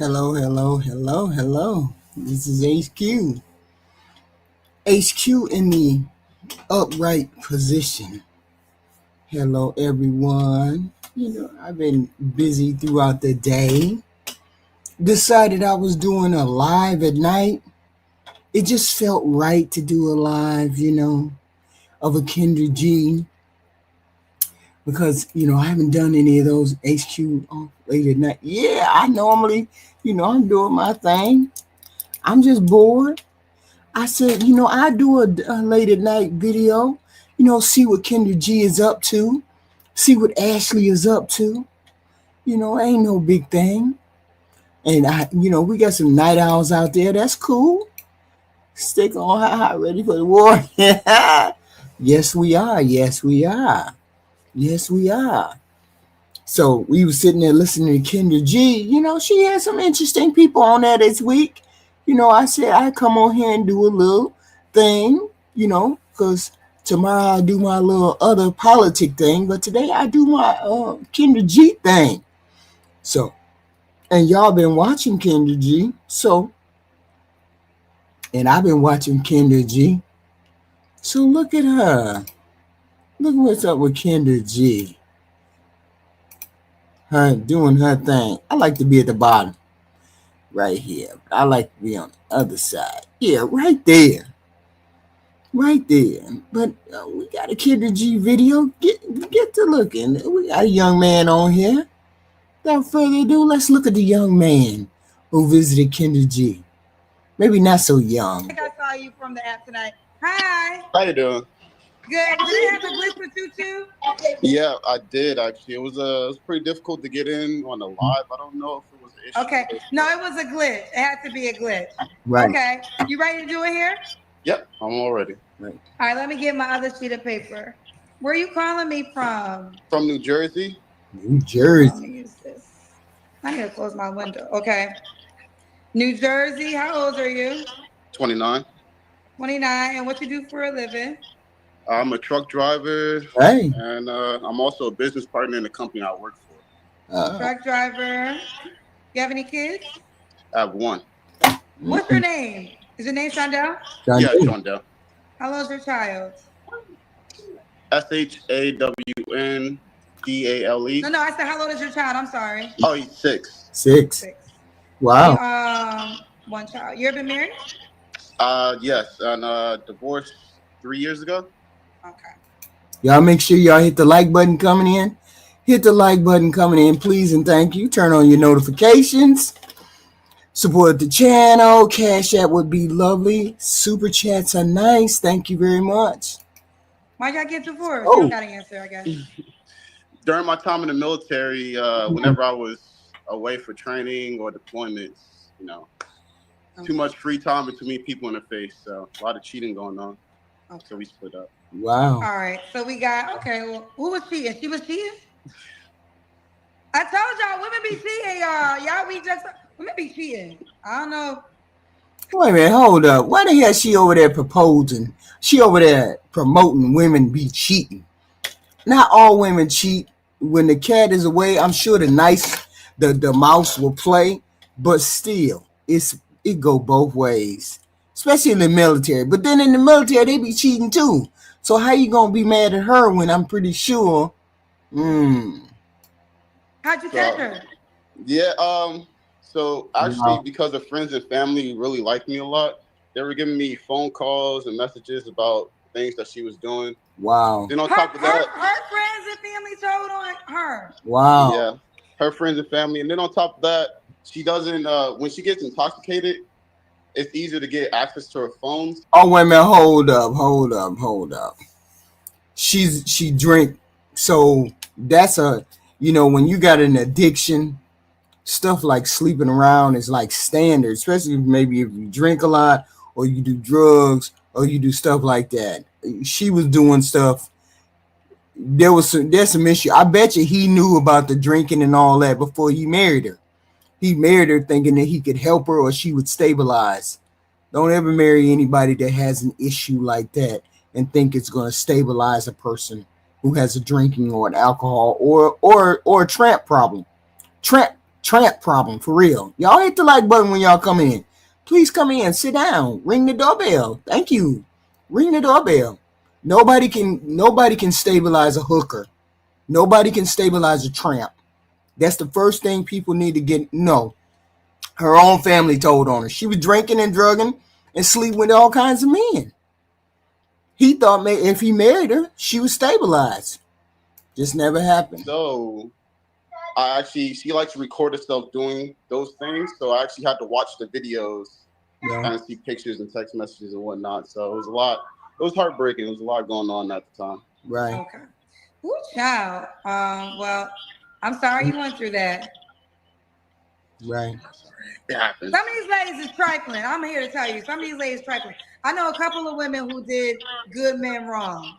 Hello, hello, hello, hello. This is HQ. HQ in the upright position. Hello, everyone. I've been busy throughout the day. Decided I was doing a live at night. It just felt right to do a live, of a Kendra G because, I haven't done any of those HQ late at night. Yeah, I normally, I'm doing my thing. I'm just bored. I said, I do a late at night video, see what Kendra G is up to, see what Ashley is up to. Ain't no big thing. And we got some night owls out there. That's cool. Stick on high, ready for the war. Yes, we are. Yes, we are. Yes, we are. So we were sitting there listening to Kendra G. She had some interesting people on there this week. I said I come on here and do a little thing, because tomorrow I do my little other politic thing, but today I do my Kendra G thing. So, and y'all been watching Kendra G. So, and I've been watching Kendra G. So look at her. Look what's up with Kendra G. Her doing her thing. I like to be at the bottom. Right here. I like to be on the other side. Yeah, right there. Right there. But we got a Kendra G video. Get to looking. We got a young man on here. Without further ado, let's look at the young man who visited Kendra G. Maybe not so young. I think I saw you from the app tonight. Hi. How you doing? Good. Did it have a glitch with you too? Yeah, I did actually. It was pretty difficult to get in on the live. I don't know if it was an issue. Okay. No, it was a glitch. It had to be a glitch. Right. Okay. You ready to do it here? Yep, I'm all ready. Right. All right, let me get my other sheet of paper. Where are you calling me from? From New Jersey. New Let Jersey. me use this. I need to close my window. Okay. New Jersey. How old are you? 29. 29. And what you do for a living? I'm a truck driver. Hey. And I'm also a business partner in the company I work for. Truck driver. You have any kids? I have one. What's your name? Is your name Shondell? Yeah, Shondell. How old is your child? SHAWNDALE. No, I said how old is your child? I'm sorry. Oh, he's 6. 6. Wow. One child. You ever been married? Yes, and divorced 3 years ago. Okay. Y'all make sure y'all hit the like button coming in. Hit the like button coming in, please and thank you. Turn on your notifications. Support the channel. Cash App would be lovely. Super chats are nice. Thank you very much. Why y'all get divorced? Oh. You don't got an answer, I guess. During my time in the military, whenever I was away for training or deployments, too much free time and too many people in the face. So a lot of cheating going on. Okay. So we split up. Wow. All right. So we got, okay, well, who was cheating? She was cheating? I told y'all, women be cheating, y'all. Women be cheating. I don't know. Wait a minute, hold up. Why the hell she over there proposing? She over there promoting women be cheating. Not all women cheat. When the cat is away, I'm sure the mouse will play, but still, it go both ways. Especially in the military. But then in the military, they be cheating too. So how you gonna be mad at her when I'm pretty sure? How'd you catch her? Yeah, so actually because of friends and family really liked me a lot, they were giving me phone calls and messages about things that she was doing. Wow. Then on top of that, her friends and family told on her. Wow. Yeah, her friends and family. And then on top of that, she doesn't, when she gets intoxicated, it's easier to get access to her phones. Oh, wait a minute. Hold up. She drink. So that's when you got an addiction, stuff like sleeping around is like standard, especially maybe if you drink a lot or you do drugs or you do stuff like that. She was doing stuff. There's some issue. I bet you he knew about the drinking and all that before he married her. He married her thinking that he could help her or she would stabilize. Don't ever marry anybody that has an issue like that and think it's going to stabilize a person who has a drinking or an alcohol or a tramp problem. Tramp Tramp problem for real. Y'all hit the like button when y'all come in. Please come in, sit down, ring the doorbell. Thank you. Ring the doorbell. Nobody can stabilize a hooker. Nobody can stabilize a tramp. That's the first thing people need to get. No, her own family told on her. She was drinking and drugging and sleeping with all kinds of men. He thought if he married her, she would stabilize. Just never happened. So she likes to record herself doing those things. So I actually had to watch the videos and see pictures and text messages and whatnot. So it was a lot. It was heartbreaking. There was a lot going on at the time. Right. Okay. Ooh, child. Well, I'm sorry you went through that. Right. It happens. Some of these ladies is trifling. I'm here to tell you. Some of these ladies trifling. I know a couple of women who did good men wrong.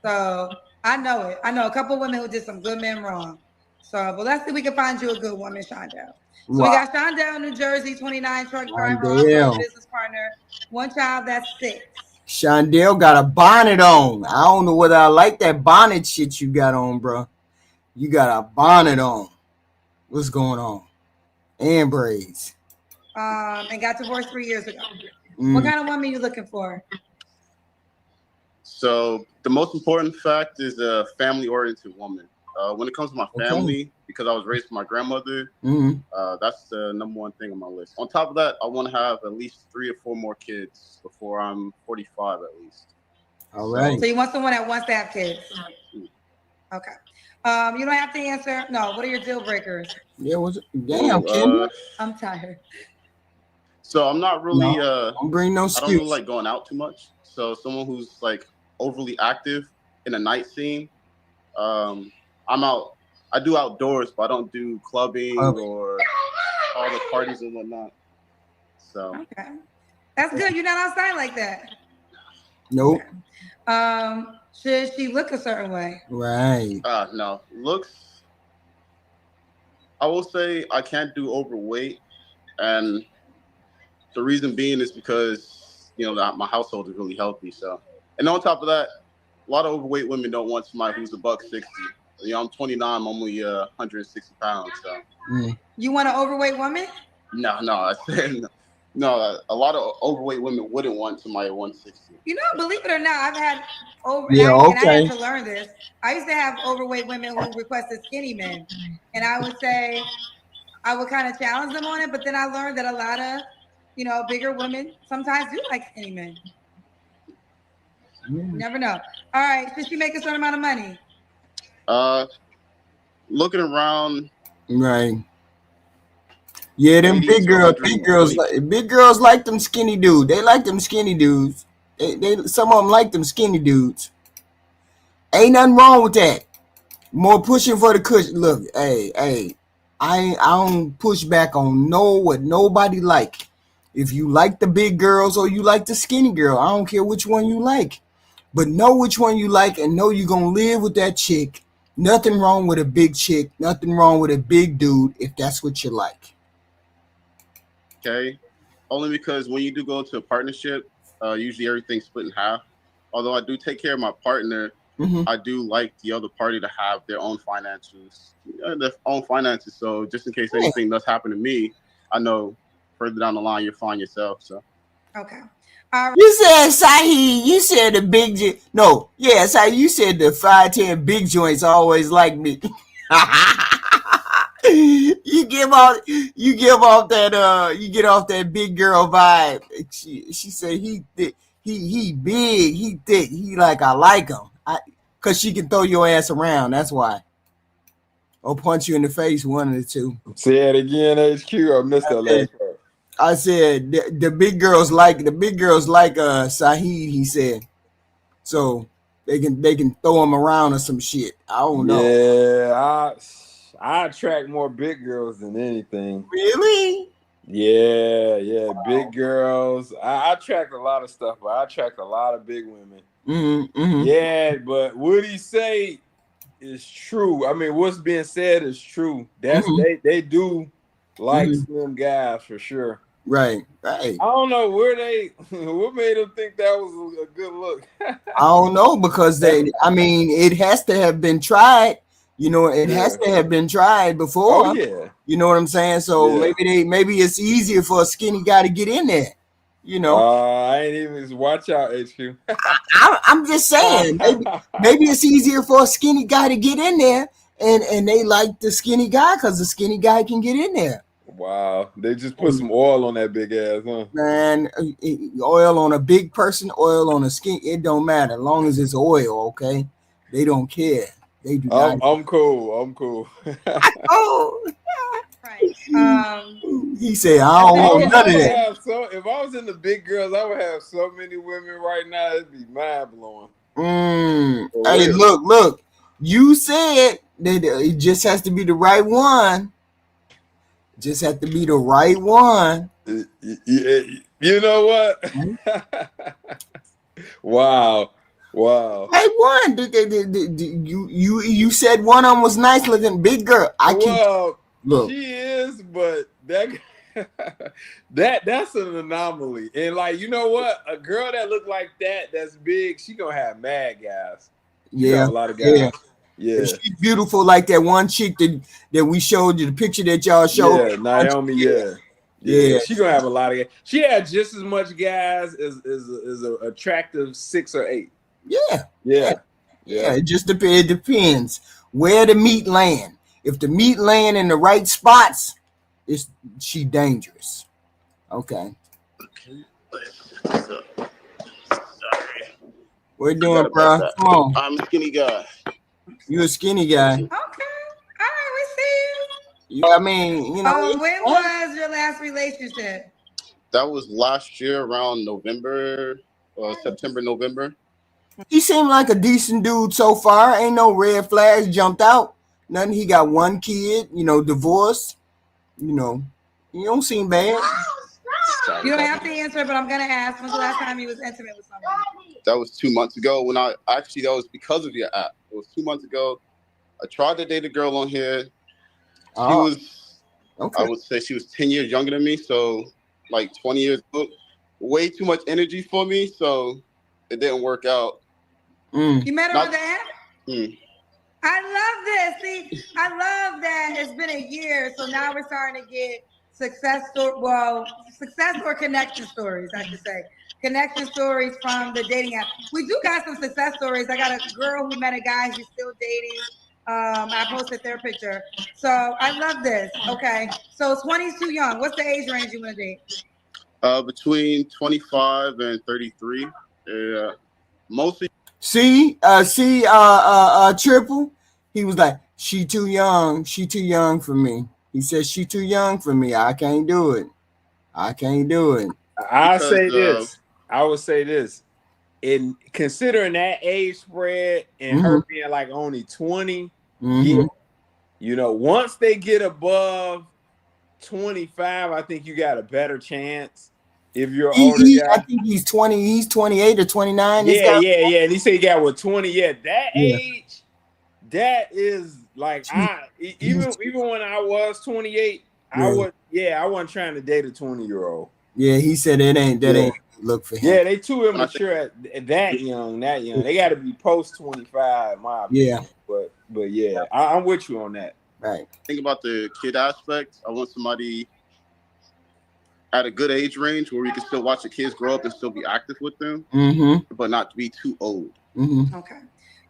So I know it. I know a couple of women who did some good men wrong. So, but let's see if we can find you a good woman, Shondell. So we got Shondell, New Jersey, 29, truck driver, also business partner, one child, that's 6. Shondell got a bonnet on. I don't know whether I like that bonnet shit you got on, bro. You got a bonnet on. What's going on? And braids. And got divorced 3 years ago. What kind of woman are you looking for? So the most important fact is a family-oriented woman. When it comes to my family, because I was raised with my grandmother, that's the number one thing on my list. On top of that, I want to have at least 3 or 4 more kids before I'm 45 at least. All right. So you want someone that wants to have kids? Okay. You don't have to answer. No. What are your deal breakers? Yeah. Damn, Kendra. I'm tired. So I'm not really. I'm bringing no excuse. I don't really like going out too much. So someone who's like overly active in a night scene. I'm out. I do outdoors, but I don't do clubbing or all the parties and whatnot. So okay, that's good. You're not outside like that. Nope. Okay. Should she look a certain way? Right. No, looks. I will say I can't do overweight, and the reason being is because my household is really healthy. So, and on top of that, a lot of overweight women don't want somebody who's $160. I'm 29. I'm only 160 pounds. So. You want an overweight woman? No. I said no. A lot of overweight women wouldn't want somebody at 160. Believe it or not, I've had and I had to learn this. I used to have overweight women who requested skinny men, and I would say I would kind of challenge them on it. But then I learned that a lot of bigger women sometimes do like skinny men. You never know. All right, should she make a certain amount of money? Looking around. Right. Yeah, them big girls like them skinny dudes. They like them skinny dudes. Some of them like them skinny dudes. Ain't nothing wrong with that. More pushing for the cushion. Look, hey, I don't push back on what nobody like. If you like the big girls or you like the skinny girl, I don't care which one you like. But know which one you like and know you're going to live with that chick. Nothing wrong with a big chick. Nothing wrong with a big dude if that's what you like. Okay. Only because when you do go into a partnership, usually everything's split in half. Although I do take care of my partner, I do like the other party to have their own finances. So just in case anything does happen to me, I know further down the line you'll find yourself. So. Okay. You said Sahi, you said the big Sahi, you said the 5'10" big joints always like me. you get off that big girl vibe. She said he thick, he big, he thick, I like him. Cause she can throw your ass around, that's why. Or punch you in the face, one of the two. Say it again, HQ. I missed that last part. I said the big girls like Saheed, he said. So they can throw him around or some shit. I don't know. Yeah, I attract more big girls than anything. Really? Yeah. Wow. Big girls. I attract a lot of stuff, but I attract a lot of big women. Yeah, but what he say is true. I mean, what's being said is true. That's they do like slim guys for sure. Right. I don't know what made them think that was a good look. I don't know because it has to have been tried. You know, it has to have been tried before. Oh yeah. You know what I'm saying? So maybe it's easier for a skinny guy to get in there. You know, I ain't even watch out, HQ. I'm just saying, maybe it's easier for a skinny guy to get in there, and they like the skinny guy because the skinny guy can get in there. Wow, they just put some oil on that big ass, huh? Man, oil on a big person, oil on a skin, it don't matter as long as it's oil. Okay, they don't care. They do not. I'm cool. I'm cool. Oh. Right. He said, "I don't want none of that." So if I was in the big girls, I would have so many women right now. It'd be mind blowing. Hey, look. You said that it just has to be the right one. Just have to be the right one. You know what? Wow. Right one. You said one of them was nice looking, big girl. Look. She is, but that's an anomaly. And like, you know what? A girl that look like that's big, she gonna have mad guys. Yeah, a lot of guys. Yeah. If she's beautiful like that one chick that we showed you, the picture that y'all showed. Yeah, Naomi. Yeah. She gonna have a lot of guys. She had just as much guys as an attractive 6 or 8. Yeah. It just depends. It depends where the meat land. If the meat land in the right spots, she dangerous. Okay. Sorry. What you doing, bro? Come on. I'm a skinny guy. You a skinny guy. Okay. All right, we see you. I mean, you know. When was your last relationship? That was last year around November, September, November. He seemed like a decent dude so far. Ain't no red flags jumped out. Nothing. He got one kid, divorced. You don't seem bad. You don't have to answer, but I'm gonna ask. When's the last time you was intimate with someone? That was 2 months ago. That was because of your app. It was 2 months ago. I tried to date a girl on here. She was, I would say she was 10 years younger than me, so like 20 years old. Way too much energy for me, so it didn't work out. You met her on the app? I love this. See, I love that it's been a year, so now we're starting to get success or connection stories, I should say. Connection stories from the dating app. We do got some success stories. I got a girl who met a guy she's still dating. I posted their picture. So I love this. Okay. So 20 is too young. What's the age range you want to date? Between 25 and 33. Yeah. Mostly. See, Triple. He was like, she too young. She too young for me. He said, she too young for me. I can't do it. I would say this. In considering that age spread and her being like only 20, once they get above 25, I think you got a better chance. If you're older guy. I think he's 20. He's 28 or 29. Yeah. And he said he got with 20. Yeah, that age, that is like even when I was 28, I wasn't trying to date a 20-year-old. Yeah, he said it ain't look for him. Yeah, they too immature at that young. They got to be post 25, my opinion. But yeah, I'm with you on that. Right. Think about the kid aspect. I want somebody at a good age range where we can still watch the kids grow up and still be active with them, but not to be too old. Okay.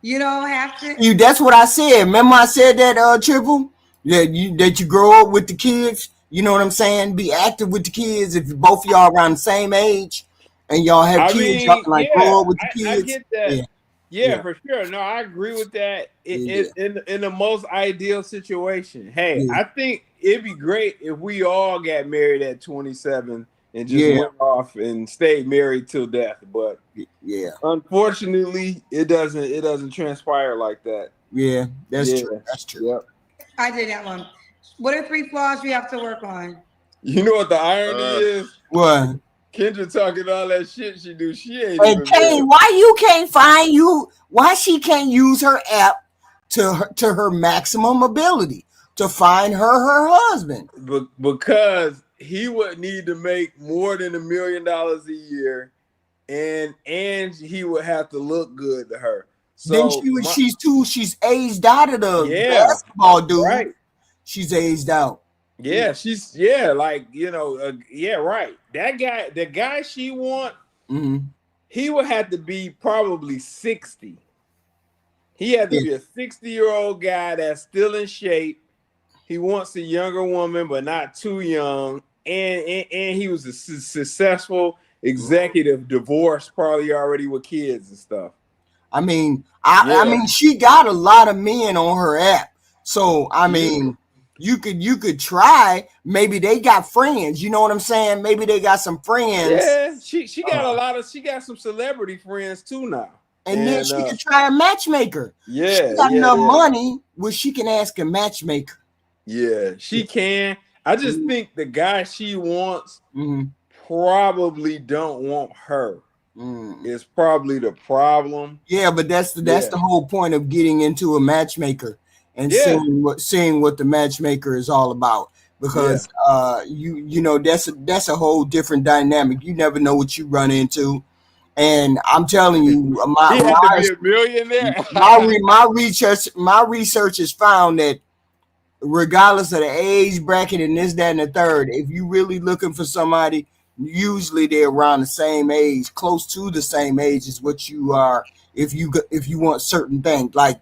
You don't have to. That's what I said. Remember I said that, Triple? That you grow up with the kids. You know what I'm saying? Be active with the kids. If both of y'all around the same age and y'all have kids, grow up with the kids. I get that. Yeah, for sure. No, I agree with that. In the most ideal situation. Hey, I think it'd be great if we all got married at 27 and just went off and stayed married till death. But unfortunately, it doesn't transpire like that. Yeah, that's true. That's true. Yep. I did that one. What are 3 flaws you have to work on? You know what the irony is? What? Kendra talking all that shit she do. She ain't even. Kane, why you can't find you? Why she can't use her app to her maximum ability to find her husband? Because he would need to make more than $1 million a year, and he would have to look good to her. Then So she's aged out of the basketball dude. Right. She's aged out. Yeah, she's like right. That guy, the guy she want, he would have to be probably 60. He had to be a 60-year-old guy that's still in shape. He wants a younger woman, but not too young. And he was a successful executive, divorced, probably already with kids and stuff. I mean, I mean, she got a lot of men on her app. So I mean, you could try. Maybe they got friends. You know what I'm saying? Maybe they got some friends. Yeah, she got she got some celebrity friends too now. And then she could try a matchmaker. Yeah, she got enough money where she can ask a matchmaker. Yeah, she can. I just think the guy she wants probably don't want her. It's probably the problem. Yeah, but that's the whole point of getting into a matchmaker and seeing what the matchmaker is all about. Because you know that's a whole different dynamic. You never know what you run into. And I'm telling you, my research has found that regardless of the age bracket and this, that, and the third, if you really looking for somebody, usually they're around the same age, close to the same age as what you are. If you want certain things, like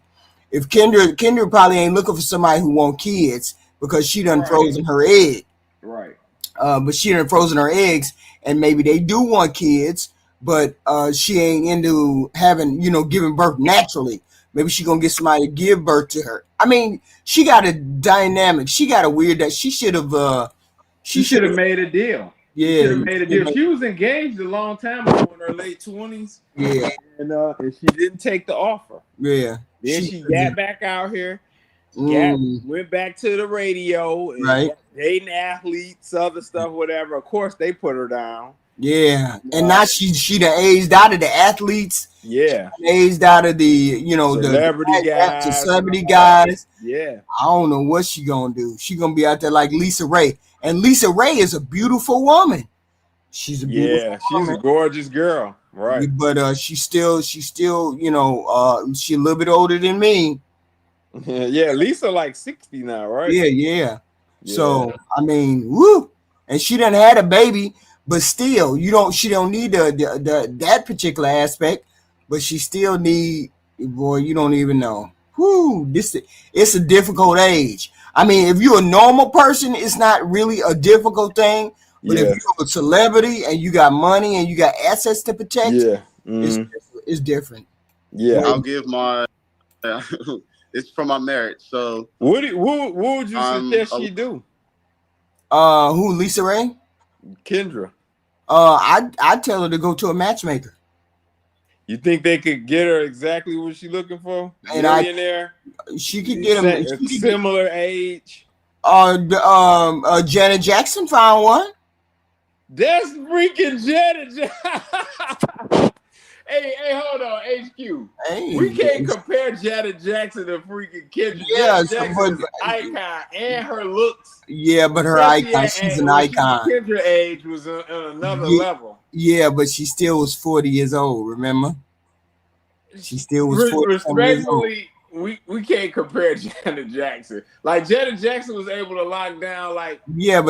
if Kendra probably ain't looking for somebody who want kids because she done frozen her egg, right? But she done frozen her eggs, and maybe they do want kids. But she ain't into having, giving birth naturally. Maybe she gonna get somebody to give birth to her. I mean, she got a dynamic. She got a weird that she should have. She should have made a deal. Yeah, should have made a deal. She was engaged a long time ago in her late 20s. Yeah, and she didn't take the offer. Yeah, then she got back out here. Went back to the radio. And dating athletes, other stuff, whatever. Of course, they put her down. Yeah, and now she done aged out of the athletes. Yeah, aged out of the celebrity guys. Yeah, I don't know what she gonna do. She gonna be out there like Lisa Ray, and Lisa Ray is a beautiful woman. She's a beautiful she's a gorgeous girl, right? But she's still she a little bit older than me. Yeah, Lisa like 60 now, right? Yeah. So I mean, woo, and she done had a baby. But still, she don't need that particular aspect, but she still need, boy, you don't even know. It's a difficult age. I mean, if you're a normal person, it's not really a difficult thing. But if you're a celebrity and you got money and you got assets to protect, it's different. Yeah, I'll give my. It's from my marriage. So what would you suggest she do? Who, Lisa Ray? Kendra. I'd tell her to go to a matchmaker. You think they could get her exactly what she's looking for? Millionaire? She could get him similar age. Janet Jackson found one. That's freaking Janet Jackson. Hey, hold on, HQ. Hey, we can't compare Janet Jackson to freaking Kendra. Yeah, Janet Jackson's an icon, and her looks. Yeah, but her icon, she's an icon. Kendra age was on another level. Yeah, but she still was 40 years old. Remember? She still was 40 years old. We can't compare Janet Jackson. Like Janet Jackson was able to lock down but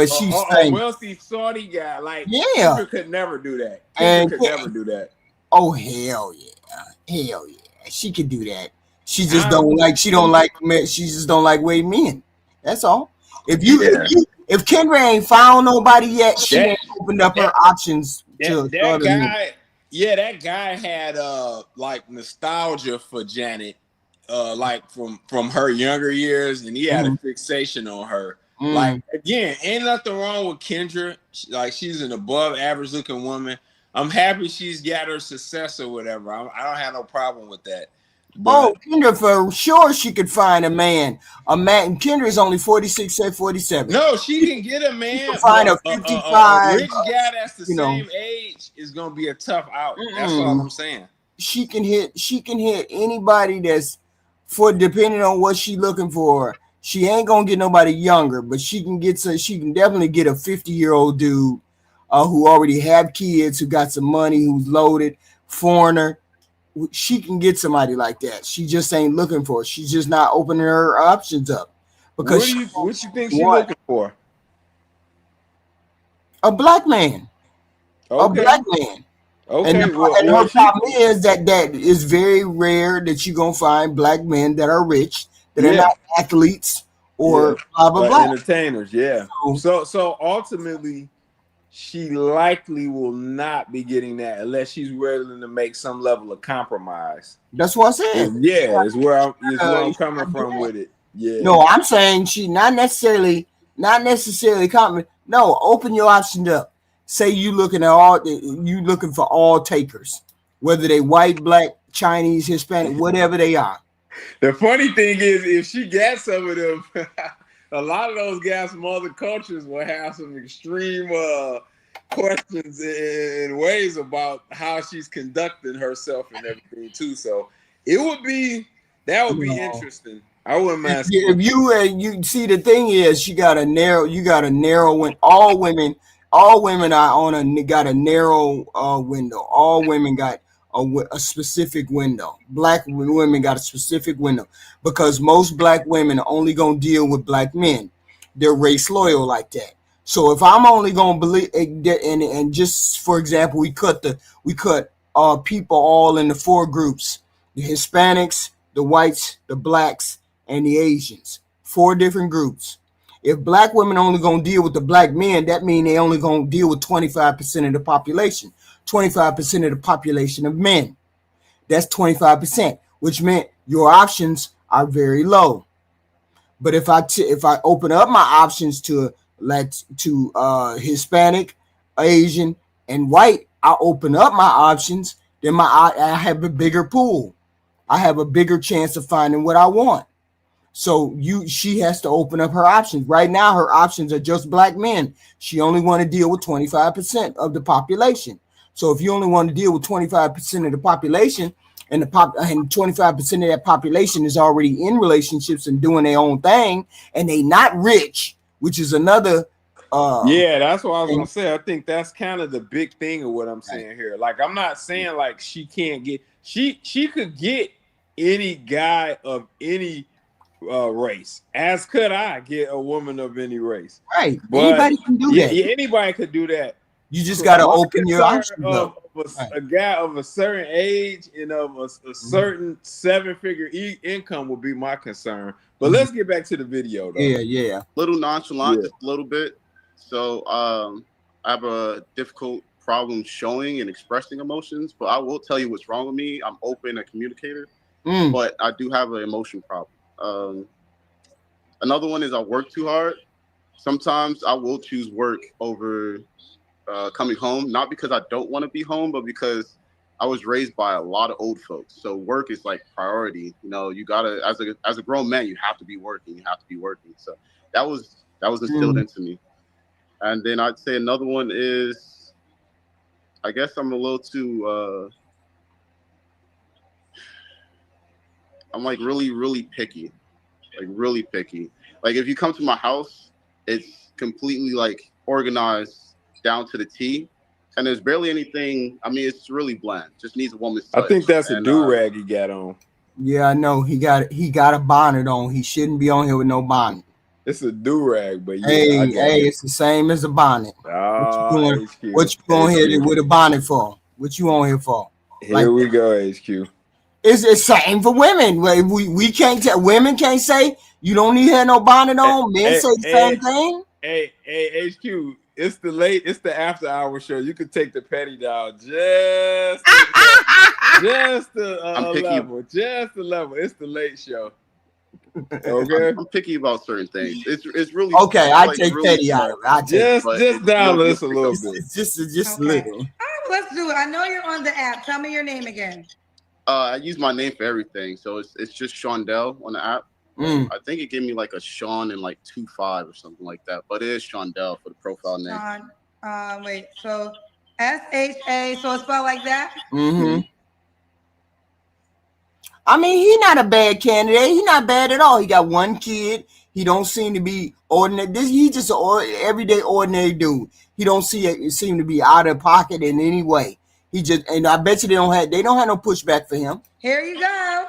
she's a wealthy Saudi guy. Kendra could never do that. Kendra could never do that. Oh hell yeah, she could do that. She just don't like weight men. That's all. If Kendra ain't found nobody yet, she ain't opened up her options to that guy. Yeah, that guy had nostalgia for Janet, from her younger years, and he had a fixation on her. Again, ain't nothing wrong with Kendra. She's an above average looking woman. I'm happy she's got her success or whatever. I don't have no problem with that. But, Kendra, for sure she could find a man. Kendra is only 46, 47. No, she can get a man. She can find a 55. A rich guy that's the same age is gonna be a tough out. That's all I'm saying. She can hit anybody that's depending on what she's looking for. She ain't gonna get nobody younger, but she can definitely get a 50-year-old dude who already have kids, who got some money, who's loaded, foreigner. she can get somebody like that. She just ain't looking for it. She's just not opening her options up. Because what you think she looking for? A black man. Okay. A black man. Okay. And her problem is that is very rare that you're gonna find black men that are rich, that are not athletes or blah blah blah. Entertainers, yeah. So ultimately, she likely will not be getting that unless she's willing to make some level of compromise. That's what I said. Yeah, is where I'm coming from with it. Yeah. No, I'm saying she not necessarily compromise. No, open your options up. Say you looking for all takers, whether they white, black, Chinese, Hispanic, whatever they are. The funny thing is, if she got some of them, a lot of those guys from other cultures will have some extreme questions and ways about how she's conducting herself and everything too. So that would be interesting. I wouldn't mind. If you see, the thing is, you got a narrow when all women are got a narrow window. All women got a specific window. Black women got a specific window because most black women are only gonna deal with black men. They're race loyal like that. So if I'm only gonna believe, and just for example, we cut people all into 4 groups: the Hispanics, the whites, the blacks, and the Asians. 4 different groups. If black women only gonna deal with the black men, that means they only gonna deal with 25% of the population. 25% of the population of men. That's 25%, which meant your options are very low. But if I open up my options to Hispanic, Asian, and white, I open up my options, then I have a bigger pool. I have a bigger chance of finding what I want. So she has to open up her options. Right now, her options are just black men. She only want to deal with 25% of the population. So if you only want to deal with 25% of the population, and 25% of that population is already in relationships and doing their own thing, and they not rich, which is another. That's what I was gonna say. I think that's kind of the big thing of what I'm saying here. Like, I'm not saying like she can't get. She could get any guy of any race, as could I get a woman of any race. Right. But anybody can do that. Yeah, anybody could do that. You just got to open your options up. A guy of a certain age and of a certain 7-figure income would be my concern. But let's get back to the video, though. Yeah. Little nonchalant, just a little bit. So I have a difficult problem showing and expressing emotions, but I will tell you what's wrong with me. I'm open, a communicator, but I do have an emotion problem. Another one is I work too hard. Sometimes I will choose work over coming home, not because I don't want to be home, but because I was raised by a lot of old folks. So work is like priority. You know, you gotta, as a grown man, you have to be working. You have to be working. So that was instilled into me. And then I'd say another one is, I guess I'm a little too, I'm like really picky, like really picky. Like if you come to my house, it's completely like organized down to the T, and there's barely anything. I mean, it's really bland. Just needs a woman's touch. I think that's a do-rag he got on. Yeah, I know. He got a bonnet on. He shouldn't be on here with no bonnet. It's a do-rag, but it's the same as a bonnet. What you going here with a bonnet for? What you on here for? Here we go, HQ. It's the same for women. We can't tell. Women can't say you don't need to have no bonnet on. Men say the same thing. Hey, HQ. It's the after hour show. You could take the petty down just a level. Just a level. It's the late show. Okay. I'm picky about certain things. It's really okay. I take really petty out of it. Just down this a little bit. It's just a little. All right, let's do it. I know you're on the app. Tell me your name again. I use my name for everything, so it's just Shondell on the app. I think it gave me like a Sean and like 2.5 or something like that, but it is Shondell for the profile name. Wait, so SHA, so it's spelled like that? Mm-hmm. I mean, he's not a bad candidate. He's not bad at all. He got 1 kid. He don't seem to be ordinary. He's just an everyday ordinary dude. He don't seem to be out of pocket in any way. He just, and I bet you they don't have no pushback for him. Here you go.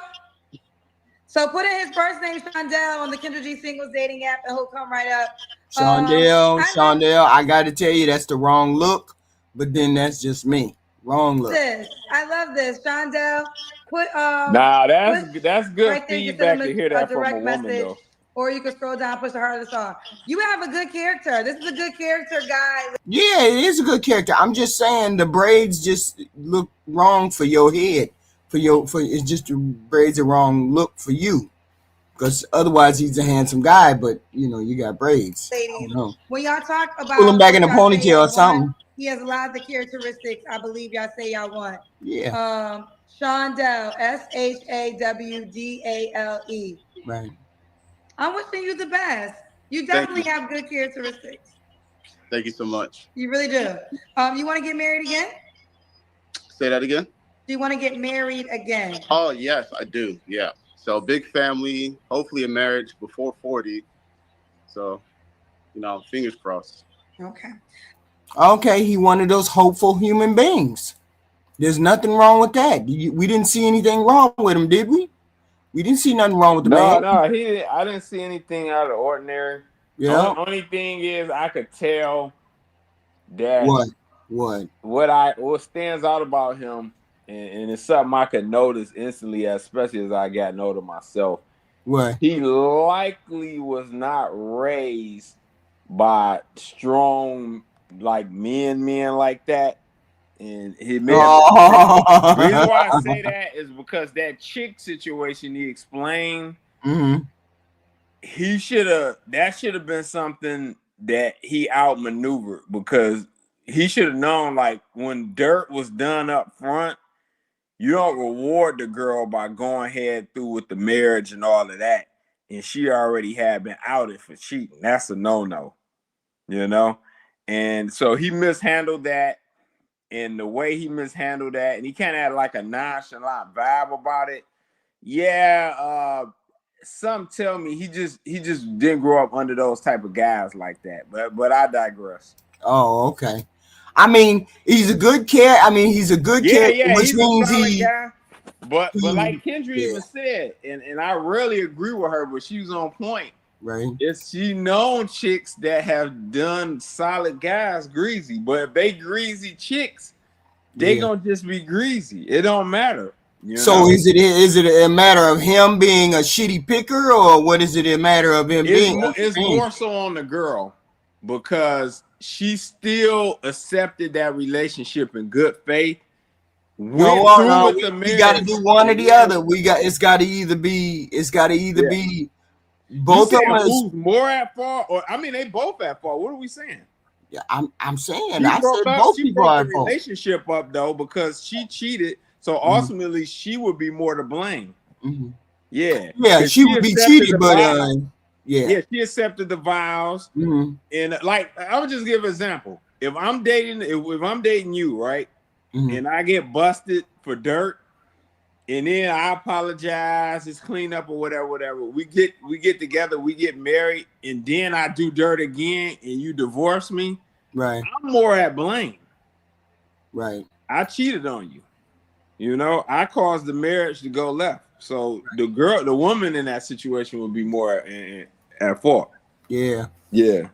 So put in his first name, Shondell, on the Kendra G Singles dating app, and he'll come right up. Shondell, I got to tell you, that's the wrong look, but then that's just me. Wrong look. I love this, Shondell. Put Nah, that's good right there, feedback to hear that from a woman, though. Or you can scroll down, push the heart of the song. You have a good character. This is a good character, guy. Yeah, it is a good character. I'm just saying the braids just look wrong for your head. It's just the braids are wrong look for you. Because otherwise he's a handsome guy, but you got braids. Ladies, when y'all talk about pull him back in a ponytail or something. He has a lot of the characteristics I believe y'all say y'all want. Yeah. Shondell, Shawdale. Right. I'm wishing you the best. You definitely have good characteristics. Thank you so much. You really do. You want to get married again? Say that again? Do you want to get married again? Oh, yes, I do. Yeah. So big family, hopefully a marriage before 40. So, fingers crossed. Okay, he one of those hopeful human beings. There's nothing wrong with that. We didn't see anything wrong with him, did we? We didn't see nothing wrong with the man. No, I didn't see anything out of the ordinary. Yeah. Only thing is I could tell that what stands out about him, and it's something I could notice instantly, especially as I got to know myself. What? He likely was not raised by strong men like that. And he may the reason why I say that is because that chick situation he explained, that should have been something that he outmaneuvered, because he should have known, when dirt was done up front, you don't reward the girl by going ahead through with the marriage and all of that. And she already had been outed for cheating. That's a no-no, And so he mishandled that. And the way he mishandled that, and he kind of had a nonchalant vibe about it. Yeah, some tell me he just didn't grow up under those type of guys like that. But I digress. Oh, okay. I mean, he's a good kid. He's a good kid, which means he. Guy. But like Kendra even said, and I really agree with her, but she was on point. Right. It's she known chicks that have done solid guys greasy, but if they greasy chicks, they gonna just be greasy. It don't matter. So is it a matter of him being a shitty picker, or what is it a matter of him being? It's more so on the girl, because she still accepted that relationship in good faith. We got to do one or the other. It's got to either be both of them. Who's more at fault, or they both at fault? What are we saying? Yeah, I'm saying both people are at fault. Relationship up though, because she cheated, so ultimately she would be more to blame. Yeah, she would be cheated, but she accepted the vows. And I would just give an example. If I'm dating you, right, and I get busted for dirt, and then I apologize, it's clean up or whatever. We get together, we get married, and then I do dirt again, and you divorce me. Right. I'm more at blame. Right. I cheated on you. I caused the marriage to go left. So the woman in that situation would be more at fault. Yeah. Yeah.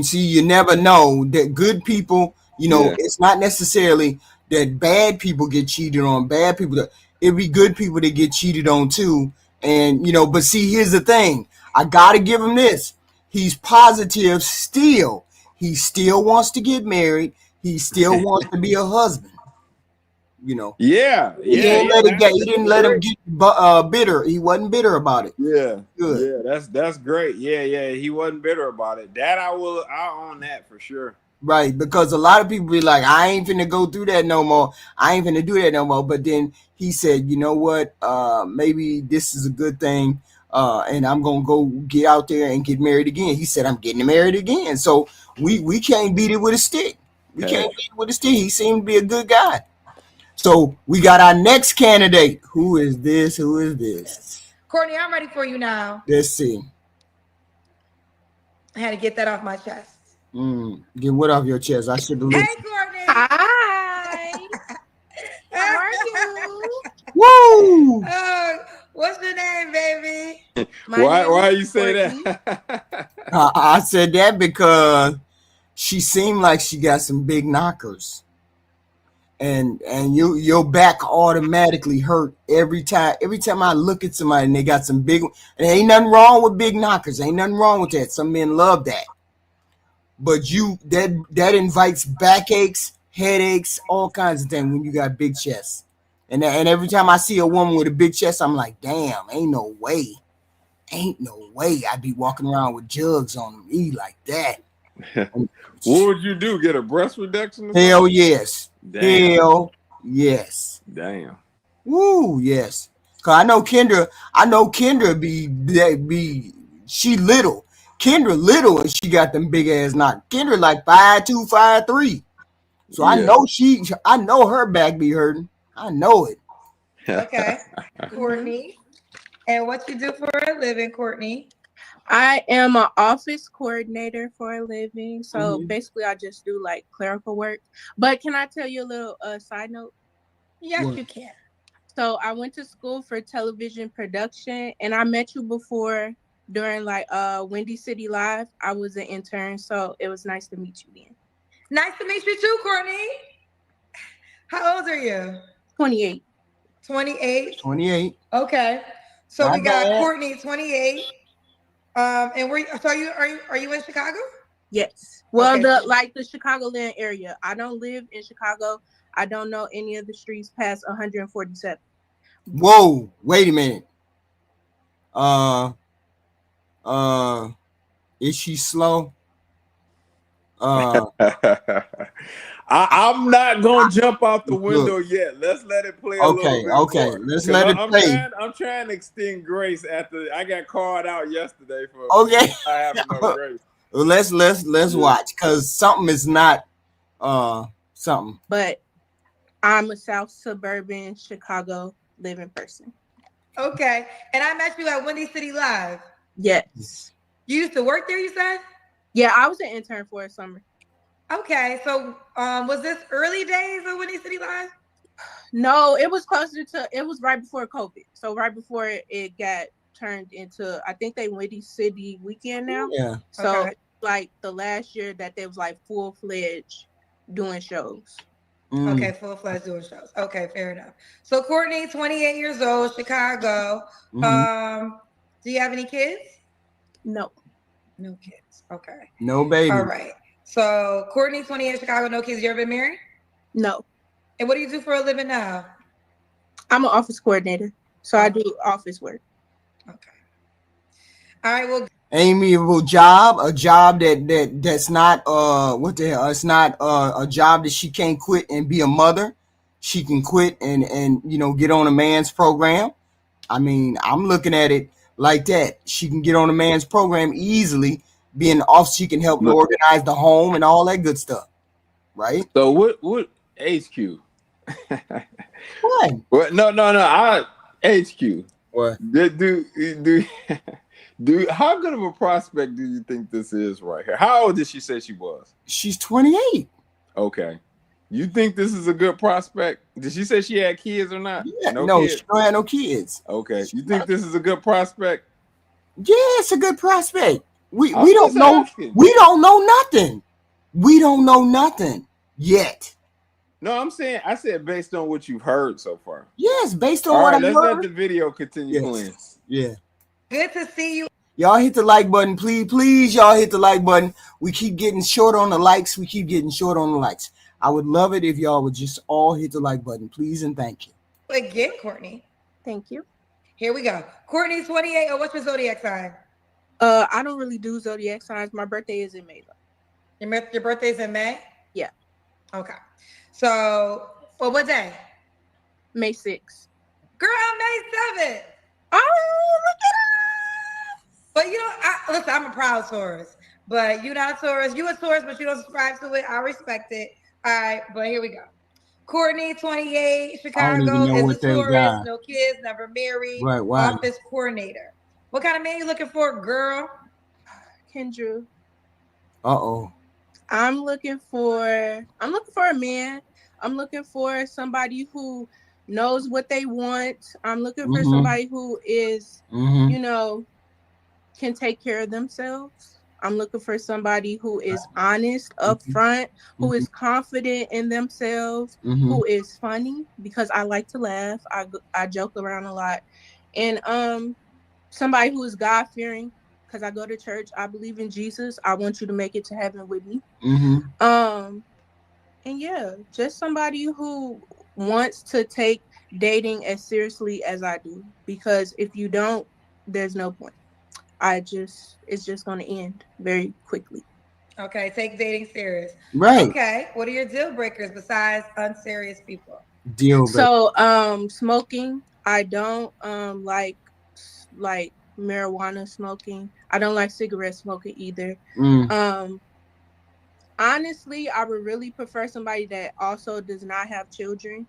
See, you never know that good people, it's not necessarily that bad people get cheated on. Bad people, it'd be good people that get cheated on too. And, but see, here's the thing. I got to give him this. He's positive still. He still wants to get married. He still wants to be a husband. He didn't let him get bitter. He wasn't bitter about it. Yeah. Good. Yeah, that's great. Yeah. He wasn't bitter about it. I'll own that for sure. Right, because a lot of people be like, I ain't finna go through that no more. I ain't finna do that no more. But then he said, you know what? Maybe this is a good thing. And I'm gonna go get out there and get married again. He said, I'm getting married again. So we can't beat it with a stick. He seemed to be a good guy. So we got our next candidate. Who is this? Courtney, I'm ready for you now. Let's see. I had to get that off my chest. Get what off your chest? I should have. Hey, Courtney. Hi. Why you say that? I said that because she seemed like she got some big knockers. And your back automatically hurt every time I look at somebody and they got some big, and ain't nothing wrong with big knockers, ain't nothing wrong with that. Some men love that, but that invites backaches, headaches, all kinds of things when you got big chests. And every time I see a woman with a big chest, I'm like, damn, ain't no way I'd be walking around with jugs on me like that. What would you do? Get a breast reduction? Hell yes. Damn. Hell yes. Damn. Woo, yes. Cause I know Kendra be she little. Kendra little and she got them big ass knocks. Kendra like 5'2", 5'3". So yeah. I know her back be hurting. I know it. Okay. Courtney. And what you do for a living, Courtney? I am an office coordinator for a living. So basically I just do like clerical work. But can I tell you a little side note? Yes, you can. So I went to school for television production and I met you before during like Windy City Live. I was an intern, so it was nice to meet you then. Nice to meet you too, Courtney. How old are you? 28. 28. 28. Okay. So we got Courtney, 28. And are you in Chicago? Yes. Well, the Chicagoland area. I don't live in Chicago. I don't know any of the streets past 147. Whoa, wait a minute. Is she slow? I'm not gonna jump out the window yet. Let's let it play a little bit. Okay. Let's let it play. I'm trying to extend grace after I got called out yesterday for I have no grace. Well, let's watch, because something is not something. But I'm a South suburban Chicago living person. Okay. And I met you at Windy City Live. Yes. You used to work there, you said? Yeah, I was an intern for a summer. Okay. So was this early days of Windy City Live? No, it was right before COVID. So right before it got turned into, I think they Windy City Weekend now. Yeah. So like the last year that they was like full-fledged doing shows. Okay, full-fledged doing shows. Okay, fair enough. So Courtney, 28 years old, Chicago. Do you have any kids? No. No kids. Okay. No baby. All right. So Courtney, 28, Chicago, no kids. You ever been married? No. And what do you do for a living now? I'm an office coordinator. So I do office work. Okay. All right, well, amiable job, a job that's not what the hell? It's not a job that she can't quit and be a mother. She can quit and get on a man's program. I mean, I'm looking at it like that. She can get on a man's program easily. Being off, she can help organize the home and all that good stuff, right? So what HQ? What? No. HQ. What? Do how good of a prospect do you think this is right here? How old did she say she was? She's 28. Okay. You think this is a good prospect? Did she say she had kids or not? Yeah, no, she don't have no kids. Okay. You think this is a good prospect? Yeah, it's a good prospect. We don't know. We don't know nothing. We don't know nothing yet. No, I said based on what you've heard so far. Yes, based on what I've heard. Let's let the video continue playing. Yeah. Good to see you. Y'all hit the like button, please. Y'all hit the like button. We keep getting short on the likes. I would love it if y'all would just all hit the like button, please, and thank you. Again, Courtney. Thank you. Here we go. Courtney, 28. Oh, what's your zodiac sign? I don't really do zodiac signs. My birthday is in May, though. Your birthday's in May? Yeah. Okay. So, what day? May 6th. Girl, May 7th. Oh, look at us. But listen, I'm a proud Taurus. But you're not a Taurus. You a Taurus, but you don't subscribe to it. I respect it. All right, but here we go. Courtney, 28, Chicago, is a Taurus, no kids, never married, office coordinator. What kind of man you looking for, girl? Kendra. Uh-oh. I'm looking for a man. I'm looking for somebody who knows what they want. I'm looking for somebody who is, can take care of themselves. I'm looking for somebody who is honest, upfront, who is confident in themselves, who is funny, because I like to laugh. I joke around a lot. And somebody who is God-fearing, because I go to church. I believe in Jesus. I want you to make it to heaven with me. And yeah, just somebody who wants to take dating as seriously as I do, because if you don't, there's no point. It's just going to end very quickly. Okay, take dating serious. Right. Okay, what are your deal breakers besides unserious people? Deal breaker. So, smoking. I don't like marijuana smoking. I don't like cigarette smoking either. Honestly, I would really prefer somebody that also does not have children.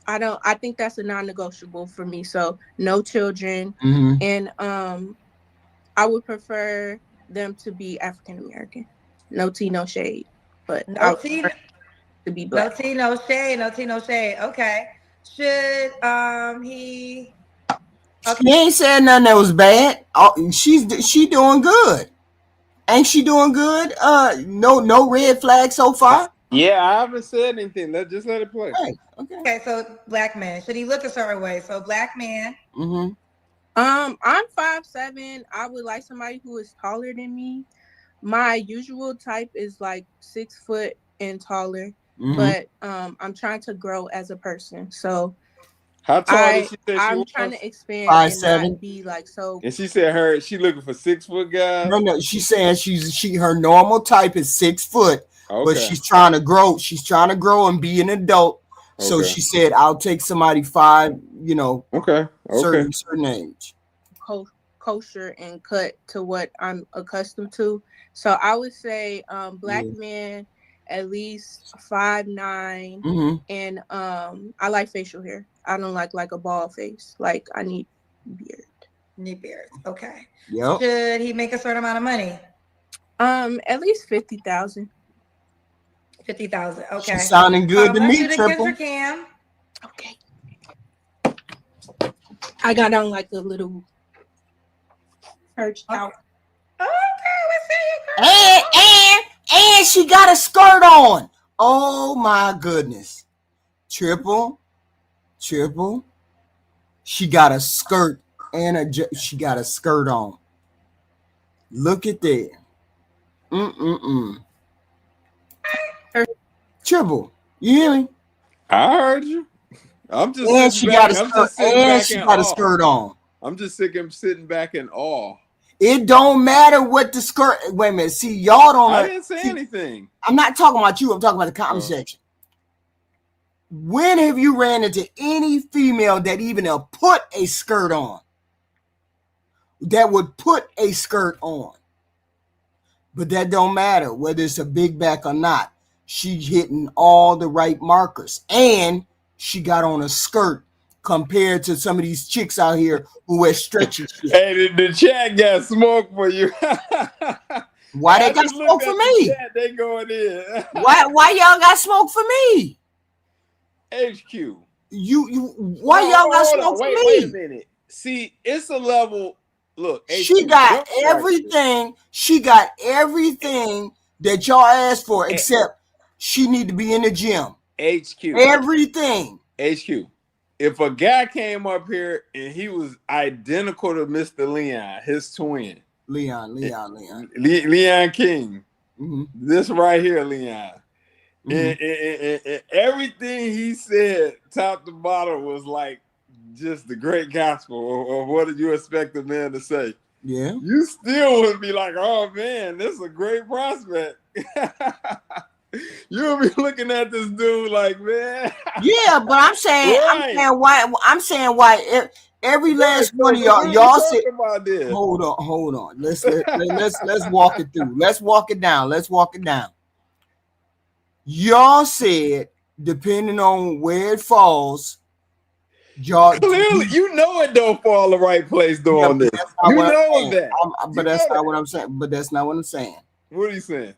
I think that's a non-negotiable for me. So no children. And I would prefer them to be African American. No tea, no shade. But no tea, to be black. No tea, no shade. No tea, no shade. Okay. Should he? Okay. She ain't said nothing that was bad. She doing good. Ain't she doing good? No red flag so far. Yeah, I haven't said anything. Just let it play. Right. Okay. So black man, should he look a certain way? So black man. I'm 5'7". I would like somebody who is taller than me. My usual type is like 6 foot and taller, but I'm trying to grow as a person. So how tall did she say I'm was? trying to expand 5'7". and not be like so. And she said she looking for 6 foot guys. No, she's saying her normal type is 6 foot, but she's trying to grow. She's trying to grow and be an adult. So she said, "I'll take somebody 5, certain age, kosher and cut to what I'm accustomed to." So I would say black man at least 5'9", and I like facial hair. I don't like a bald face. Like I need beard. Need beard. Okay. Yep. Should he make a certain amount of money? At least 50,000. 50,000. Okay. She's sounding good to me, Triple. Cam. Okay. I got on like a little perched out. Okay, And she got a skirt on. Oh my goodness. Triple. She got a skirt and she got a skirt on. Look at that. Triple, you hear me? I heard you. I'm just and she got a skirt on. I'm just sitting back in awe. It don't matter what the skirt. Wait a minute. See, y'all don't. I didn't say anything. I'm not talking about you. I'm talking about the comment section. When have you ran into any female that even put a skirt on? That would put a skirt on. But that don't matter whether it's a big back or not. She's hitting all the right markers. And she got on a skirt compared to some of these chicks out here who wear stretchy shit. Hey, the chat got smoke for you. Why they got smoke for me? Chat, they going in. Why y'all got smoke for me? HQ. Why y'all got smoke for me? Wait a minute. See, it's a level. Look, she got everything. She got everything that y'all asked for, except she need to be in the gym. HQ. Everything. HQ. If a guy came up here and he was identical to Mr. Leon, his twin. Leon King. This right here, Leon. And everything he said, top to bottom, was like just the great gospel of what did you expect a man to say? Yeah. You still would be like, oh man, this is a great prospect. You'll be looking at this dude like, man. Yeah, but I'm saying why every last one of y'all said, hold on. Let's walk it through. Let's walk it down. Y'all said, depending on where it falls, y'all clearly you know it don't fall the right place doing this. You know that. But that's not what I'm saying. What are you saying?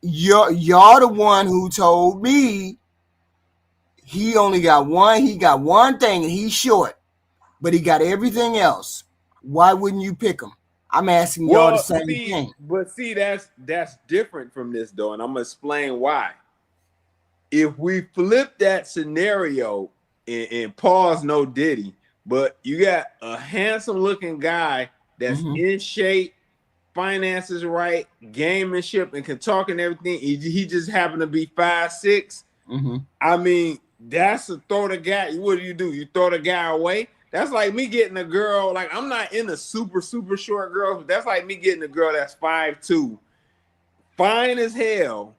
Y'all the one who told me he only got one. He got one thing and he's short, but he got everything else. why wouldn't you pick them? I'm asking y'all the same thing. But see, that's different from this though, and I'm gonna explain why. If we flip that scenario and pause no Diddy, but you got a handsome looking guy that's in shape, finances right, gamemanship, and can talk and everything. He just happened to be 5'6". I mean, that's a throw the guy. What do? You throw the guy away? That's like me getting a girl. Like, I'm not into super short girls, but that's like me getting a girl that's 5'2", fine as hell.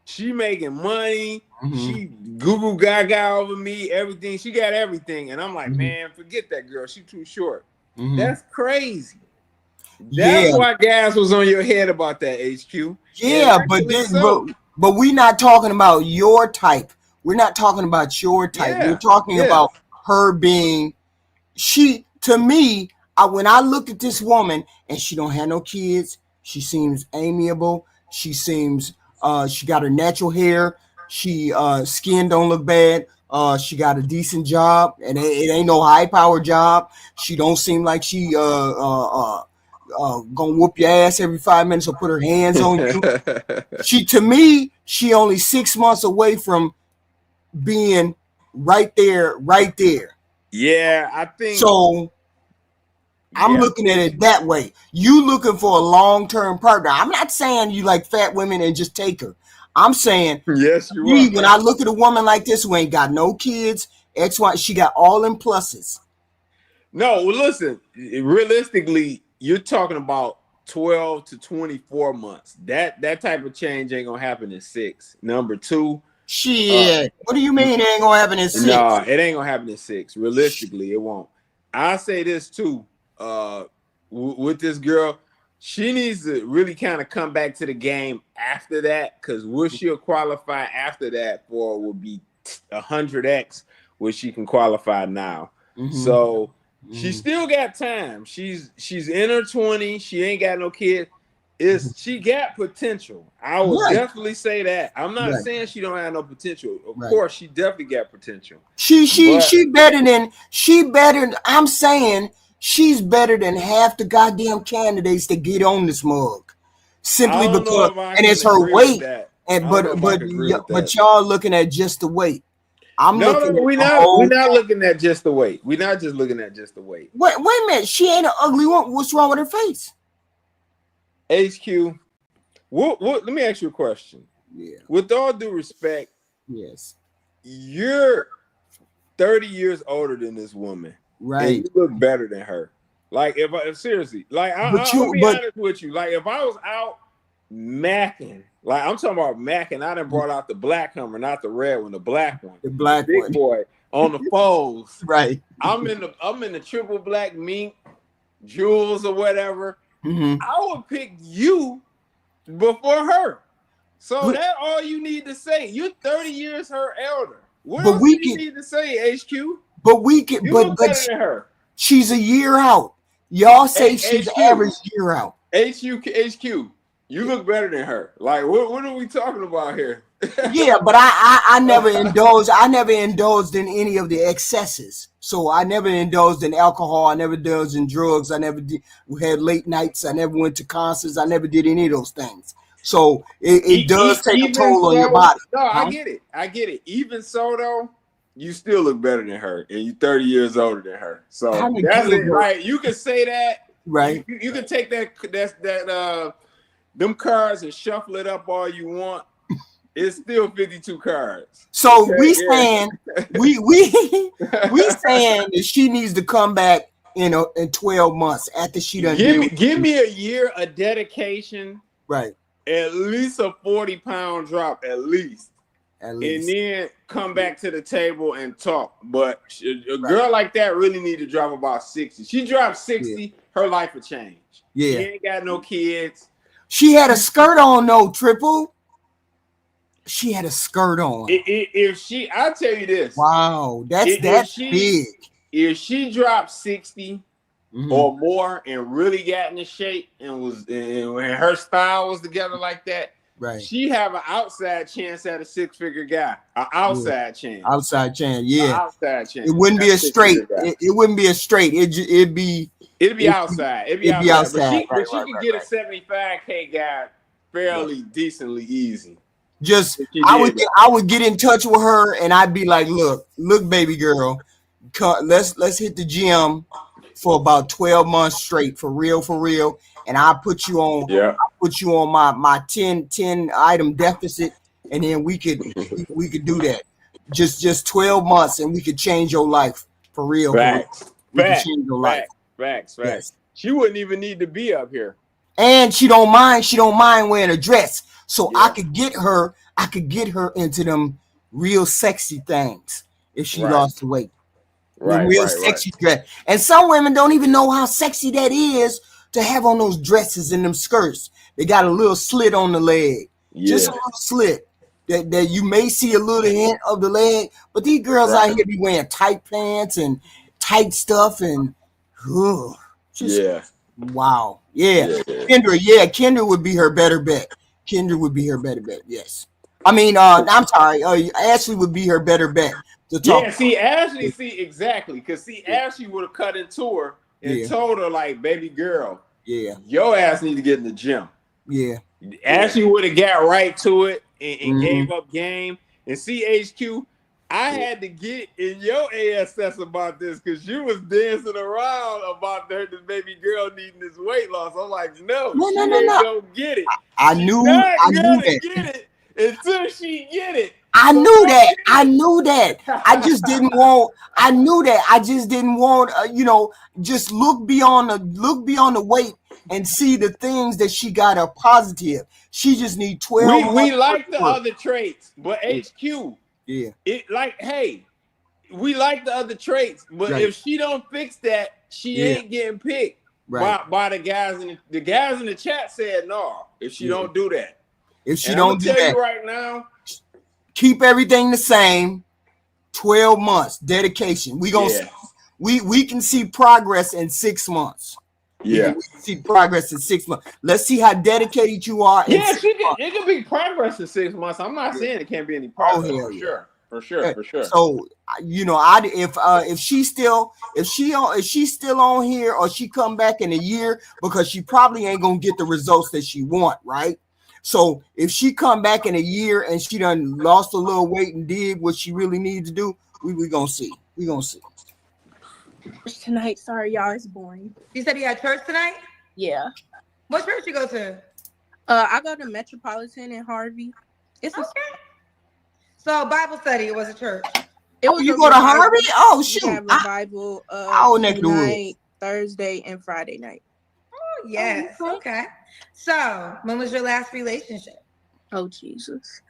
She making money. She Google Gaga over me. Everything. She got everything, and I'm like, man, forget that girl. She too short. That's crazy. That's why gas was on your head about that, HQ. Yeah, but we're not talking about your type. We're not talking about your type. We're talking about her being. To me, when I look at this woman and she don't have no kids, she seems amiable. She seems she got her natural hair. She skin don't look bad. She got a decent job, and it ain't no high power job. She don't seem like she gonna whoop your ass every 5 minutes or put her hands on you. To me, she only 6 months away from being right there. Yeah, I think so. I'm looking at it that way. You looking for a long-term partner. I'm not saying you like fat women and just take her. I'm saying, yes, you are. When I look at a woman like this who ain't got no kids, she got all them pluses. No, listen, realistically, you're talking about 12 to 24 months. That type of change ain't gonna happen in 6. Number 2. Shit. What do you mean it ain't gonna happen in 6? No, it ain't gonna happen in 6. Realistically, it won't. I say this too. With this girl, she needs to really kind of come back to the game after that, because what she'll qualify after that for will be 100x what she can qualify now. So she still got time. She's in her 20s. She ain't got no kids. She got potential. I would definitely say that. I'm not saying she don't have no potential. Of course, she definitely got potential. She better. I'm saying she's better than half the goddamn candidates that get on this mug, simply because, and it's her weight. But y'all looking at just the weight. We're not looking at just the weight. We're not just looking at just the weight. Wait a minute. She ain't an ugly one. What's wrong with her face? HQ, let me ask you a question. Yeah. With all due respect, yes, you're 30 years older than this woman. Right. And you look better than her. Like, if seriously, like, I'll be honest with you. Like, if I was out macking, like, I'm talking about macking, I done brought out the black Hummer, not the red one, the black one. The black big one. boy on the foes. Right. I'm in the triple black mink, jewels or whatever. I would pick you before her. So that's all you need to say. You're 30 years her elder. What else do you need to say, HQ? But we can, you look better than her. She's a year out. Y'all say she's average year out. HQ, you look better than her. Like, what are we talking about here? Yeah, but I never indulged. I never indulged in any of the excesses. So I never indulged in alcohol. I never indulged in drugs. I never had late nights. I never went to concerts. I never did any of those things. So it does take a toll on your body. No, I get it. Even so, though, you still look better than her, and you're 30 years older than her. So that's it, right? You can say that, right? You can take that them cards and shuffle it up all you want. It's still 52 cards. So we saying we saying that she needs to come back in 12 months after she done. Give me a year of dedication, right? At least a 40-pound drop, at least. And then come back to the table and talk. But a girl like that really need to drop about 60. She dropped 60, her life will change. Yeah, she ain't got no kids. She had a skirt on, though, Triple. She had a skirt on. I'll tell you this. Wow, that's big. If she dropped 60 or more and really got into shape and her style was together like that, Right. She have an outside chance at a 6-figure guy. An outside chance. Outside chance. Yeah. An outside chance. It wouldn't be a straight. It wouldn't be a straight. It'd be outside. It'd be outside. But she could get a 75K guy fairly decently easy. Just I would get in touch with her and I'd be like, look, baby girl, let's hit the gym for about 12 months straight, for real, and I'll put you on. Yeah. I'll put you on my 10 item deficit, and then we could do that. Just 12 months, and we could change your life for real. Facts. Change your life. Facts. Yes. She wouldn't even need to be up here. And she don't mind wearing a dress. So I could get her into them real sexy things if she lost the weight. Real sexy dress. And some women don't even know how sexy that is to have on those dresses and them skirts. They got a little slit on the leg. Just a little slit. That you may see a little hint of the leg, but these girls out here be wearing tight pants and tight stuff and wow. Yeah. Kendra would be her better bet. Yes. I mean, I'm sorry. Ashley would be her better bet to talk. Exactly. Because Ashley would have cut into her and told her, like, baby girl, your ass need to get in the gym. Yeah. Ashley would have got right to it and gave up game. And CHQ, I had to get in your ASS about this because you was dancing around about this baby girl needing this weight loss. I'm like, no. Don't get it. I knew that. Get it until she get it. I knew that. I just didn't want. I knew that. I just didn't want. Just look beyond the weight and see the things that she got are positive. She just need 12. We like the other traits, but HQ. Yeah. We like the other traits, but if she don't fix that, she ain't getting picked by the guys in the chat said no. If she don't do that. If she don't do that right now, keep everything the same. 12 months dedication. We can see progress in 6 months. Yeah, we can see progress in 6 months. Let's see how dedicated you are. It can be progress in 6 months. I'm not saying it can't be any progress. For sure. So if she's still on here, or she come back in a year, because she probably ain't gonna get the results that she want, right? So if she come back in a year and she done lost a little weight and did what she really needs to do, we gonna see. Tonight, sorry y'all, it's boring. You said you had church tonight? Yeah. What church you go to? I go to Metropolitan in Harvey. It's okay. So Bible study, it was a church. You go to Harvey? Oh shoot! We have revival tonight, Thursday, and Friday night. Oh yes. Okay. So when was your last relationship? Oh Jesus.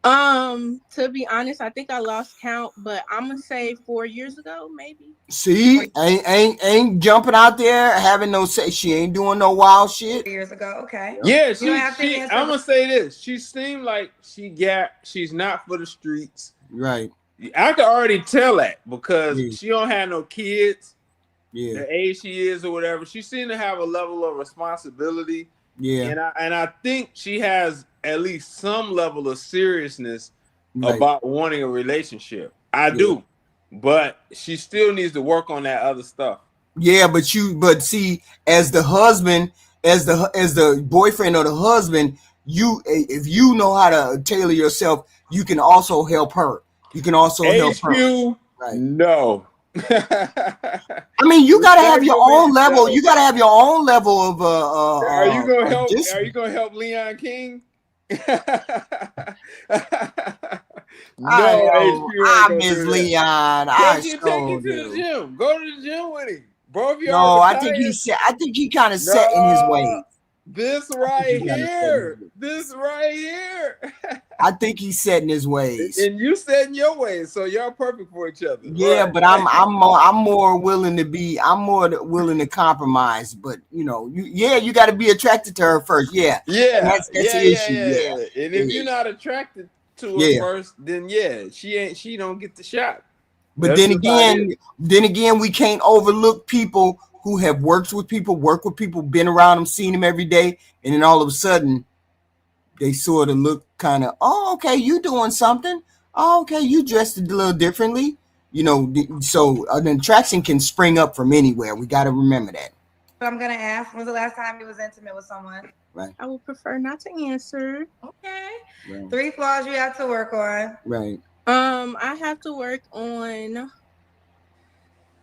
To be honest, I think I lost count, but I'm gonna say 4 years ago, maybe. See, ain't jumping out there having no say. She ain't doing no wild shit. 4 years ago, okay. Yeah, I'm gonna say this. She seemed like she's not for the streets. Right. I can already tell that because she don't have no kids. Yeah. The age she is or whatever. She seemed to have a level of responsibility. Yeah. And I think she has at least some level of seriousness about wanting a relationship. I do. But she still needs to work on that other stuff. Yeah, but see, as the husband, as the boyfriend or the husband, if you know how to tailor yourself, you can also help her. You can also help her. Right. No. I mean, you gotta have your own level. You gotta have your own level of. Are you gonna help? Are you gonna help Leon King? No, I miss Leon. Take him to the gym. Go to the gym with him, bro. No, I think he kind of set in his ways. This right here. I think he's set in his ways, and you set in your ways, so y'all perfect for each other. Yeah, right. But I'm more willing to compromise. But you got to be attracted to her first. Yeah, that's the issue. Yeah. And if you're not attracted to her first, then she don't get the shot. But then again, we can't overlook people who have worked with people, been around them, seen them every day, and then all of a sudden they sort of look kind of, oh, okay, you doing something. Oh, okay, you dressed a little differently. So an attraction can spring up from anywhere. We got to remember that. But I'm gonna ask, when's the last time you was intimate with someone? Right. I would prefer not to answer. Okay. Right. 3 flaws you have to work on. Right. I have to work on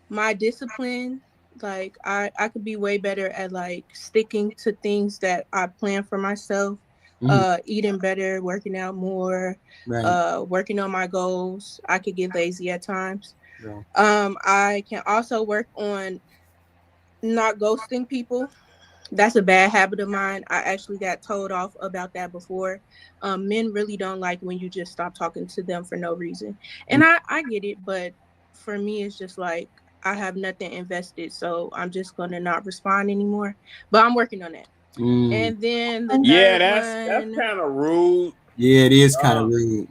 my discipline. Like I could be way better at like sticking to things that I plan for myself. Eating better, working out more, Right. working on my goals. I could get lazy at times. Right. I can also work on not ghosting people. That's a bad habit of mine. I actually got told off about that before. Men really don't like when you just stop talking to them for no reason. And I get it, but for me, it's just like I have nothing invested, so I'm just going to not respond anymore. But I'm working on that. And then the third that's kind of rude. Yeah, it is kind of rude.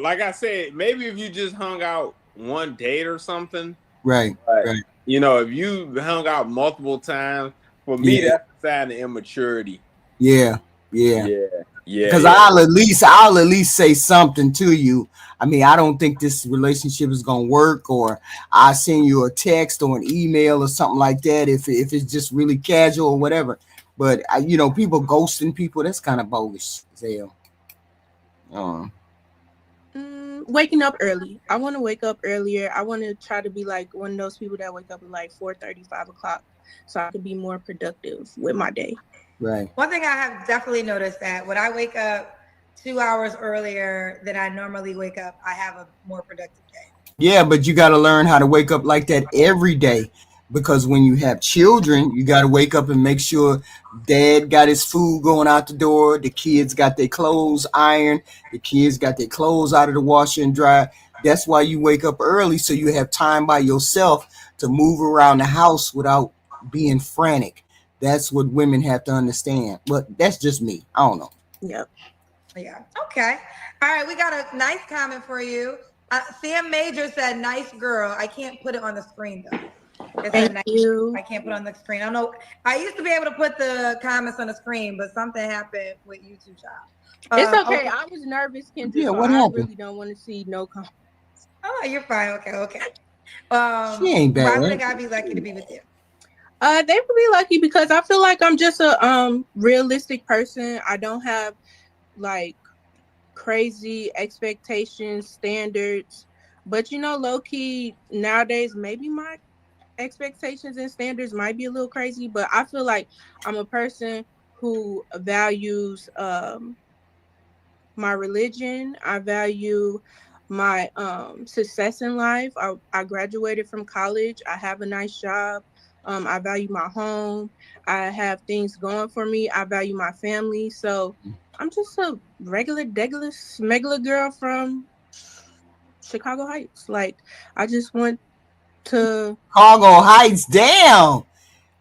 Like I said, maybe if you just hung out one date or something. Right. Right. If you hung out multiple times, for me, that's a sign of immaturity. Yeah. Because I'll at least say something to you. I mean, I don't think this relationship is gonna work, or I send you a text or an email or something like that. If it's just really casual or whatever. But people ghosting people, that's kind of bogus as hell. Waking up early. I want to wake up earlier. I want to try to be like one of those people that wake up at like 4:30, 5 o'clock, so I can be more productive with my day. Right. One thing I have definitely noticed that when I wake up 2 hours earlier than I normally wake up, I have a more productive day. Yeah, but you got to learn how to wake up like that every day. Because when you have children, you got to wake up and make sure dad got his food going out the door. The kids got their clothes ironed. The kids got their clothes out of the washer and dry. That's why you wake up early, so you have time by yourself to move around the house without being frantic. That's what women have to understand. But that's just me. I don't know. Yep. Yeah. Okay. All right. We got a nice comment for you. Sam Major said, "Nice girl." I can't put it on the screen though. Thank you. I can't put it on the screen. I don't know. I used to be able to put the comments on the screen, but something happened with YouTube, child. It's okay. I was nervous, Kendra. Yeah, what happened? I really don't want to see no comments. Oh, you're fine. Okay. She ain't bad. Why would a guy be lucky to be with you? They would be lucky because I feel like I'm just a realistic person. I don't have like crazy expectations, standards. But low key nowadays, maybe my expectations and standards might be a little crazy, but I feel like I'm a person who values my religion. I value my success in life. I graduated from college. I have a nice job. I value my home. I have things going for me. I value my family. So I'm just a regular, smuggler girl from Chicago Heights. Like, I just want to... Chicago Heights, damn!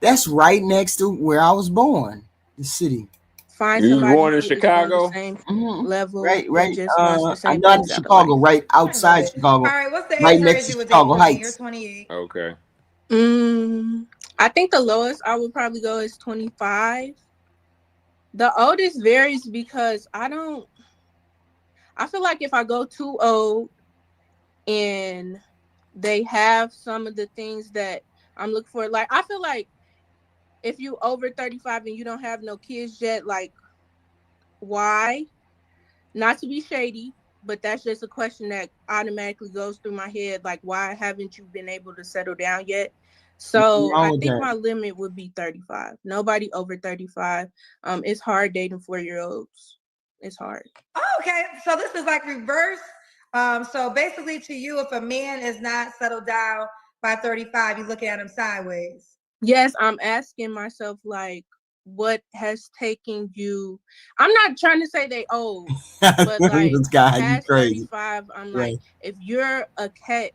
That's right next to where I was born, the city. Find somebody born in Chicago? The same level. Right. Just wants the same I'm not in Chicago, right outside Chicago. All right, what's the right age next to you would Chicago date? Heights? You're 28. Okay. I think the lowest I would probably go is 25. The oldest varies because I feel like if I go too old and they have some of the things that I'm looking for, like, I feel like if you over 35 and you don't have no kids yet, like, why? Not to be shady, but that's just a question that automatically goes through my head. Like, why haven't you been able to settle down yet? So I think my limit would be 35. Nobody over 35. It's hard dating 4-year-olds. It's hard. Oh, okay. So this is like reverse. So basically to you, if a man is not settled down by 35, you're looking at him sideways. Yes, I'm asking myself, like, what has taken you? I'm not trying to say they old, but like past 35, I'm like, if you're a catch,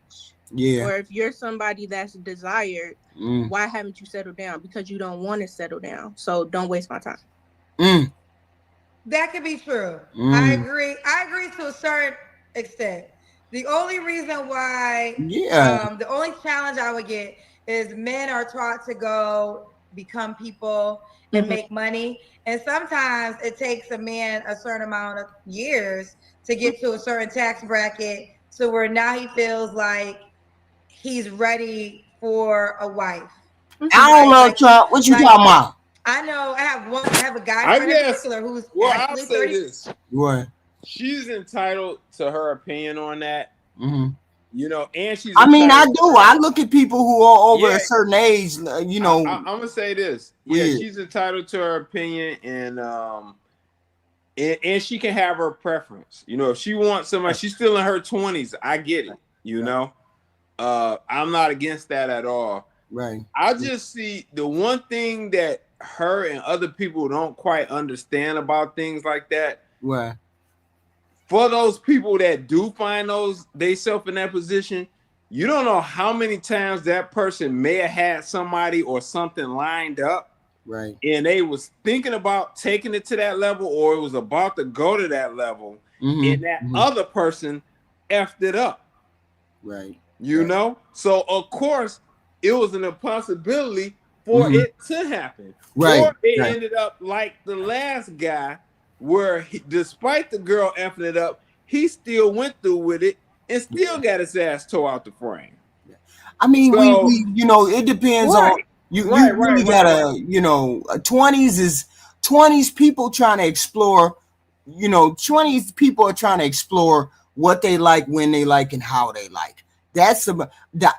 or if you're somebody that's desired, why haven't you settled down? Because you don't want to settle down. So don't waste my time. That could be true. I agree to a certain extent. The only reason why, the only challenge I would get is men are taught to go become people and make money. And sometimes it takes a man a certain amount of years to get to a certain tax bracket to where now he feels like he's ready for a wife. I don't love Trump. What you talking about? I know I have a guy friend in particular who's I'll actually say 30. this. What? She's entitled to her opinion on that. You know, and she's. I mean, I do. I look at people who are over a certain age. You know, I'm gonna say this. Weird. Yeah, she's entitled to her opinion, and she can have her preference. You know, if she wants somebody, she's still in her 20s. I get it. You know, I'm not against that at all. Right. I just see the one thing that her and other people don't quite understand about things like that. Right. For those people that do find they self in that position, you don't know how many times that person may have had somebody or something lined up, right? And they was thinking about taking it to that level, or it was about to go to that level, and that other person effed it up, right? You know, so of course it was an impossibility for it to happen, right? Or it ended up like the last guy, where despite the girl effing it up, he still went through with it and still got his ass tore out the frame. I mean, so, we you know, it depends on you. You really gotta, you know, 20s people trying to explore. You know, 20s people are trying to explore what they like, when they like, and how they like. That's the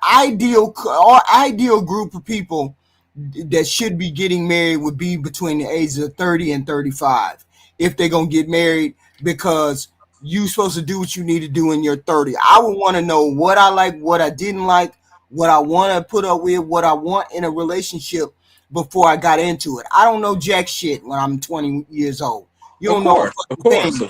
ideal group of people that should be getting married would be between the ages of 30 and 35. If they're going to get married, because you're supposed to do what you need to do in your 30. I would want to know what I like, what I didn't like, what I want to put up with, what I want in a relationship before I got into it. I don't know jack shit when I'm 20 years old. You don't know. Of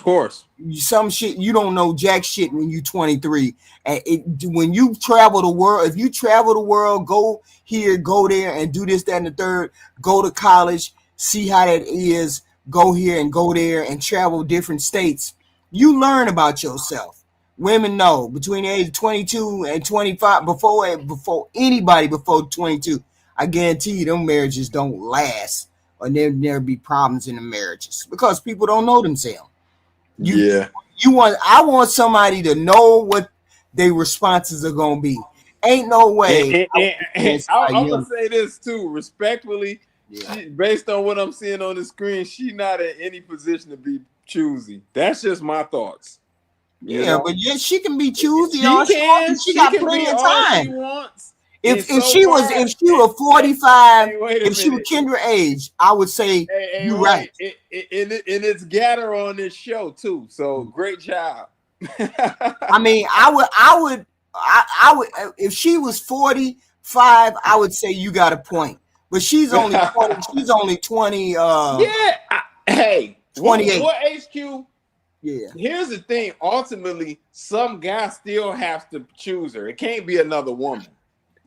course. Some shit you don't know jack shit when you're 23. And when you travel the world, if you travel the world, go here, go there, and do this, that, and the third, go to college, see how that is, go here and go there and travel different states, you learn about yourself. Women know between the age of 22 and 25, before anybody before 22, I guarantee you them marriages don't last, or there be problems in the marriages because people don't know themselves. I want somebody to know what their responses are gonna be. Ain't no way. I'm gonna say this too, respectfully. She, based on what I'm seeing on the screen, she's not in any position to be choosy. That's just my thoughts. You know? But she can be choosy. She got plenty of time. She wants. If she was 45, if she was Kendra age, I would say you're right. And it's Gatter on this show too. So great job. I mean, I would if she was 45, I would say you got a point. But she's only 20. She's only 20. Hey, 28. What HQ? Yeah. Here's the thing. Ultimately, some guy still has to choose her. It can't be another woman.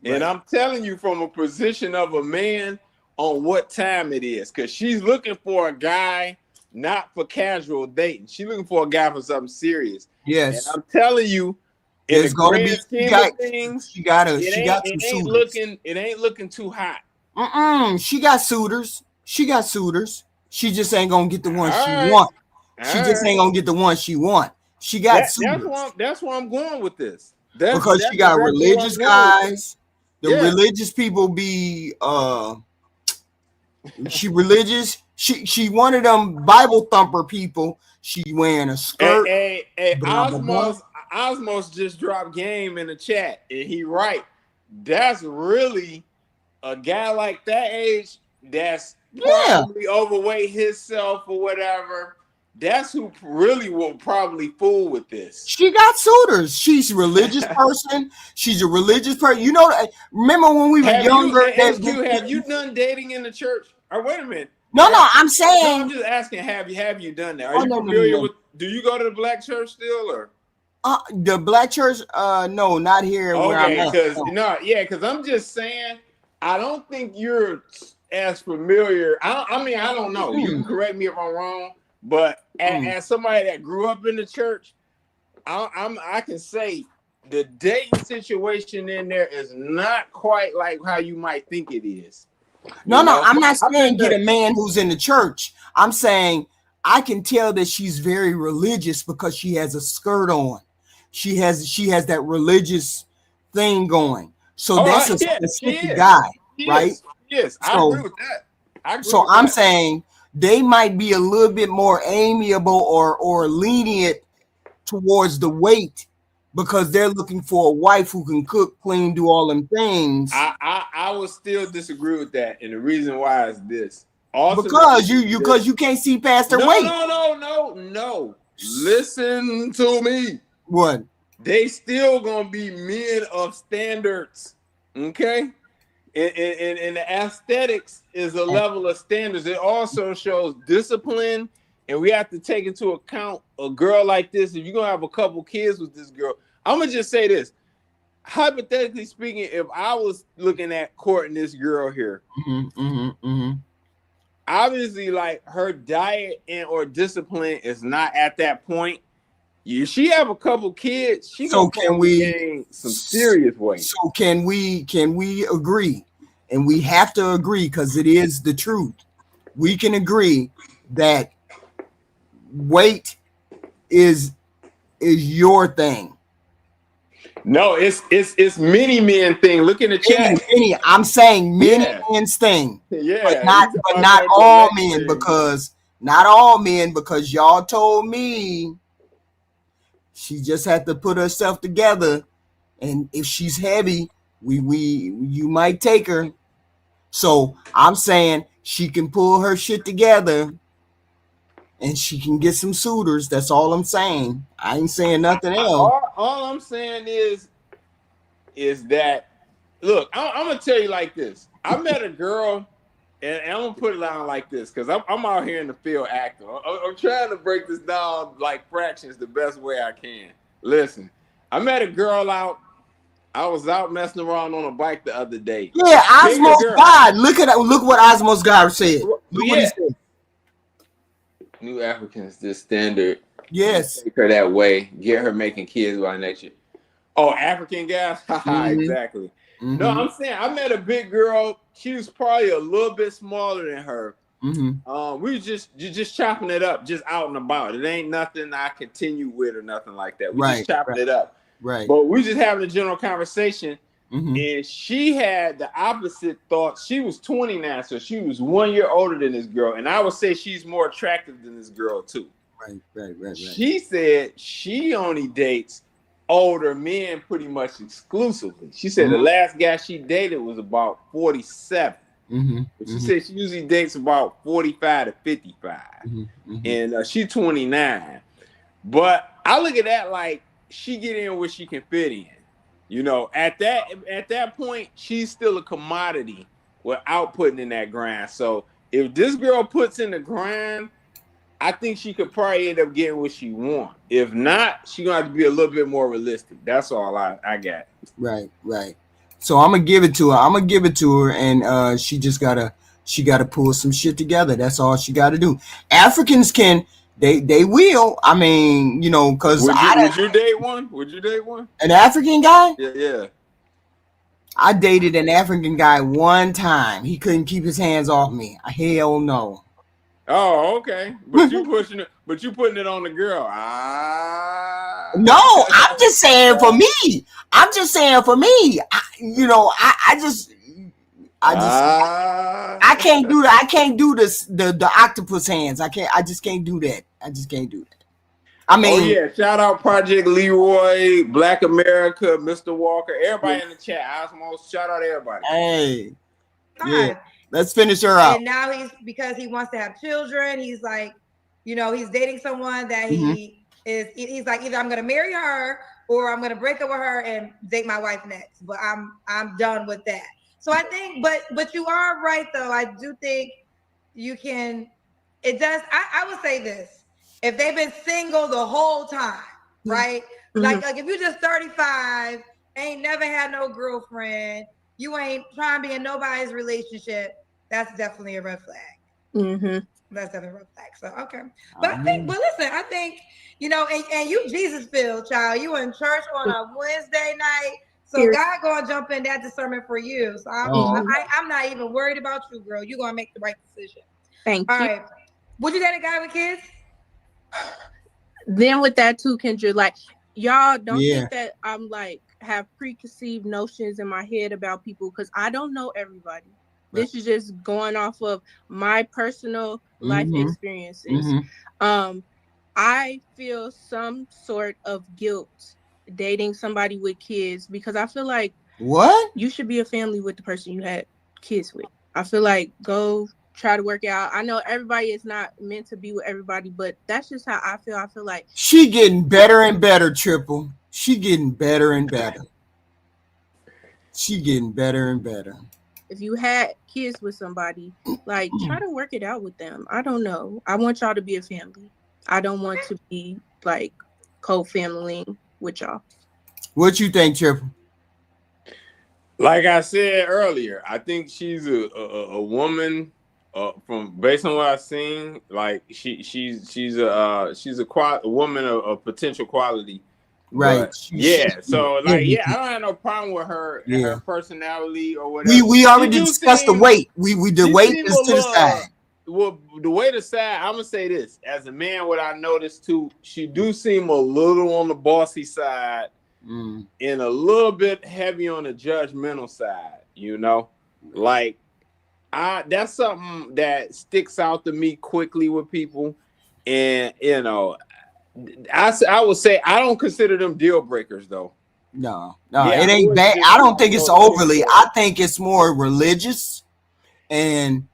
Right. And I'm telling you from a position of a man on what time it is, because she's looking for a guy not for casual dating. She's looking for a guy for something serious. Yes. And I'm telling you, in the grand scheme of things, it ain't looking too hot. She got suitors. She just ain't gonna get the one she want. She just ain't gonna get the one she want. She got suitors. That's where I'm going with this. Because she got religious guys. The religious people be she religious. She one of them Bible thumper people. She wearing a skirt. Osmos just dropped game in the chat, and he right. That's really a guy like that age that's probably overweight himself or whatever. That's who really will probably fool with this. She got suitors. She's a religious person. She's a religious person. You know, remember when we were younger? Have you done dating in the church? Or wait a minute. No, I'm saying. No, I'm just asking. Have you done that? Are you familiar with? Do you go to the black church still, or? The black church? No, not here. Okay, because I'm just saying. I don't think you're as familiar. I mean, I don't know. You can correct me if I'm wrong. But as somebody that grew up in the church, I can say the dating situation in there is not quite like how you might think it is. No, I'm not saying get a man who's in the church. I'm saying I can tell that she's very religious because she has a skirt on. She has that religious thing going. So that's a specific guy, right? Yes, I agree with that. I'm saying they might be a little bit more amiable or lenient towards the weight because they're looking for a wife who can cook, clean, do all them things. I would still disagree with that, and the reason why is this: because you can't see past their weight. No. Listen to me. What? They still gonna be men of standards, okay? And the aesthetics is a level of standards. It also shows discipline, and we have to take into account a girl like this. If you're gonna have a couple kids with this girl, I'm gonna just say this. Hypothetically speaking, if I was looking at courting this girl here, obviously, like her diet and or discipline is not at that point. She have a couple kids. So can we gain some serious weight? So can we agree? And we have to agree because it is the truth. We can agree that weight is your thing. No, it's many men thing. Look in the chat. I'm saying many men's thing. Yeah, but not all men because y'all told me she just had to put herself together, and if she's heavy, you might take her. So I'm saying she can pull her shit together, and she can get some suitors. That's all I'm saying. I ain't saying nothing else. All I'm saying is that look, I'm gonna tell you like this. I met a girl. And I'm gonna put it down like this because I'm out here in the field acting. I'm trying to break this down like fractions the best way I can. Listen, I met a girl out. I was out messing around on a bike the other day. Yeah, Osmos God. Look what Osmos God said. Look what he said. New Africans, this standard. Yes. Take her that way. Get her making kids by next year. Oh, African guys? Exactly. Mm-hmm. No, I'm saying I met a big girl. She was probably a little bit smaller than her. Mm-hmm. We were just chopping it up, just out and about. It ain't nothing I continue with or nothing like that. We just chopping it up. Right. But we just having a general conversation. Mm-hmm. And she had the opposite thought. She was 20 now, so she was 1 year older than this girl. And I would say she's more attractive than this girl too. Right. She said she only dates older men pretty much exclusively. She said the last guy she dated was about 47. But she said she usually dates about 45 to 55. And she's 29. But I look at that like she get in where she can fit in. You know, at that point, she's still a commodity without putting in that grind. So if this girl puts in the grind, I think she could probably end up getting what she wants. If not, she's gonna have to be a little bit more realistic. That's all I got. Right. So I'm gonna give it to her. And she gotta pull some shit together. That's all she gotta do. Africans can, they will. I mean, you know, because would you date one? Would you date one? An African guy? Yeah. I dated an African guy one time. He couldn't keep his hands off me. Hell no. Oh, okay. But you pushing it, but you putting it on the girl. No, I'm just saying for me. I can't do that. I can't do this the octopus hands. I just can't do that. I mean, shout out Project Leroy, Black America, Mr. Walker, everybody in the chat. Osmos, shout out everybody. Hey. Yeah. Let's finish her out. And now because he wants to have children, he's like, you know, he's dating someone that he's like, either I'm gonna marry her or I'm gonna break up with her and date my wife next. But I'm done with that. So I think, but you are right though. I do think you can. It does. I would say this: if they've been single the whole time, right? Like if you're just 35, ain't never had no girlfriend, you ain't trying to be in nobody's relationship, that's definitely a red flag. That's definitely a red flag. So okay, but I think, you know, and you Jesus filled child. You in church on a Wednesday night So God gonna jump in that discernment for you. So I'm not even worried about you, girl. You're gonna make the right decision. Thank you. All right. Would you date a guy with kids? Then with that too, Kendra, like y'all don't think that I'm like have preconceived notions in my head about people, because I don't know everybody. Right. This is just going off of my personal life experiences. I feel some sort of guilt dating somebody with kids, because I feel like you should be a family with the person you had kids with. I feel like go try to work out. I know everybody is not meant to be with everybody, but that's just how I feel. I feel like she getting better and better, Triple. She getting better and better. She getting better and better. If you had kids with somebody, like try to work it out with them. I don't know. I want y'all to be a family. I don't want to be like co-familying with y'all. What you think, Triple? Like I said earlier, I think she's a woman. From based on what I've seen, like she's a woman of potential quality, right? So like I don't have no problem with her and her personality or whatever. We already discussed the weight. The weight is to the side. Well, the weight aside, I'm gonna say this as a man. What I noticed too, she do seem a little on the bossy side, and a little bit heavy on the judgmental side. You know, like. That's something that sticks out to me quickly with people, and you know, I would say I don't consider them deal breakers though. No, it ain't bad. I don't think it's overly. I think it's more religious, and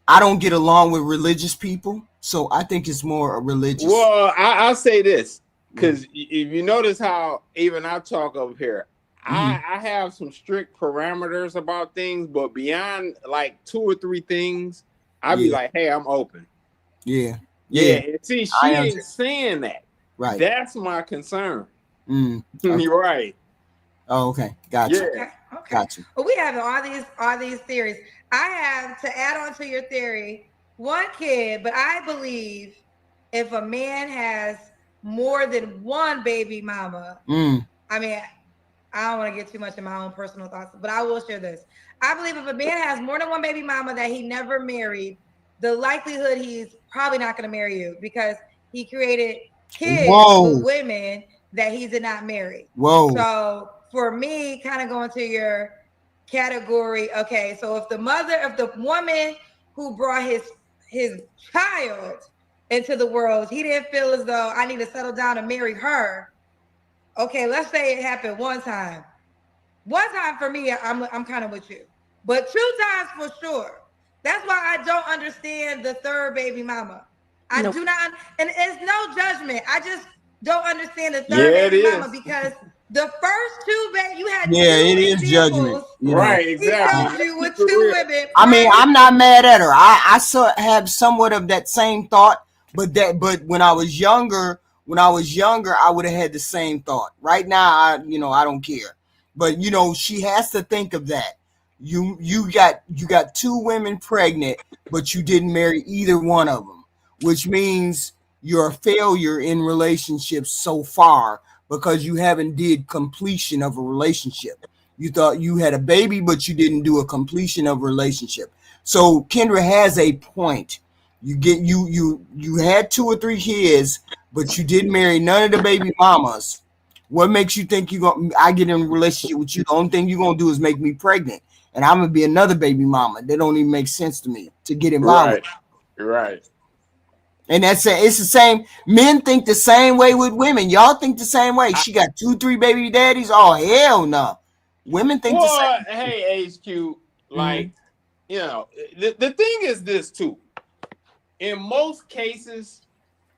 I don't get along with religious people, so I think it's more religious. Well, I'll say this, because if you notice how even I talk over here. I have some strict parameters about things, but beyond like 2 or 3 things, I'd be like, hey, I'm open. Yeah. And see, she ain't saying that. Right. That's my concern. Okay. You're right. Oh, okay. Gotcha. Okay. Gotcha. Well, we have all these theories. I have to add on to your theory, 1 kid, but I believe if a man has more than 1 baby mama, I mean, I don't want to get too much in my own personal thoughts, but I will share this. I believe if a man has more than 1 baby mama that he never married, the likelihood he's probably not going to marry you, because he created kids with women that he did not marry. So for me, kind of going to your category, okay, so if the woman who brought his child into the world, he didn't feel as though I need to settle down and marry her. Okay, let's say it happened 1 time. 1 time for me, I'm kind of with you. But 2 times for sure. That's why I don't understand the 3rd baby mama. I do not, and it's no judgment. I just don't understand the 3rd baby mama, because the first 2 you had 2 it is judgment. Right, exactly. He you with 2 women. I mean, I'm not mad at her. I have somewhat of that same thought, but when I was younger, I would have had the same thought. Right now, I don't care. But she has to think of that. You got 2 women pregnant, but you didn't marry either one of them, which means you're a failure in relationships so far, because you haven't did completion of a relationship. You thought you had a baby, but you didn't do a completion of a relationship. So Kendra has a point. You had 2 or 3 kids, but you didn't marry none of the baby mamas. What makes you think I get in a relationship with you? The only thing you're gonna do is make me pregnant, and I'm gonna be another baby mama. That don't even make sense to me to get involved. Right. And it's the same. Men think the same way with women. Y'all think the same way. She got 2, 3 baby daddies. Oh hell no. Women think the same. Hey, HQ, like the thing is this too. In most cases,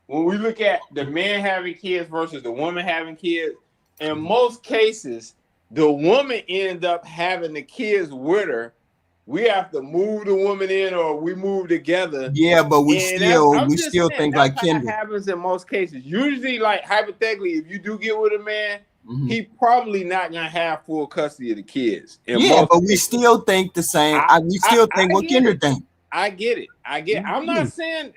when we look at the man having kids versus the woman having kids, in most cases, the woman ends up having the kids with her. We have to move the woman in, or we move together. Yeah, but we still think like Kendra. That happens in most cases. Usually, like hypothetically, if you do get with a man, he probably not gonna have full custody of the kids. But we still think the same. We still think what Kendra think. I get it. I'm not saying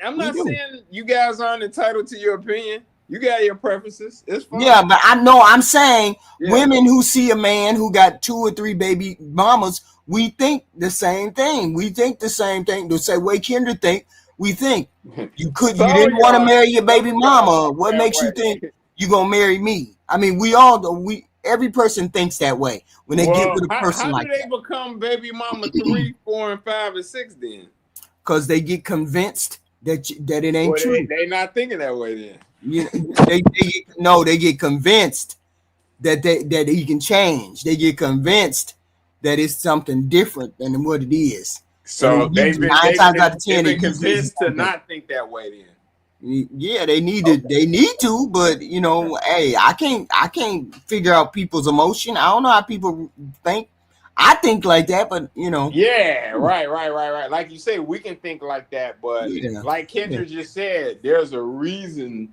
you guys aren't entitled to your opinion. You got your preferences. It's fine. Yeah, but I know I'm saying women who see a man who got 2 or 3 baby mamas, we think the same thing. We think the same thing. The same way Kendra think. We think you didn't want to marry your baby mama. What makes you think you gonna marry me? I mean, every person thinks that way when they get with a person like that. How do they become baby mama 3, 4, and 5, and 6 then? Because they get convinced that it ain't true. They not thinking that way then. They get convinced that he can change. They get convinced that it's something different than what it is. So they've been convinced to not think that way then. Yeah, they need to, but hey, I can't figure out people's emotion. I don't know how people think. I think like that, but Yeah, right. Like you say, we can think like that, but like Kendra just said, there's a reason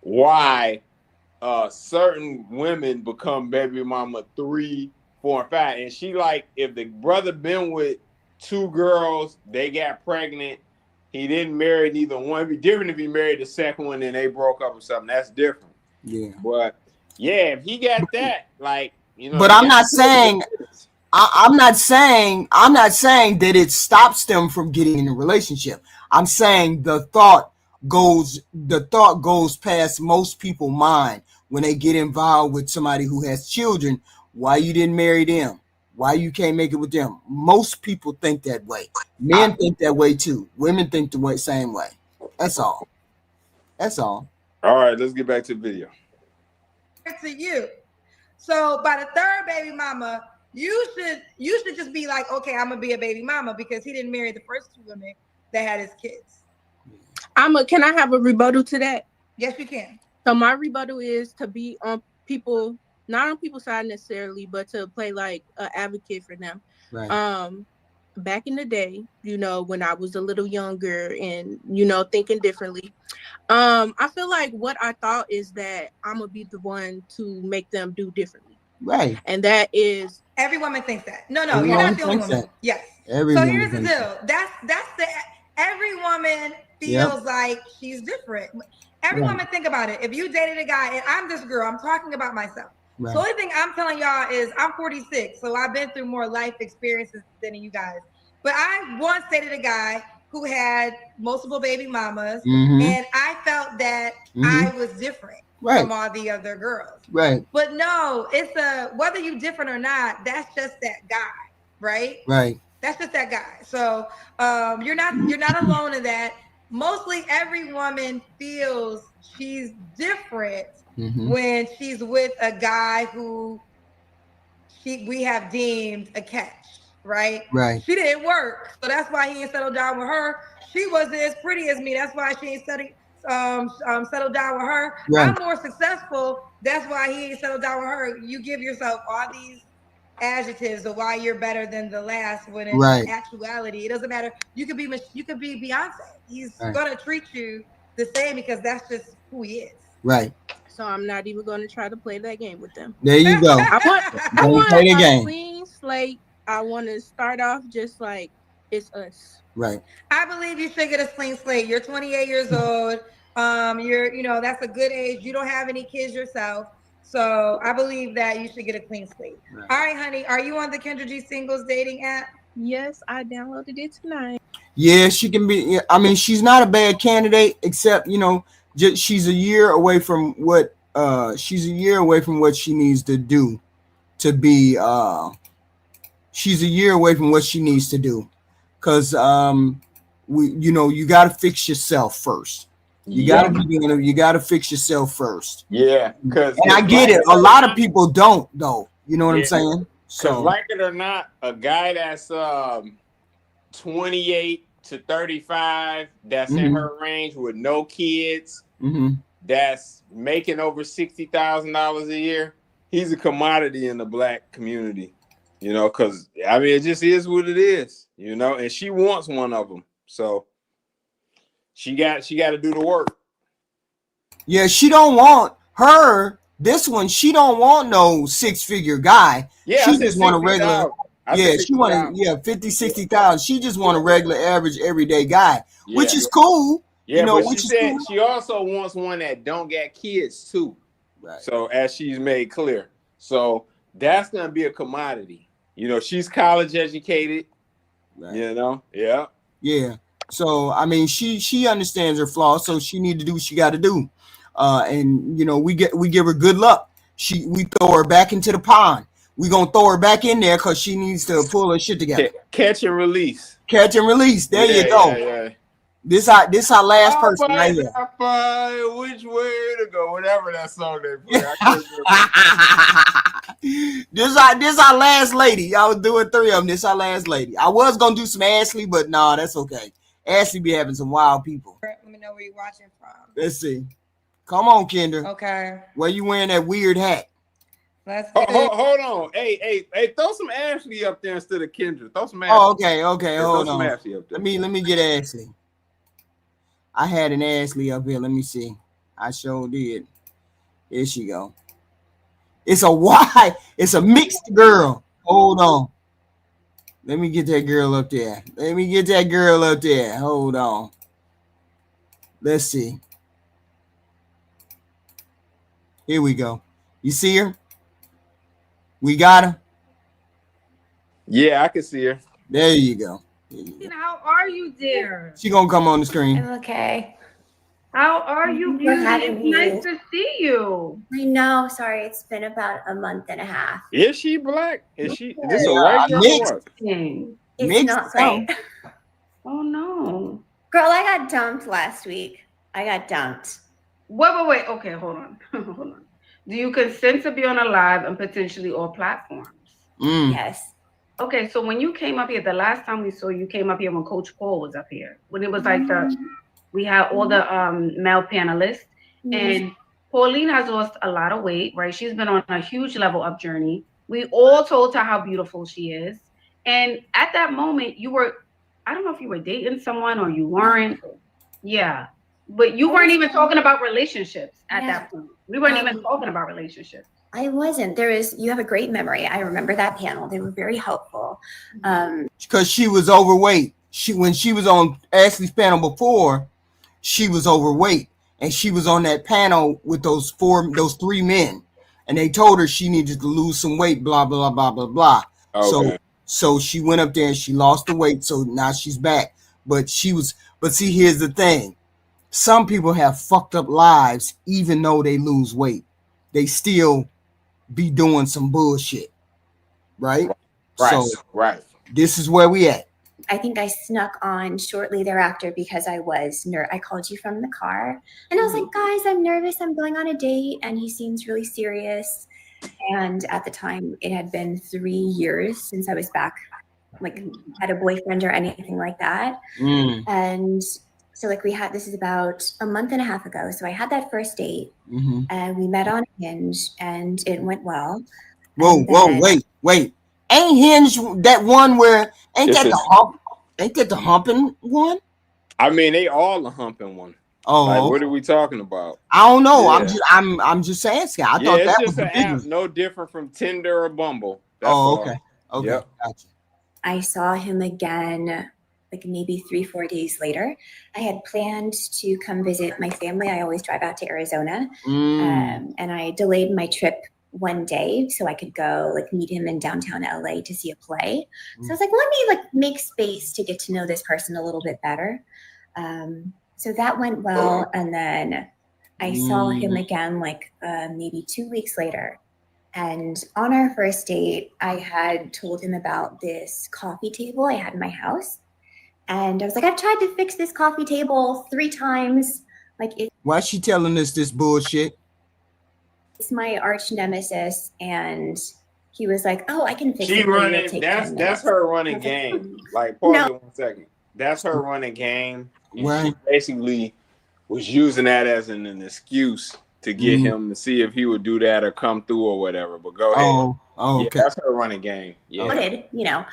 why certain women become baby mama 3, 4, and 5. And she like, if the brother been with 2 girls, they got pregnant, he didn't marry neither one. It'd be different if he married the second one and they broke up or something. That's different. Yeah. But yeah, if he got that, like, But I'm not saying that it stops them from getting in a relationship. I'm saying the thought goes past most people's mind when they get involved with somebody who has children. Why you didn't marry them? Why you can't make it with them? Most people think that way. Men think that way too. Women think the same way. That's all. All right, let's get back to the video. To you. So by the 3rd baby mama, you should just be like, okay, I'm gonna be a baby mama because he didn't marry the first 2 women that had his kids. Can I have a rebuttal to that? Yes, you can. So my rebuttal is to be on people, not on people's side necessarily, but to play like an advocate for them. Right. Back in the day, when I was a little younger and thinking differently, I feel like what I thought is that I'm gonna be the one to make them do differently. Right. And that is every woman thinks that. No, you're not the only woman. Yes. So here's the deal. Every woman feels like she's different. Every woman, think about it. If you dated a guy, and I'm this girl, I'm talking about myself. Right. So the only thing I'm telling y'all is I'm 46, so I've been through more life experiences than you guys. But I once dated a guy who had multiple baby mamas, and I felt that I was different from all the other girls. Right. But no, it's whether you different or not, that's just that guy, right? Right. That's just that guy. So you're not alone in that. Mostly every woman feels she's different when she's with a guy who we have deemed a catch, right? Right. She didn't work, so that's why he didn't settle down with her. She wasn't as pretty as me. That's why she ain't settled down with her. Right. I'm more successful. That's why he ain't settled down with her. You give yourself all these adjectives of why you're better than the last, when in actuality it doesn't matter. You could be Beyonce. He's gonna treat you the same because that's just who he is. Right. So I'm not even going to try to play that game with them. There you go. I want play the game. Clean slate. I want to start off just like it's us. Right. I believe you should get a clean slate. You're 28 years old. You're that's a good age. You don't have any kids yourself. So I believe that you should get a clean slate. Right. All right, honey. Are you on the Kendra G Singles dating app? Yes, I downloaded it tonight. Yeah, she can be. I mean, she's not a bad candidate, except she's a year away from what she needs to do to be. She's a year away from what she needs to do, because you got to fix yourself first. You got to fix yourself first. Yeah, because I get it. A lot of people don't, though. You know what I'm saying? So, like it or not, a guy that's 28 to 35, that's in her range with no kids, that's making over $60,000 a year, he's a commodity in the Black community. Because it just is what it is. And she wants one of them, so she got to do the work. Yeah, she don't want her. This one, she don't want no 6-figure guy. Yeah, she just want a regular. She want 50, 60,000. She just want a regular, average, everyday guy, which is cool. Yeah, but she which is said cool. she also wants one that don't got kids too. Right. So as she's made clear, so that's gonna be a commodity. She's college educated. Right. Yeah. Yeah. So I mean, she understands her flaws, so she need to do what she got to do. And we give her good luck. We throw her back into the pond. We gonna throw her back in there because she needs to pull her shit together. Catch and release. Catch and release. There you go. Yeah. This our last person right here. I find which way to go. Whatever that song they play. This our last lady. I was doing 3 of them. This our last lady. I was gonna do some Ashley, but nah, that's okay. Ashley be having some wild people. Let me know where you're watching from. Let's see. Come on, Kendra. Okay. Where you wearing that weird hat? Let's hold on. Hey, throw some Ashley up there instead of Kendra. Throw some Ashley. Oh, okay. Hold on. Ashley up there. Let me get Ashley. I had an Ashley up here. Let me see. I sure did. Here she go. It's a mixed girl. Hold on. Let me get that girl up there. Hold on. Let's see. Here we go. You see her? We got her? Yeah, I can see her. There you go. How are you, dear? She gonna come on the screen. I'm okay. How are you? It's nice to see you. I know. Sorry, it's been about a month and a half. Is she black? Is this a white girl? It's Mixed not great. Oh no, girl! I got dumped last week. Wait. Okay, hold on. Do you consent to be on a live and potentially all platforms? Yes. Okay, so when you came up here, the last time we saw you came up here when Coach Paul was up here, when it was like we had all the male panelists, and Pauline has lost a lot of weight, right? She's been on a huge level up journey. We all told her how beautiful she is. And at that moment, I don't know if you were dating someone or you weren't. Yeah. But you weren't even talking about relationships at that point. We weren't even talking about relationships. I wasn't. You have a great memory. I remember that panel. They were very helpful. Because she was overweight. When she was on Ashley's panel before, she was overweight. And she was on that panel with those 3 men. And they told her she needed to lose some weight, blah, blah, blah, blah, blah. Okay. So she went up there and she lost the weight. So now she's back. But see, here's the thing. Some people have fucked up lives even though they lose weight. They still be doing some bullshit. Right. So this is where we at. I think I snuck on shortly thereafter because I was I called you from the car and I was like, guys, I'm nervous. I'm going on a date. And he seems really serious. And at the time it had been 3 years since I was back, like had a boyfriend or anything like that. And so this is about a month and a half ago. So I had that first date and we met on Hinge and it went well. Whoa, wait. Ain't Hinge that one where ain't that the humping one? I mean, they all a humping one. Oh, like, what are we talking about? I don't know. Yeah. I'm just asking. I thought that was just an app, no different from Tinder or Bumble. That's okay. Yep. Gotcha. I saw him again, like maybe 3-4 days later. I had planned to come visit my family. I always drive out to Arizona, and I delayed my trip one day so I could go meet him in downtown LA to see a play. So I was like, let me make space to get to know this person a little bit better. So that went well. And then I saw him again maybe 2 weeks later. And on our first date, I had told him about this coffee table I had in my house. And I was like, I've tried to fix this coffee table 3 times. Why is she telling us this bullshit? It's my arch nemesis, and he was like, "Oh, I can fix it." She running. That's her running game. Pause it 1 second. That's her running game. Right. She basically was using that as an excuse to get him to see if he would do that or come through or whatever. But go ahead. Oh, okay. Yeah, that's her running game. Yeah.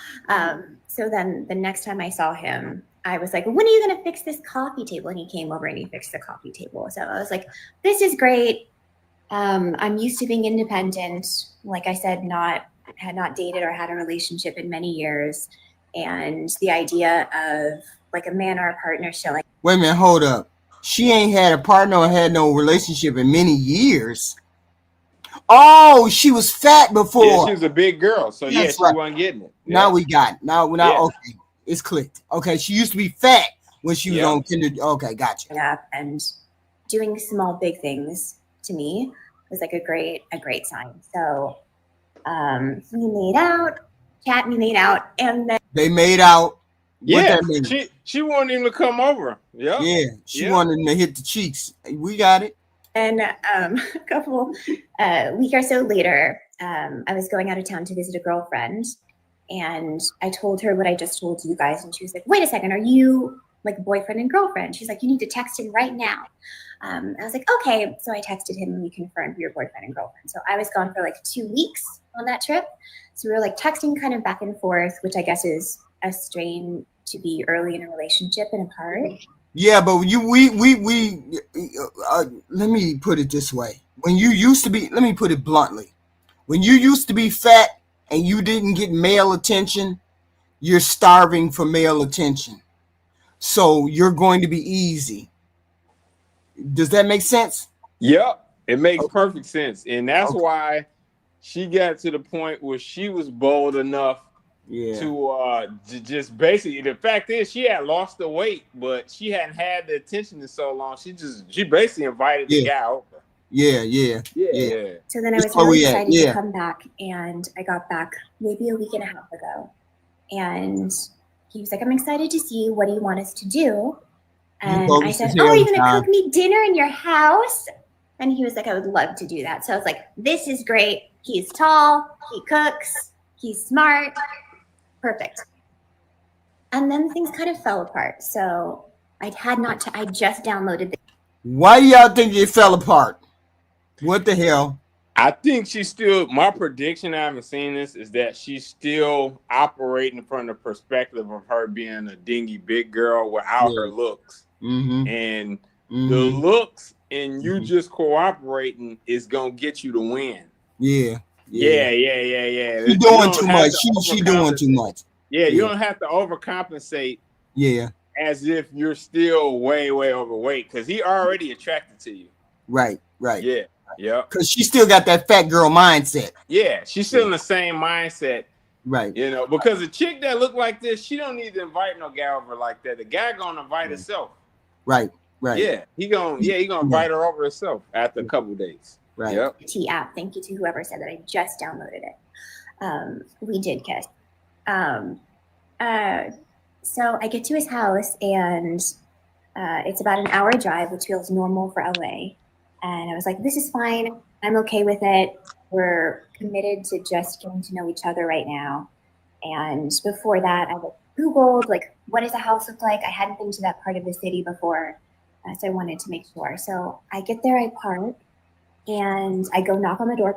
So then the next time I saw him, I was like, "When are you going to fix this coffee table?" And he came over and he fixed the coffee table. So I was like, "This is great." I'm used to being independent. Like I said, had not dated or had a relationship in many years. And the idea of a man or a partner showing. Wait a minute, hold up. She ain't had a partner or had no relationship in many years. Oh, she was fat before. Yeah, she was a big girl, so yeah, she wasn't getting it. Now we got it. Now okay, it's clicked. Okay, she used to be fat when she was on Kinder. Okay, gotcha. Yeah, and doing small big things to me was like a great sign. So we made out, we made out, and then they made out. What that mean? She wanted him to come over. Yeah. Yeah, she wanted him to hit the cheeks. We got it. And a week or so later, I was going out of town to visit a girlfriend, and I told her what I just told you guys, and she was like, "Wait a second, are you like boyfriend and girlfriend?" She's like, "You need to text him right now." I was like, "Okay." So I texted him, and we confirmed we were boyfriend and girlfriend. So I was gone for like 2 weeks on that trip. So we were like texting kind of back and forth, which I guess is a strain to be early in a relationship and apart. Yeah, but let me put it this way. When you used to be, let me put it bluntly. When you used to be fat and you didn't get male attention, you're starving for male attention. So you're going to be easy. Does that make sense? Yep, it makes perfect sense. And that's why she got to the point where she was bold enough to just basically, the fact is she had lost the weight, but she hadn't had the attention in so long. She basically invited the guy over. Yeah. So then I was really excited to come back, and I got back maybe a week and a half ago. And he was like, "I'm excited to see you. What do you want us to do?" And I said, "Oh, are you going to cook me dinner in your house?" And he was like, "I would love to do that." So I was like, "This is great. He's tall. He cooks. He's smart. Perfect." And then things kind of fell apart. So I just downloaded the. Why do y'all think it fell apart? What the hell? I think she's still, my prediction, I haven't seen this, is that she's still operating from the perspective of her being a dingy big girl without her looks. And the looks and you just cooperating is going to get you to win. Yeah. She's doing too much. She doing too much. Yeah, you don't have to overcompensate. Yeah. As if you're still way, way overweight, because he already attracted to you. Right. Yeah. Because she still got that fat girl mindset. Yeah, she's still in the same mindset. Right. You know, because a chick that look like this, she don't need to invite no guy over like that. The guy gonna invite herself. Right. Yeah, he gonna invite her over herself after a couple days. Right. Yep. T app. Thank you to whoever said that. I just downloaded it. We did kiss. So I get to his house, and it's about an hour drive, which feels normal for LA. And I was like, "This is fine. I'm okay with it. We're committed to just getting to know each other right now." And before that, I Googled, like, what does a house look like? I hadn't been to that part of the city before, so I wanted to make sure. So I get there, I park, and I go knock on the door,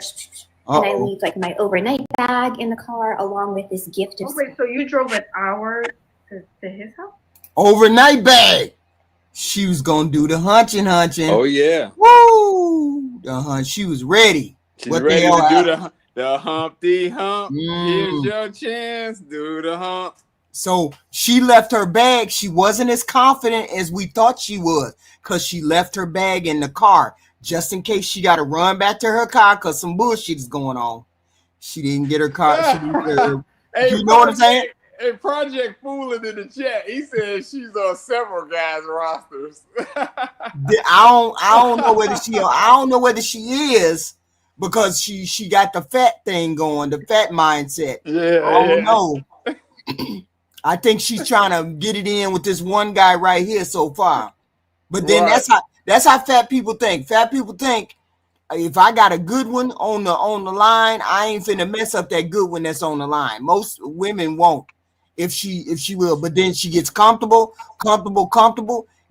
and I leave like my overnight bag in the car along with this gift of. Oh, wait, so you drove an hour to his house? Overnight bag. She was gonna do the hunching. Oh yeah. Woo! The hunt. She was ready. She's ready to do the Humpty Hump. Here's your chance. Do the hump. So she left her bag. She wasn't as confident as we thought she was, because she left her bag in the car just in case she got to run back to her car because some bullshit is going on. She didn't get her car. You know what I'm saying? Hey, Project Fooling in the chat, he says she's on several guys' rosters. I don't know whether she is, because she got the fat thing going, the fat mindset. Yeah, I don't know. I think she's trying to get it in with this one guy right here so far. But then that's how fat people think. Fat people think, if I got a good one on the line, I ain't finna mess up that good one that's on the line. Most women won't. If she will, but then she gets comfortable.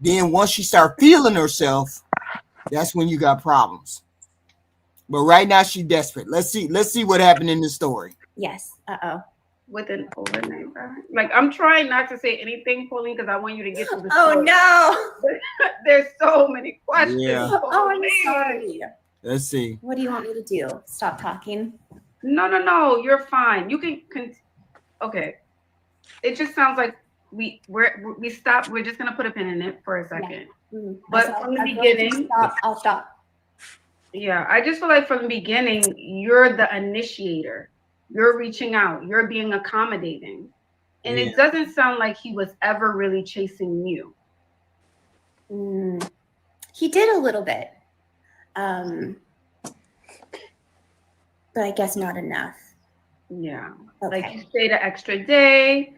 Then once she start feeling herself, that's when you got problems. But right now she's desperate. Let's see what happened in the story. Yes. With an overnight bag. Like, I'm trying not to say anything, Pauline, because I want you to get to the story. Oh no! There's so many questions. Yeah. Oh, I'm sorry. Let's see. What do you want me to do? Stop talking? No. You're fine. You can. Okay. It just sounds like we stopped. We're just gonna put a pin in it for a second. But from the beginning, I'll stop. Yeah, I just feel like from the beginning, you're the initiator. You're reaching out. You're being accommodating. And it doesn't sound like he was ever really chasing you. He did a little bit. But I guess not enough. Yeah. Okay. Like you stayed an extra day.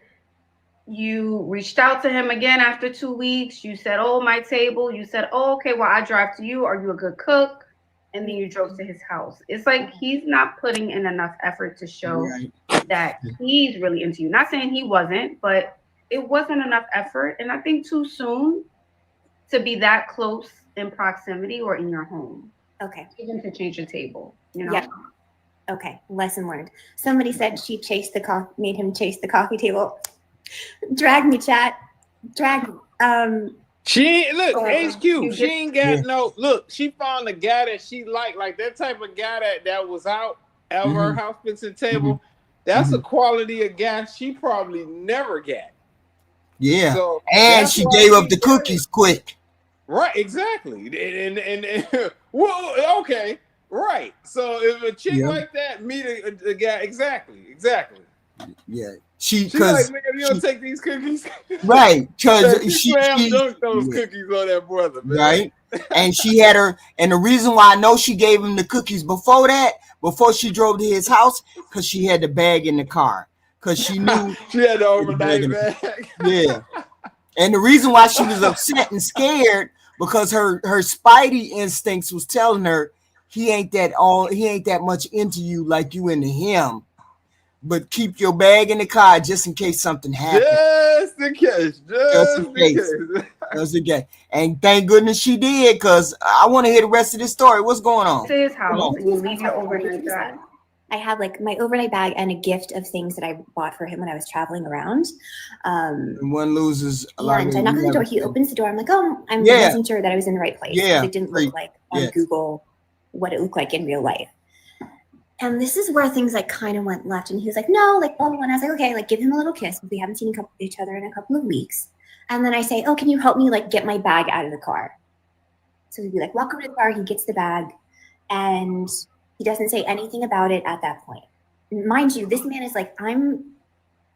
You reached out to him again after 2 weeks. You said, oh, my table. You said, oh, okay, well, I drive to you. Are you a good cook? And then you drove to his house. It's like he's not putting in enough effort to show that he's really into you. Not saying he wasn't, but it wasn't enough effort. And I think too soon to be that close in proximity or in your home. Okay. Even to change the table, you know? Yeah. Okay. Lesson learned. Somebody said she made him chase the coffee table. Drag me, chat. Drag me. She ain't look HQ. She ain't got no look. She found a guy that she like that type of guy that was out at her house fixing table. That's a quality of guy she probably never got. Yeah, so and she gave up the cookies quick. Right, exactly. And well, okay, right. So if a chick like that meet a guy, exactly. Yeah. She's like, man, you don't take these cookies, right? Because she slam dunked those cookies on that brother, man. Right? And she had her, and the reason why I know she gave him the cookies before she drove to his house, because she had the bag in the car, because she knew she had the overnight bag. Yeah, and the reason why she was upset and scared because her spidey instincts was telling her he ain't that much into you like you into him. But keep your bag in the car just in case something happens. Just in case. And thank goodness she did, because I want to hear the rest of this story. What's going on? To his house and you leave your overnight bag. I have like my overnight bag and a gift of things that I bought for him when I was traveling around. And one loses a lot. And I knock on the door. He opens the door. I'm like, oh, I wasn't sure that I was in the right place. Yeah. It didn't look like on Google what it looked like in real life. And this is where things like kind of went left. And he was like, no, like, blah, blah, blah. And I was like, okay, like give him a little kiss. We haven't seen each other in a couple of weeks. And then I say, oh, can you help me like get my bag out of the car? So he'd be like, walk over to the car. He gets the bag and he doesn't say anything about it at that point. Mind you, this man is like, I'm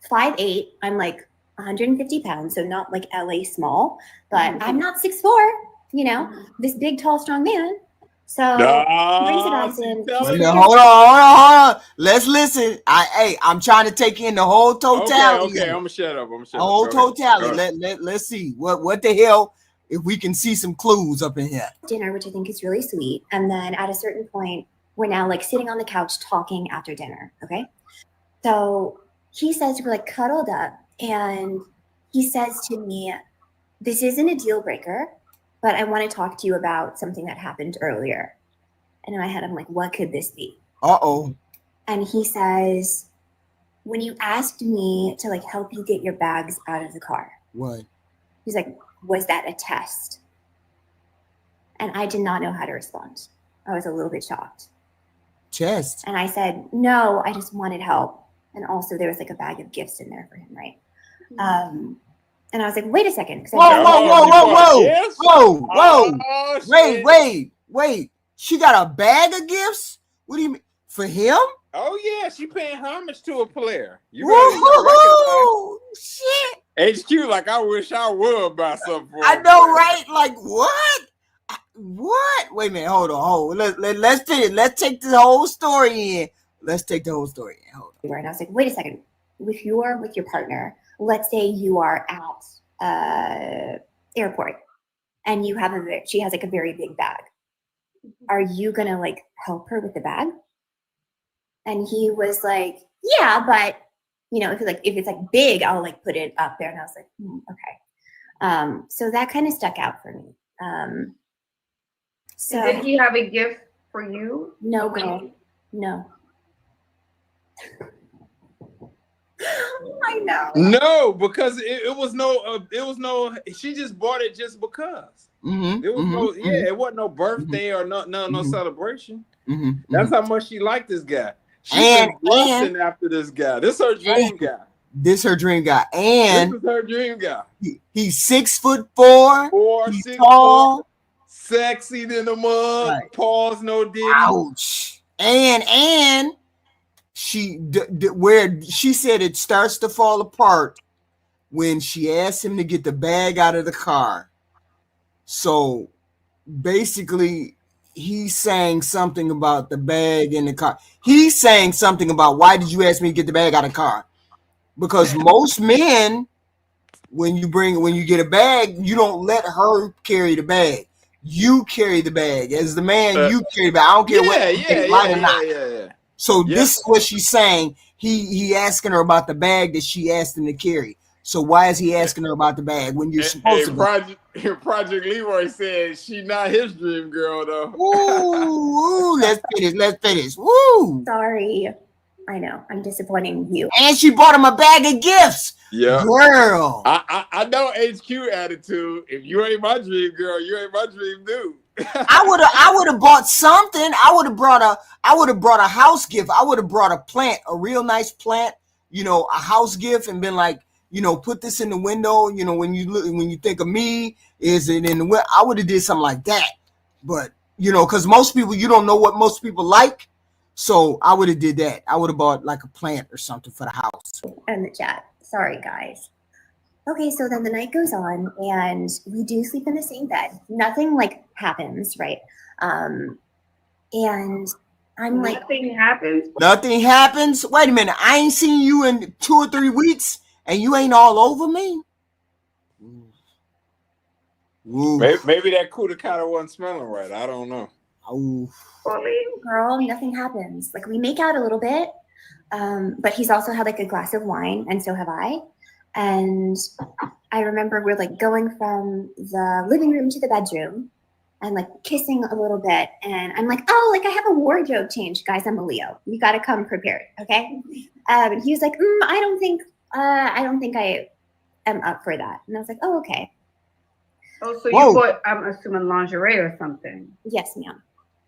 5'8". I'm like 150 pounds. So not like LA small, but I'm not 6'4", you know, this big, tall, strong man. So brings it in. Hold on. Let's listen. I'm trying to take in the whole totality. Okay, I'm gonna shut up. The whole totality. Let's see what the hell if we can see some clues up in here. Dinner, which I think is really sweet, and then at a certain point, we're now like sitting on the couch talking after dinner. Okay, so he says we're like cuddled up, and he says to me, "This isn't a deal breaker, but I want to talk to you about something that happened earlier." And in my head, I'm like, what could this be? Uh-oh. And he says, when you asked me to like help you get your bags out of the car. What? He's like, was that a test? And I did not know how to respond. I was a little bit shocked. Test? And I said, no, I just wanted help. And also there was like a bag of gifts in there for him, right? And I was like, wait a second. Whoa. Wait. She got a bag of gifts? What do you mean? For him? Oh, yeah. She paying homage to a player. Woohoo! Shit. HQ, like, I wish I would buy something for I know, right? Like, what? What? Wait a minute. Hold on. Let's finish. Let's take the whole story in. Hold on. And I was like, wait a second. If you're with your partner, let's say you are at airport and she has like a very big bag. Are you gonna like help her with the bag? And he was like, yeah, but you know, if it's like big, I'll like put it up there. And I was like, okay. So that kind of stuck out for me. So did he have a gift for you? No, girl. No. I know. No, because it was no. She just bought it just because. It wasn't no birthday or no celebration. That's how much she liked this guy. She's been lusting after this guy. This is her dream guy. This her dream guy, and this is her dream guy. He's 6'4". He's 6'4", tall, sexy than the mug. Right. Pause, no diddy. Ouch. And she where she said it starts to fall apart when she asked him to get the bag out of the car. So basically, he's saying something about the bag in the car. He's saying something about, why did you ask me to get the bag out of the car? Because most men, when you get a bag, you don't let her carry the bag. You carry the bag. As the man, you carry the bag. I don't care Yeah. So this is what she's saying. He asking her about the bag that she asked him to carry. So why is he asking her about the bag when you're supposed to? Project Leroy said she not his dream girl though. Ooh, let's finish. Woo. Sorry. I know. I'm disappointing you. And she bought him a bag of gifts. Yeah. Girl. I know HQ attitude. If you ain't my dream girl, you ain't my dream dude. I would have bought something. I would have brought a house gift. I would have brought a plant, a real nice plant, a house gift, and been like, put this in the window. When you think of me, is it in the window? I would have did something like that. But because most people, you don't know what most people like. So I would have did that. I would have bought like a plant or something for the house. And the chat. Sorry, guys. Okay, so then the night goes on, and we do sleep in the same bed. Nothing happens, right? And I'm like, nothing happens. Nothing happens. Wait a minute. I ain't seen you in 2 or 3 weeks, and you ain't all over me. Ooh. Maybe that Kudakata wasn't smelling right. I don't know. Ooh. Girl, nothing happens. We make out a little bit, but he's also had a glass of wine, and so have I. And I remember we're going from the living room to the bedroom and kissing a little bit. And I'm like, oh, I have a wardrobe change. Guys, I'm a Leo. You got to come prepared. Okay. And he was like, I don't think I am up for that. And I was like, oh, okay. Oh, so you bought, I'm assuming, lingerie or something. Yes, ma'am.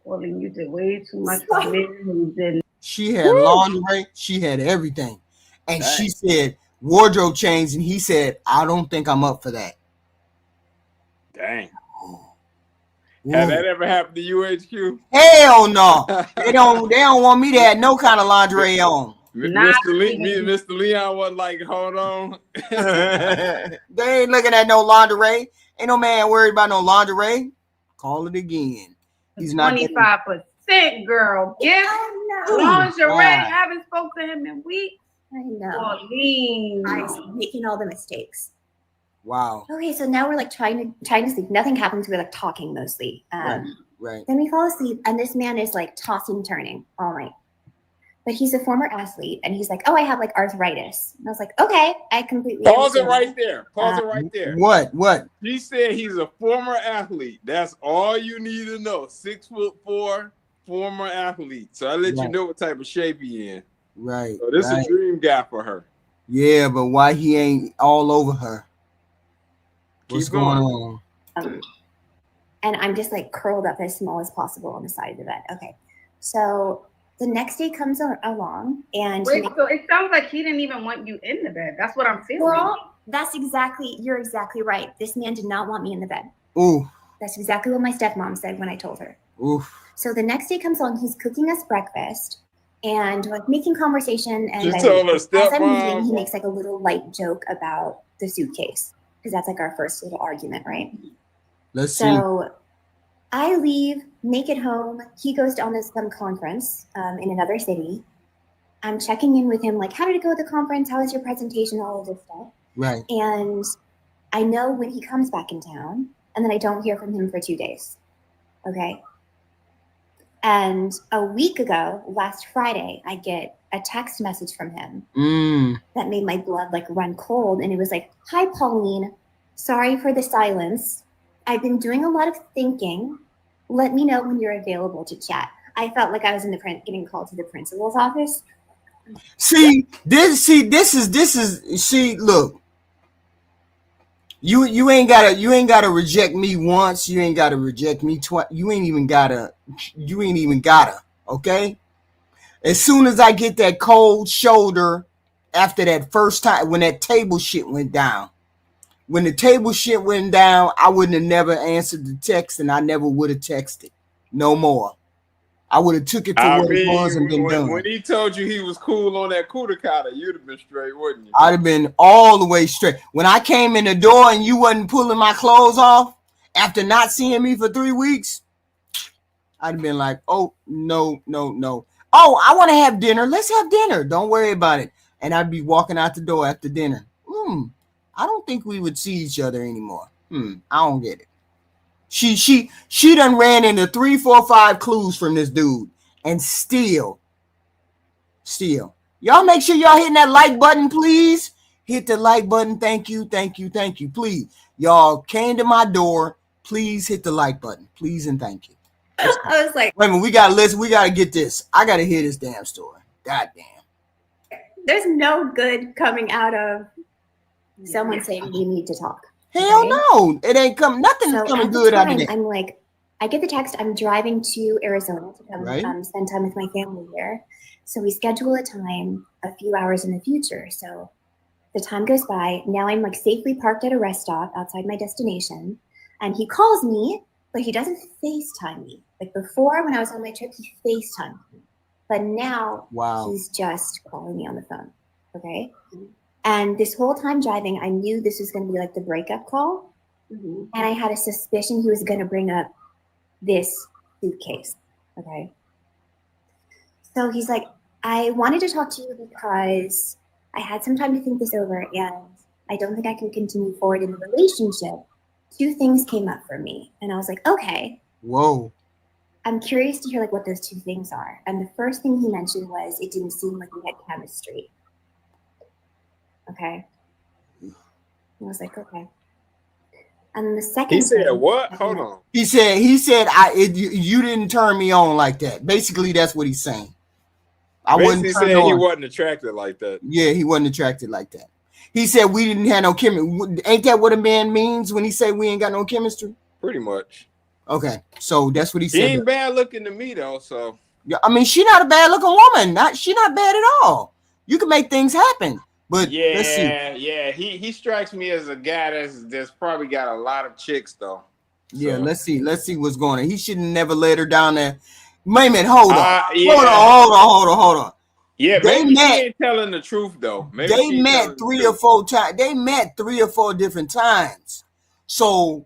Well, then you did way too much for men who didn't. She had lingerie. She had everything. And she said, wardrobe change, and he said, I don't think I'm up for that. Dang. Has that ever happened to you, HQ? Hell no. They don't want me to have no kind of lingerie on. Mr. Leon was like, hold on. They ain't looking at no lingerie. Ain't no man worried about no lingerie. Call it again. He's not 25%, girl. Gift, lingerie. Haven't spoke to him in weeks. I know. I'm making all the mistakes. Wow. Okay, so now we're trying to sleep. Nothing happens. We're talking mostly. Right. Then we fall asleep, and this man is tossing, turning all night. But he's a former athlete, and he's like, "Oh, I have arthritis." And I was like, "Okay, I completely." Pause it right there. What? He said he's a former athlete. That's all you need to know. 6'4", former athlete. So I let you know what type of shape he in. Right. So this is a dream guy for her. Yeah, but why he ain't all over her? What's going on? And I'm just curled up as small as possible on the side of the bed. Okay. So the next day comes along, and so it sounds like he didn't even want you in the bed. That's what I'm feeling. Well, you're exactly right. This man did not want me in the bed. Ooh. That's exactly what my stepmom said when I told her. Ooh. So the next day comes along, he's cooking us breakfast and making conversation. And as I'm leaving, he makes a little light joke about the suitcase, because that's our first little argument, right? Let's see. So I leave, make it home. He goes on some conference in another city. I'm checking in with him, how did it go at the conference? How was your presentation? All of this stuff. Right. And I know when he comes back in town, and then I don't hear from him for 2 days. Okay. And a week ago, last Friday, I get a text message from him that made my blood run cold. And it was "Hi, Pauline. Sorry for the silence. I've been doing a lot of thinking. Let me know when you're available to chat." I felt like I was getting called to the principal's office. Look. You ain't gotta reject me once. You ain't gotta reject me twice. You ain't even gotta. Okay. As soon as I get that cold shoulder after that first time when that table shit went down. When the table shit went down, I wouldn't have never answered the text, and I never would have texted no more. I would have took it for what it was and been done. When he told you he was cool on that Kudakata, you'd have been straight, wouldn't you? I'd have been all the way straight. When I came in the door and you wasn't pulling my clothes off after not seeing me for 3 weeks, I'd have been like, oh, no. Oh, I want to have dinner. Let's have dinner. Don't worry about it. And I'd be walking out the door after dinner. I don't think we would see each other anymore. I don't get it. She done ran into 3, 4, 5 clues from this dude, and still, y'all make sure y'all hitting that like button, please. Hit the like button. Thank you, please. Y'all came to my door. Please hit the like button, please and thank you. I was like, wait a minute, we gotta get this. I gotta hear this damn story. God damn. There's no good coming out of someone saying we need to talk. Hell no, it ain't coming. Nothing's coming good out of it. I'm like, I get the text. I'm driving to Arizona to come spend time with my family here. So we schedule a time a few hours in the future. So the time goes by. Now I'm like safely parked at a rest stop outside my destination, and he calls me, but he doesn't FaceTime me. Like before, when I was on my trip, he FaceTimed me, but now he's just calling me on the phone. Okay. And this whole time driving, I knew this was going to be like the breakup call. And I had a suspicion he was going to bring up this suitcase. Okay. So he's like, I wanted to talk to you because I had some time to think this over, and I don't think I can continue forward in the relationship. 2 things came up for me. And I was like, okay. Whoa. I'm curious to hear like what those 2 things are. And the first thing he mentioned was it didn't seem like we had chemistry. Okay. I was like, okay. And the second he said what? Hold on. He said you didn't turn me on like that. Basically, that's what he's saying. He said he wasn't attracted like that. Yeah, he wasn't attracted like that. He said we didn't have no chemistry. Ain't that what a man means when he say we ain't got no chemistry? Pretty much. Okay, so that's what he said. She ain't bad looking to me though. So yeah, I mean, she not a bad looking woman. She not bad at all. You can make things happen. But let's see. He strikes me as a guy that's probably got a lot of chicks though. Yeah, let's see what's going on. He should never let her down there. Wait a minute, hold on. Yeah, maybe she ain't telling the truth though. Maybe they met 3 or 4 times. They met 3 or 4 different times. So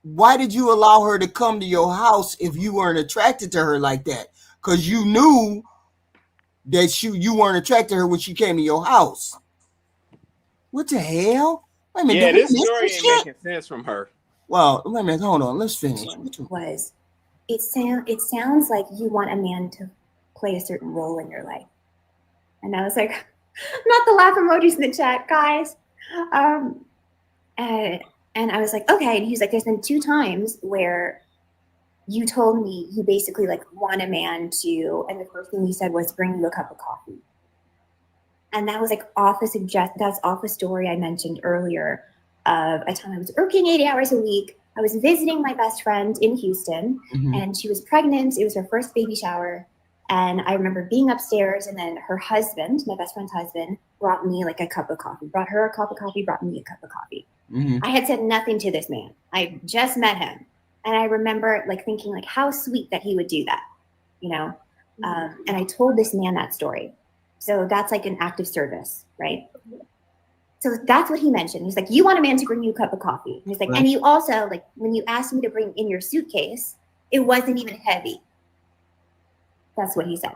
why did you allow her to come to your house if you weren't attracted to her like that? Because you knew that you weren't attracted to her when she came to your house. What the hell? Wait a minute. Yeah, this story ain't making sense from her. Well, wait a minute. Hold on. Let's finish. It sounds like you want a man to play a certain role in your life. And I was like, not the laugh emojis in the chat, guys. And I was like, okay. And he's like, there's been 2 times where you told me you basically like want a man to, and the first thing you said was bring you a cup of coffee. And that was like that's off a story I mentioned earlier of a time I was working 80 hours a week. I was visiting my best friend in Houston, and she was pregnant. It was her first baby shower. And I remember being upstairs, and then her husband, my best friend's husband, brought me like a cup of coffee, brought her a cup of coffee, brought me a cup of coffee. I had said nothing to this man. I just met him. And I remember like thinking like how sweet that he would do that, you know? And I told this man that story. So that's like an act of service, right? So that's what he mentioned. He's like, you want a man to bring you a cup of coffee. And he's like, and you also, like, when you asked me to bring in your suitcase, it wasn't even heavy. That's what he said.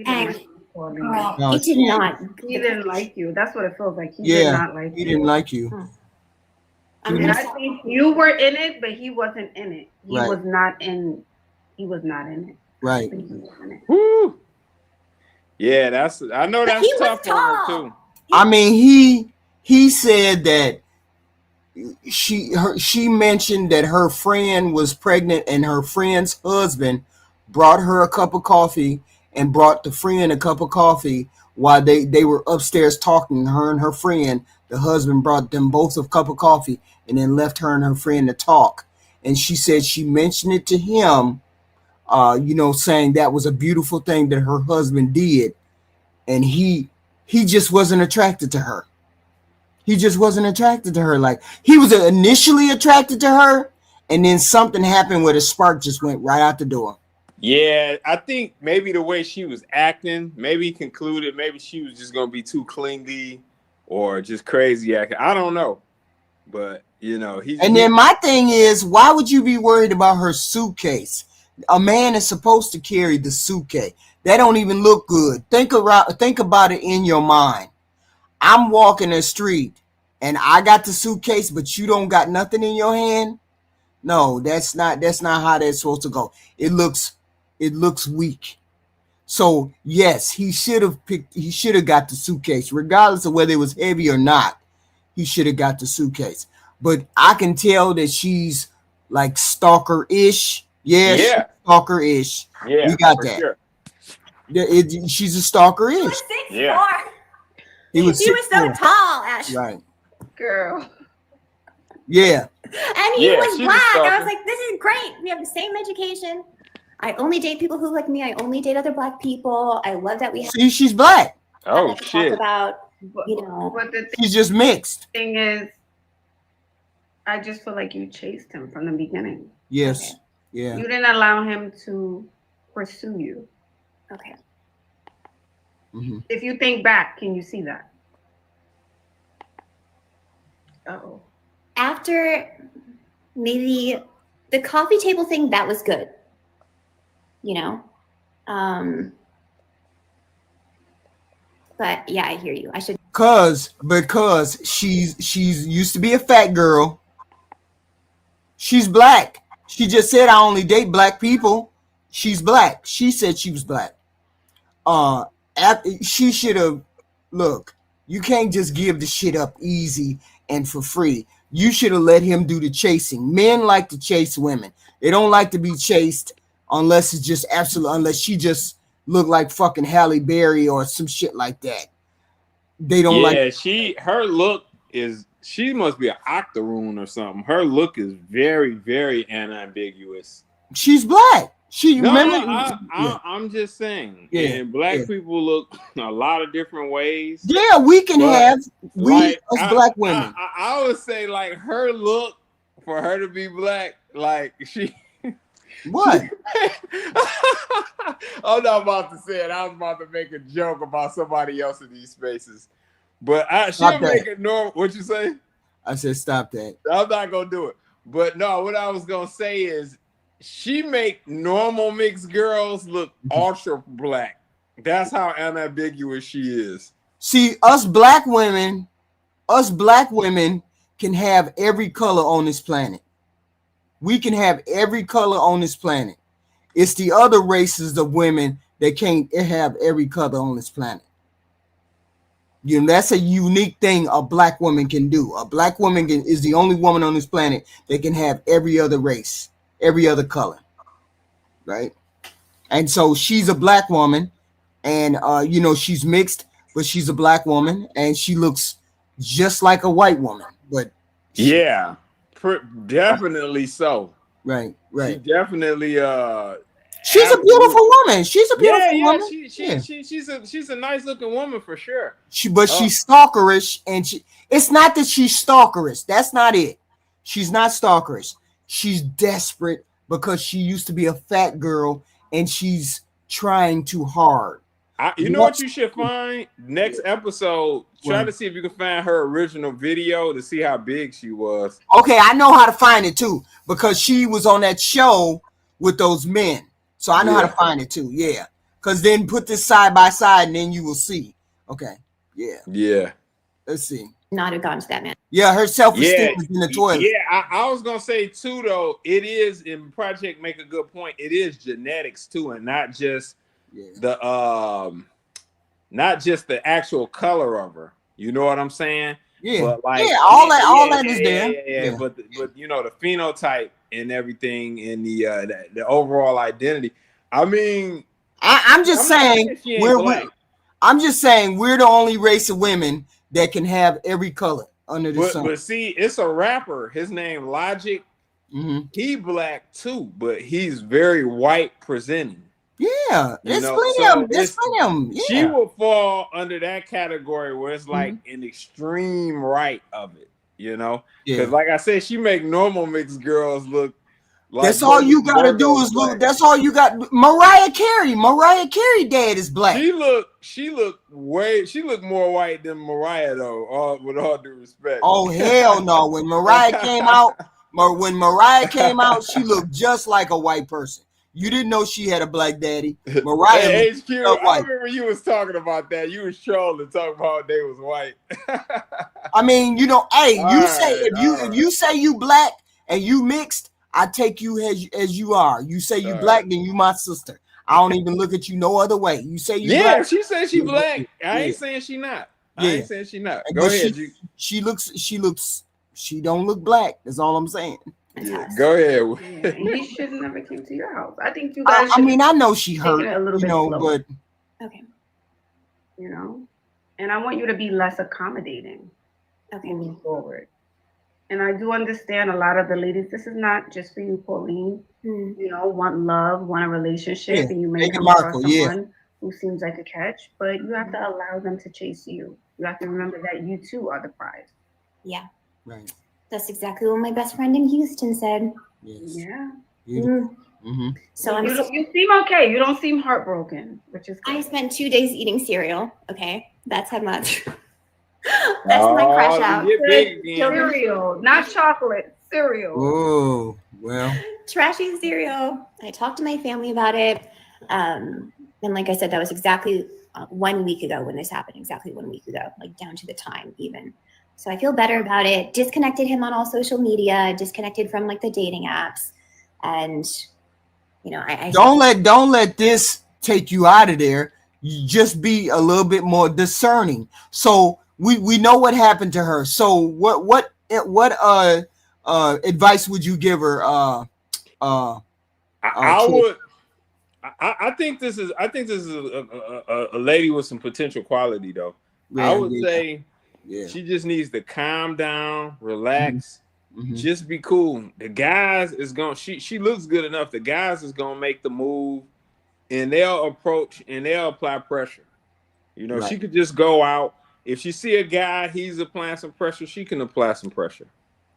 And it did not. He didn't like you. That's what it feels like. He did not like you. He didn't like you. I think you were in it, but he wasn't in it. He was not in. He was not in it. Right. Woo. Yeah, I know that's tough for her too. I mean, he said that she mentioned that her friend was pregnant and her friend's husband brought her a cup of coffee and brought the friend a cup of coffee while they were upstairs talking, her and her friend. The husband brought them both a cup of coffee and then left her and her friend to talk. And she said she mentioned it to him, saying that was a beautiful thing that her husband did and he just wasn't attracted to her. He just wasn't attracted to her. Like, he was initially attracted to her, and then something happened where the spark just went right out the door. Yeah, I think maybe the way she was acting, maybe he concluded maybe she was just gonna be too clingy or just crazy acting. I don't know, but you know, then my thing is, why would you be worried about her suitcase? A man is supposed to carry the suitcase. That don't even look good. Think about it in your mind. I'm walking the street and I got the suitcase, but you don't got nothing in your hand. No, that's not how that's supposed to go. It looks weak. So yes, he should have got the suitcase, regardless of whether it was heavy or not. He should have got the suitcase. But I can tell that she's like stalker-ish. Yeah. Stalker-ish. Yeah, we got that. Sure. She's a stalker-ish. He was 6'4". He was so tall, Ash. Right. Girl. Yeah. And he was black. I was like, this is great. We have the same education. I only date people who like me. I only date other black people. I love that we have. See, she's black. Oh shit. Talk about, you know. But she's just mixed. Thing is, I just feel like you chased him from the beginning. Yes. Okay. Yeah. You didn't allow him to pursue you. Okay. Mm-hmm. If you think back, can you see that? Oh. After maybe the coffee table thing, that was good. You know? But yeah, I hear you. I should because she's used to be a fat girl. She's black. She just said I only date black people. She's black. She said she was black. She should have, look, you can't just give the shit up easy and for free. You should have let him do the chasing. Men like to chase women. They don't like to be chased unless it's just unless she just look like fucking Halle Berry or some shit like that. They don't like. Yeah, her look is, she must be an octoroon or something. Her look is very, very unambiguous. She's black. I'm just saying. Yeah, and black people look a lot of different ways. Yeah, we can have black women. I would say like her look, for her to be black, like she. What? I'm not about to say it. I was about to make a joke about somebody else in these spaces, but she'll make it normal. What you say? I said stop that. I'm not gonna do it. But no, what I was gonna say is, she make normal mixed girls look ultra black. That's how unambiguous she is. See, us black women can have every color on this planet. We can have every color on this planet. It's the other races of women that can't have every color on this planet. You know, that's a unique thing a black woman can do. A black woman is the only woman on this planet that can have every other race, every other color, right? And so she's a black woman, and you know, she's mixed, but she's a black woman, and she looks just like a white woman. But definitely so. Right. She definitely she's a beautiful woman. She's a beautiful woman. She's a nice looking woman for sure. She's stalkerish, and it's not that she's stalkerish. That's not it. She's not stalkerish. She's desperate because she used to be a fat girl and she's trying too hard. You know what you should find next episode? Try to see if you can find her original video to see how big she was. Okay, I know how to find it too, because she was on that show with those men. So I know how to find it too. Yeah. Because then put this side by side and then you will see. Okay. Yeah. Yeah. Let's see. Not have gone to that man. Yeah, her self-esteem is in the toilet. Yeah, I was gonna say too though, it is, in Project make a good point, it is genetics too, and not just not just the actual color of her. You know what I'm saying? Yeah. But like, all that is there. Yeah. But you know, the phenotype and everything, and the overall identity. I mean, I'm just saying we're the only race of women that can have every color under the sun. But see, it's a rapper. His name Logic. Mm-hmm. He black too, but he's very white presenting. Yeah, You there's know, plenty so of them. There's plenty of them. Yeah. She will fall under that category where it's like an extreme right of it, you know? Because like I said, she make normal mixed girls look like that's all you gotta do is look. That's all you got. Mariah Carey dad is black. She look more white than Mariah though, with all due respect. Oh hell no. When Mariah came out, she looked just like a white person. You didn't know she had a black daddy. Mariah hey, HQ, I remember you was talking about that. You was trolling, talking about they was white. I mean, you know, hey, if you say you black and you mixed, I take you as you are. You say you black, then you my sister. I don't even look at you no other way. You say you black. Yeah, she said she black. I ain't saying she not. I ain't saying she not. Go ahead. She don't look black. That's all I'm saying. Yeah, go ahead. Yeah, he should never came to your house. I think you guys. I mean, I know she hurt, a little bit slow. but okay, you know, and I want you to be less accommodating. Okay, moving forward. And I do understand a lot of the ladies. This is not just for you, Pauline. You know, want love, want a relationship, and you may come across someone who seems like a catch, but you have to allow them to chase you. You have to remember that you too are the prize. Yeah. Right. That's exactly what my best friend in Houston said. Yes. Yeah. So you seem okay. You don't seem heartbroken, which is good. I spent 2 days eating cereal. Okay, that's how much. That's my crush out. Cereal, not chocolate. Cereal. Oh well. Trashy cereal. I talked to my family about it, and like I said, that was exactly 1 week ago when this happened. Exactly 1 week ago, like down to the time even. So I feel better about it. Disconnected him on all social media. Disconnected from like the dating apps, and you know, I don't let this take you out of there. You just be a little bit more discerning. So we know what happened to her. So what advice would you give her? I think this is a lady with some potential quality though. I would say she just needs to calm down, relax, just be cool. The guys is going she looks good enough. The guys is gonna make the move and they'll approach and they'll apply pressure. You know, she could just go out. If she see a guy, he's applying some pressure, she can apply some pressure.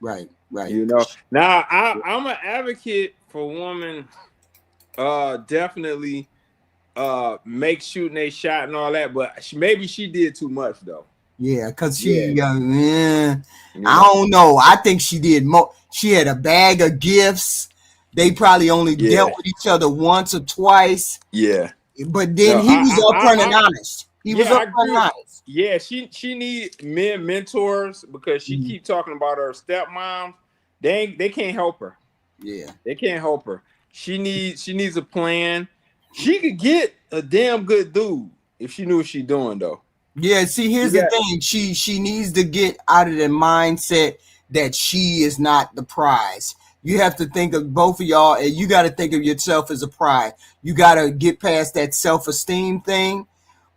Right. You know, now I'm an advocate for women definitely make shooting a shot and all that, but maybe she did too much though. Yeah, because I don't know. I think she did more. She had a bag of gifts. They probably only dealt with each other once or twice. Yeah. But then he was upfront and honest. He was upfront and honest. Yeah, she need men mentors because she keep talking about her stepmom. They can't help her. Yeah. They can't help her. She needs a plan. She could get a damn good dude if she knew what she's doing though. Yeah, see, here's the thing. She needs to get out of the mindset that she is not the prize. You have to think of both of y'all, and you got to think of yourself as a prize. You got to get past that self-esteem thing,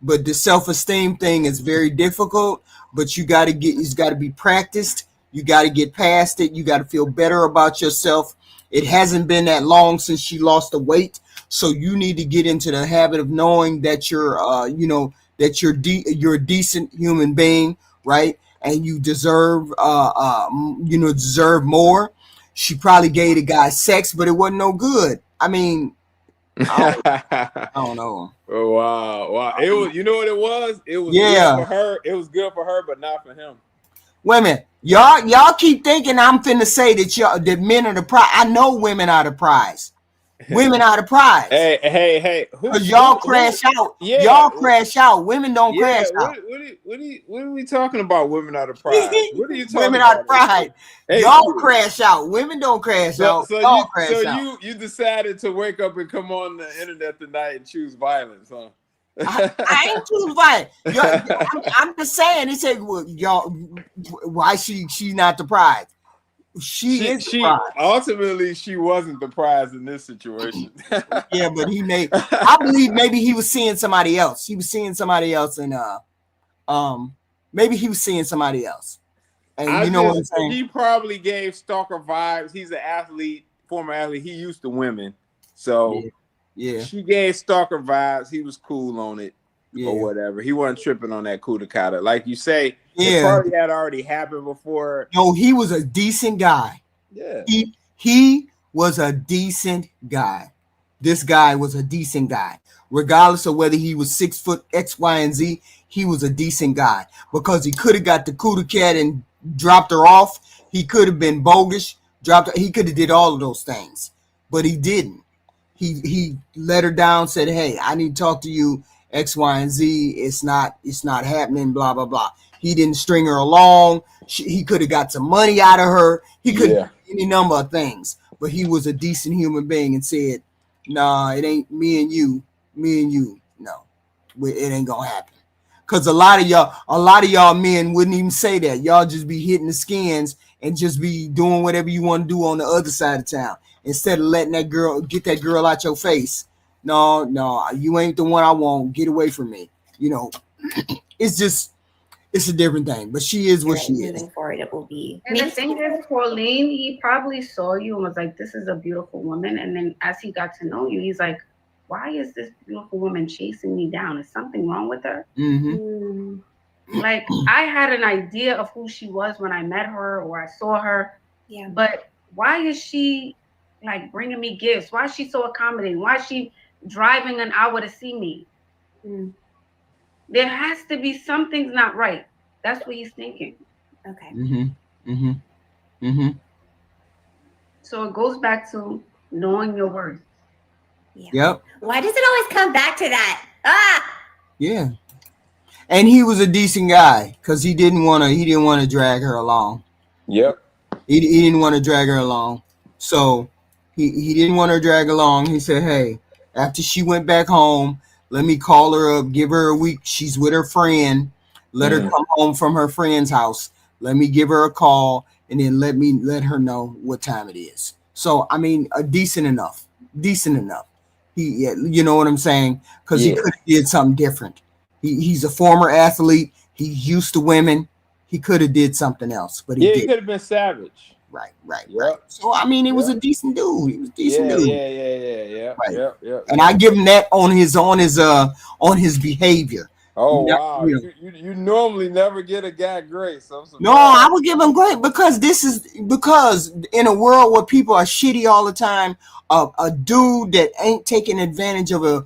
but the self-esteem thing is very difficult, but it's got to be practiced. You got to get past it. You got to feel better about yourself. It hasn't been that long since she lost the weight, so you need to get into the habit of knowing that you're you're a decent human being, right? And you deserve deserve more. She probably gave the guy sex, but it wasn't no good. I mean, I don't know. Oh, wow. It was, you know what it was? It was good for her. It was good for her, but not for him. Wait a minute. Y'all keep thinking I'm finna say that men are the prize. I know women are the prize. Women are the prize. Hey. Because y'all crash out. Yeah. Y'all crash out. Women don't crash out. What are we talking about? Women are the prize. What are you talking women about? Are the prize. Hey, y'all crash out. Women don't crash out. So you decided to wake up and come on the internet tonight and choose violence, huh? I ain't choose violence. I'm just saying. He said, well, y'all, why she's not the prize? She ultimately she wasn't the prize in this situation. Yeah, but I believe maybe he was seeing somebody else. He was seeing somebody else, and maybe he was seeing somebody else. And you know what I'm saying? He probably gave stalker vibes. He's an athlete, former athlete. He used to women, so Yeah. She gave stalker vibes. He was cool on it. Yeah. Or whatever. He wasn't tripping on that kudakata. Like you say, yeah. It probably had already happened before. No, he was a decent guy. Yeah. He was a decent guy. This guy was a decent guy. Regardless of whether he was 6 foot X, Y, and Z, he was a decent guy. Because he could have got the kudakat and dropped her off. He could have been bogus, dropped her. He could have did all of those things. But he didn't. He let her down, said, hey, I need to talk to you, X, Y, and Z. It's not happening, blah, blah, blah. He didn't string her along. He could have got some money out of her. He could have done any number of things. But he was a decent human being and said, nah, it ain't me and you. No, it ain't gonna happen. Because a lot of y'all men wouldn't even say that. Y'all just be hitting the skins and just be doing whatever you want to do on the other side of town. Instead of letting that girl get that girl out your face. No, you ain't the one I want. Get away from me. You know, it's a different thing. But she is what she is. Moving forward, it will be. And the thing is, Pauline, he probably saw you and was like, this is a beautiful woman. And then as he got to know you, he's like, why is this beautiful woman chasing me down? Is something wrong with her? Mm-hmm. Like, I had an idea of who she was when I met her or I saw her. Yeah. But why is she like bringing me gifts? Why is she so accommodating? Why is she driving an hour to see me? There has to be something's not right. That's what he's thinking. Okay. So it goes back to knowing your worth. Yeah. Yep. Why does it always come back to that? Yeah. And he was a decent guy because he didn't want to drag her along. Yep. He didn't want to drag her along. So he didn't want her to drag along. He said, hey, after she went back home, let me call her up, give her a week. She's with her friend. Let her come home from her friend's house. Let me give her a call and then let her know what time it is. So, I mean, decent enough. You know what I'm saying? Because he could have did something different. He's a former athlete. He's used to women. He could have did something else, but he could have been savage. Right. So I mean, he was a decent dude. He was a decent dude. Yeah. Right. And I give him that on his behavior. Oh wow! You normally never get a guy great. So no, I would give him great because because in a world where people are shitty all the time, a dude that ain't taking advantage of a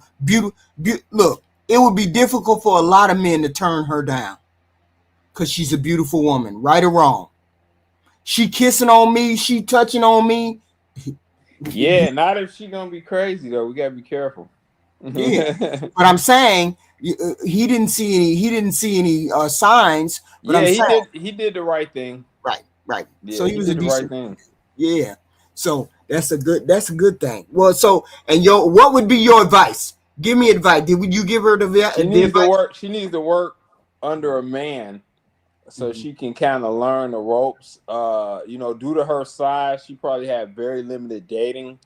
look, it would be difficult for a lot of men to turn her down because she's a beautiful woman, right or wrong. She kissing on me, she touching on me. Yeah, not if she gonna be crazy though. We gotta be careful. Yeah, but I'm saying he didn't see any signs. But he did the right thing. Right. Yeah, so he was a decent right thing. Yeah. So that's a good thing. Well, so and what would be your advice? Give me advice. Would you give her the advice? She needs to work under a man so she can kind of learn the ropes. Due to her size, she probably had very limited dating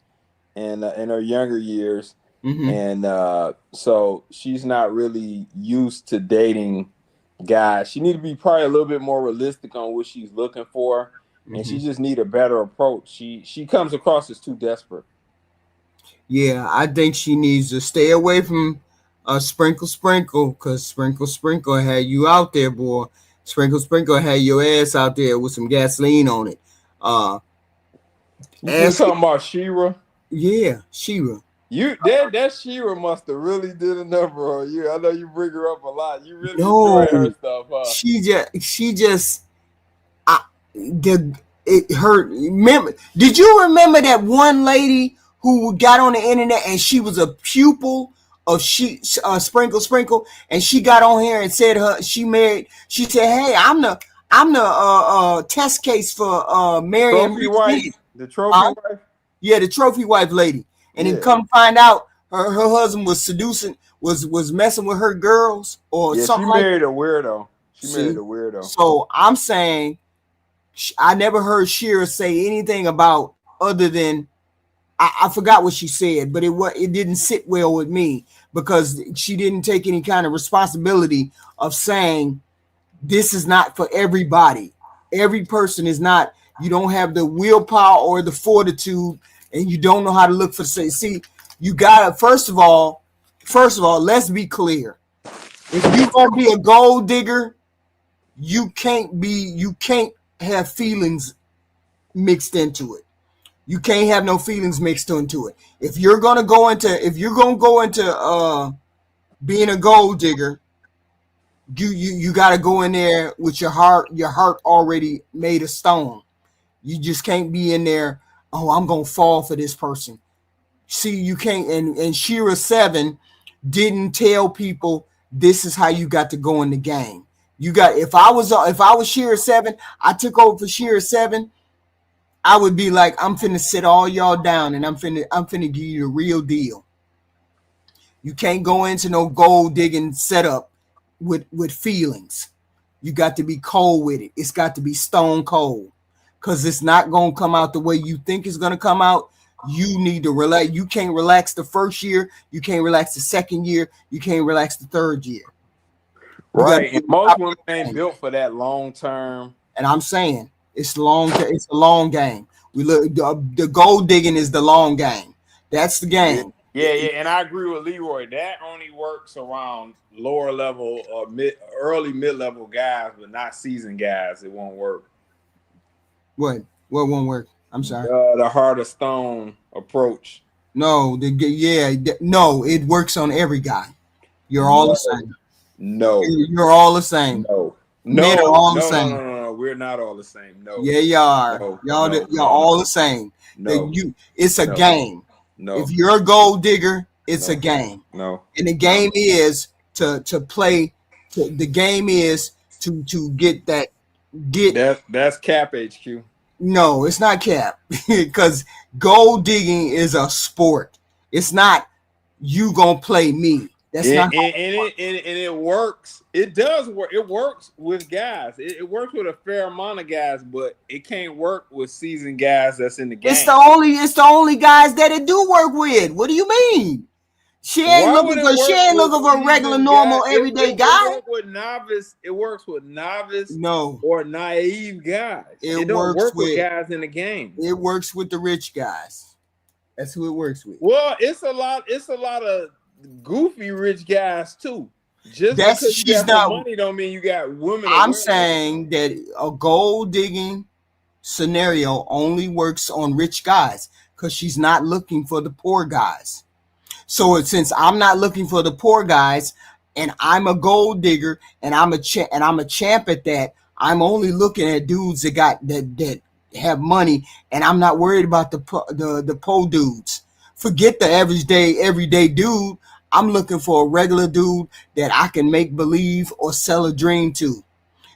in her younger years. And so she's not really used to dating guys. She needs to be probably a little bit more realistic on what she's looking for. And she just need a better approach. She comes across as too desperate. Yeah, I think she needs to stay away from Sprinkle, because Sprinkle had you out there, boy. Sprinkle had your ass out there with some gasoline on it. You talking about Shira? Yeah, Shira. That Shira must have really did a number on you. I know you bring her up a lot. You really enjoy her stuff, huh? It hurt. Did you remember that one lady who got on the internet and she was a pupil of Sprinkle, and she got on here and said she married. She said, "Hey, I'm the test case for marrying trophy wife." The trophy wife. Yeah, the trophy wife lady. And then come find out her husband was seducing, was messing with her girls or something. She married a weirdo. Married a weirdo. So I'm saying, I never heard Shira say anything about other than I forgot what she said, but it didn't sit well with me because she didn't take any kind of responsibility of saying this is not for everybody. Every person is not. You don't have the willpower or the fortitude, and you don't know how to look for. See, You gotta first of all, let's be clear. If you're gonna be a gold digger, you can't have feelings mixed into it. You can't have no feelings mixed into it. If you're gonna go into being a gold digger, you gotta go in there with your heart already made of stone. You just can't be in there, oh, I'm gonna fall for this person. See, you can't. And Shira 7 didn't tell people this is how you got to go in the game. You got if I was Shira 7, I took over for Shira 7. I would be like, I'm finna sit all y'all down, and I'm finna give you the real deal. You can't go into no gold digging setup with feelings. You got to be cold with it. It's got to be stone cold, because it's not gonna come out the way you think it's gonna come out. You need to relax. You can't relax the first year. You can't relax the second year. You can't relax the third year. Right. And most women ain't built for that long term. And I'm saying it's long. It's a long game. We look. The gold digging is the long game. That's the game. Yeah. And I agree with Leroy. That only works around lower level or early mid-level guys, but not seasoned guys. It won't work. What won't work? I'm sorry. The heart of stone approach. No, no, it works on every guy. You're all the same. No. You're all the same. No. Men are all the same. No. We're not all the same. No. Yeah, you are. No, y'all all the same. No. It's a game. No. If you're a gold digger, it's a game. No. And the game is to play. The game is to get that. That's Cap HQ. No, it's not cap, because gold digging is a sport. It's not you gonna play me. That's not. It works. It does work. It works with guys. It works with a fair amount of guys, but it can't work with seasoned guys that's in the game. It's the only guys that it do work with. What do you mean? She ain't looking for a regular, normal, everyday guy. It works with novice no or naive guys. It don't work with guys in the game. It works with the rich guys. That's who it works with. Well, it's a lot of goofy rich guys too. Just because you got money don't mean you got women. I'm saying that a gold digging scenario only works on rich guys, because she's not looking for the poor guys. So since I'm not looking for the poor guys, and I'm a gold digger, and I'm a champ at that, I'm only looking at dudes that have money, and I'm not worried about the poor dudes. Forget the everyday dude. I'm looking for a regular dude that I can make believe or sell a dream to.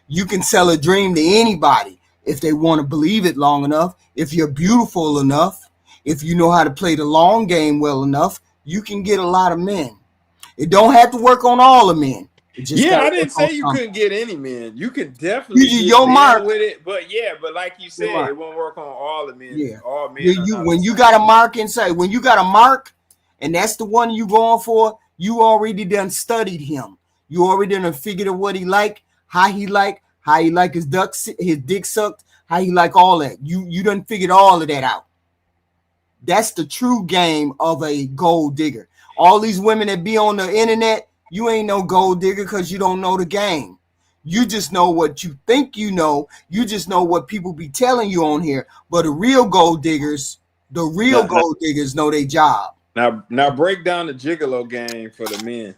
You can sell a dream to anybody if they want to believe it long enough. If you're beautiful enough, if you know how to play the long game well enough, you can get a lot of men. It don't have to work on all the men. I didn't say you couldn't get any men. You could definitely get your mark with it, but like you said, it won't work on all the men. Yeah, all men. When you got a mark inside, when you got a mark, and that's the one you going for, you already done studied him. You already done figured out what he like, how he like his dick sucked, how he like all that. You done figured all of that out. That's the true game of a gold digger. All these women that be on the internet, you ain't no gold digger because you don't know the game. You just know what you think you know. You just know what people be telling you on here. But the real gold diggers know their job. Now break down the gigolo game for the men.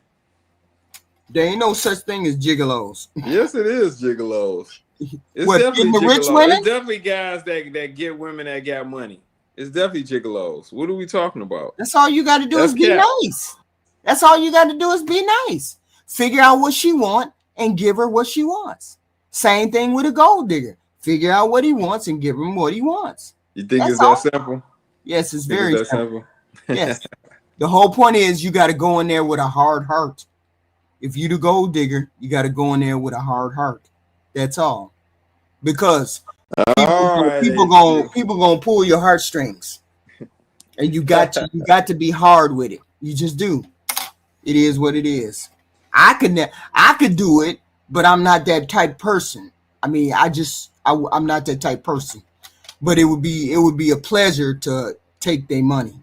There ain't no such thing as gigolos. Yes, it is gigolos. It's what, definitely the rich women? It's definitely guys that get women that got money. It's definitely gigolos. What are we talking about? That's all you got to do is be nice. That's all you got to do is be nice. Figure out what she wants and give her what she wants. Same thing with a gold digger. Figure out what he wants and give him what he wants. You think it's that simple? Yes, it's very simple. Yes. The whole point is you got to go in there with a hard heart. If you the gold digger, you got to go in there with a hard heart. That's all. Because people gonna pull your heartstrings, and you got to be hard with it. You just do. It is what it is. I could do it, but I'm not that type person. I mean, I'm not that type person. But it would be a pleasure to take their money.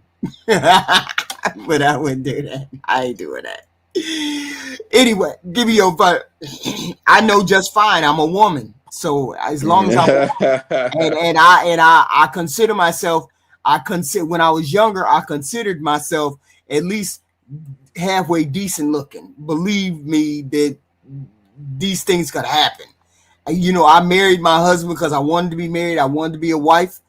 But I wouldn't do that. I ain't doing that. Anyway, give me your vote. I know just fine. I'm a woman, so as long as I'm a woman, and I consider myself. When I was younger, I considered myself at least halfway decent looking. Believe me that these things could happen. You know, I married my husband because I wanted to be married. I wanted to be a wife,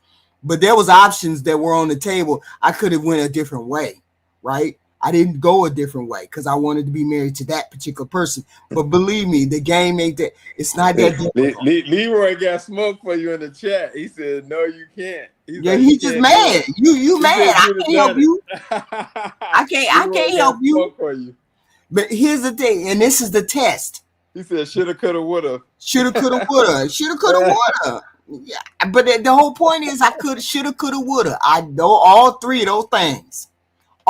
but there was options that were on the table. I could have went a different way, right? I didn't go a different way because I wanted to be married to that particular person. But believe me, the game ain't that. It's not that difficult. Leroy got smoke for you in the chat. He said, "No, you can't." He's yeah, like, he's just mad. You mad? I can't help you. I can't help you. For you. But here's the thing, and this is the test. He said, "Shoulda, coulda, woulda." Shoulda, coulda, woulda. Shoulda, coulda, woulda. Yeah, but the whole point is, I could, shoulda, coulda, woulda. I know all three of those things.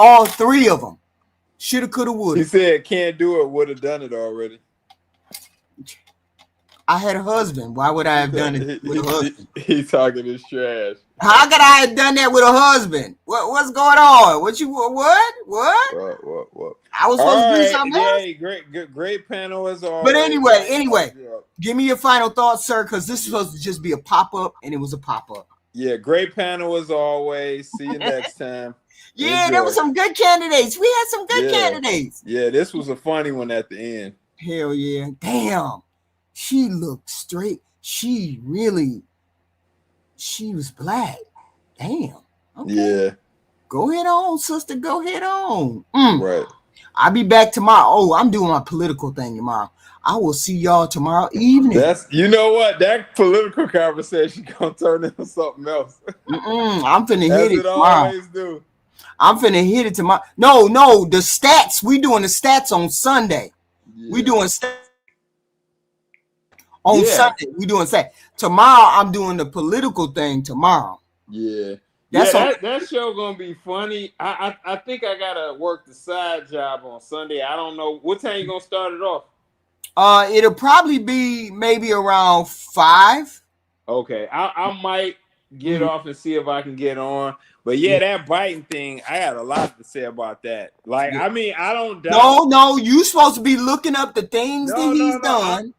All three of them. Shoulda, coulda, woulda. He said, "Can't do it. Would have done it already." I had a husband. Why would I have done it with a husband? He's talking his trash. How could I have done that with a husband? What's going on? What? What? I was supposed to do something else. Yeah, great panel as always. But anyway, give me your final thoughts, sir, because this is supposed to just be a pop-up, and it was a pop-up. Yeah, great panel as always. See you next time. Yeah, enjoy. There were some good candidates. We had some good candidates. Yeah, this was a funny one at the end. Hell yeah. Damn. She looked straight. She was black. Damn. Okay. Yeah. Go ahead on, sister. Go ahead on. Right. I'll be back tomorrow. Oh, I'm doing my political thing tomorrow. I will see y'all tomorrow evening. You know what? That political conversation gonna turn into something else. I'm finna hit it tomorrow. Always do. I'm finna hit it tomorrow. No, the stats. We doing the stats on Sunday. Yeah. We doing stats on Sunday. We doing stats. Tomorrow, I'm doing the political thing tomorrow. Yeah. That show gonna be funny. I think I gotta work the side job on Sunday. I don't know what time you gonna start it off. It'll probably be maybe around 5. Okay, I might get off and see if I can get on. But yeah, that biting thing, I got a lot to say about that. Like, I mean, I don't doubt. No, you supposed to be looking up the things that he's done.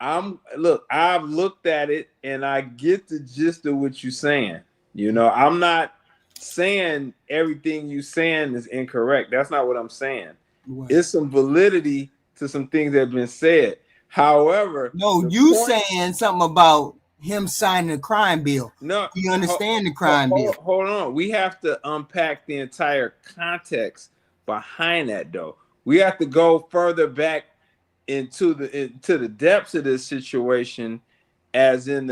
I've looked at it and I get the gist of what you're saying. You know, I'm not saying everything you're saying is incorrect. That's not what I'm saying. Right. It's some validity to some things that have been said. However, saying something about him signing a crime bill. No, you understand the crime bill. Hold on. We have to unpack the entire context behind that, though. We have to go further back into the depths of this situation, as in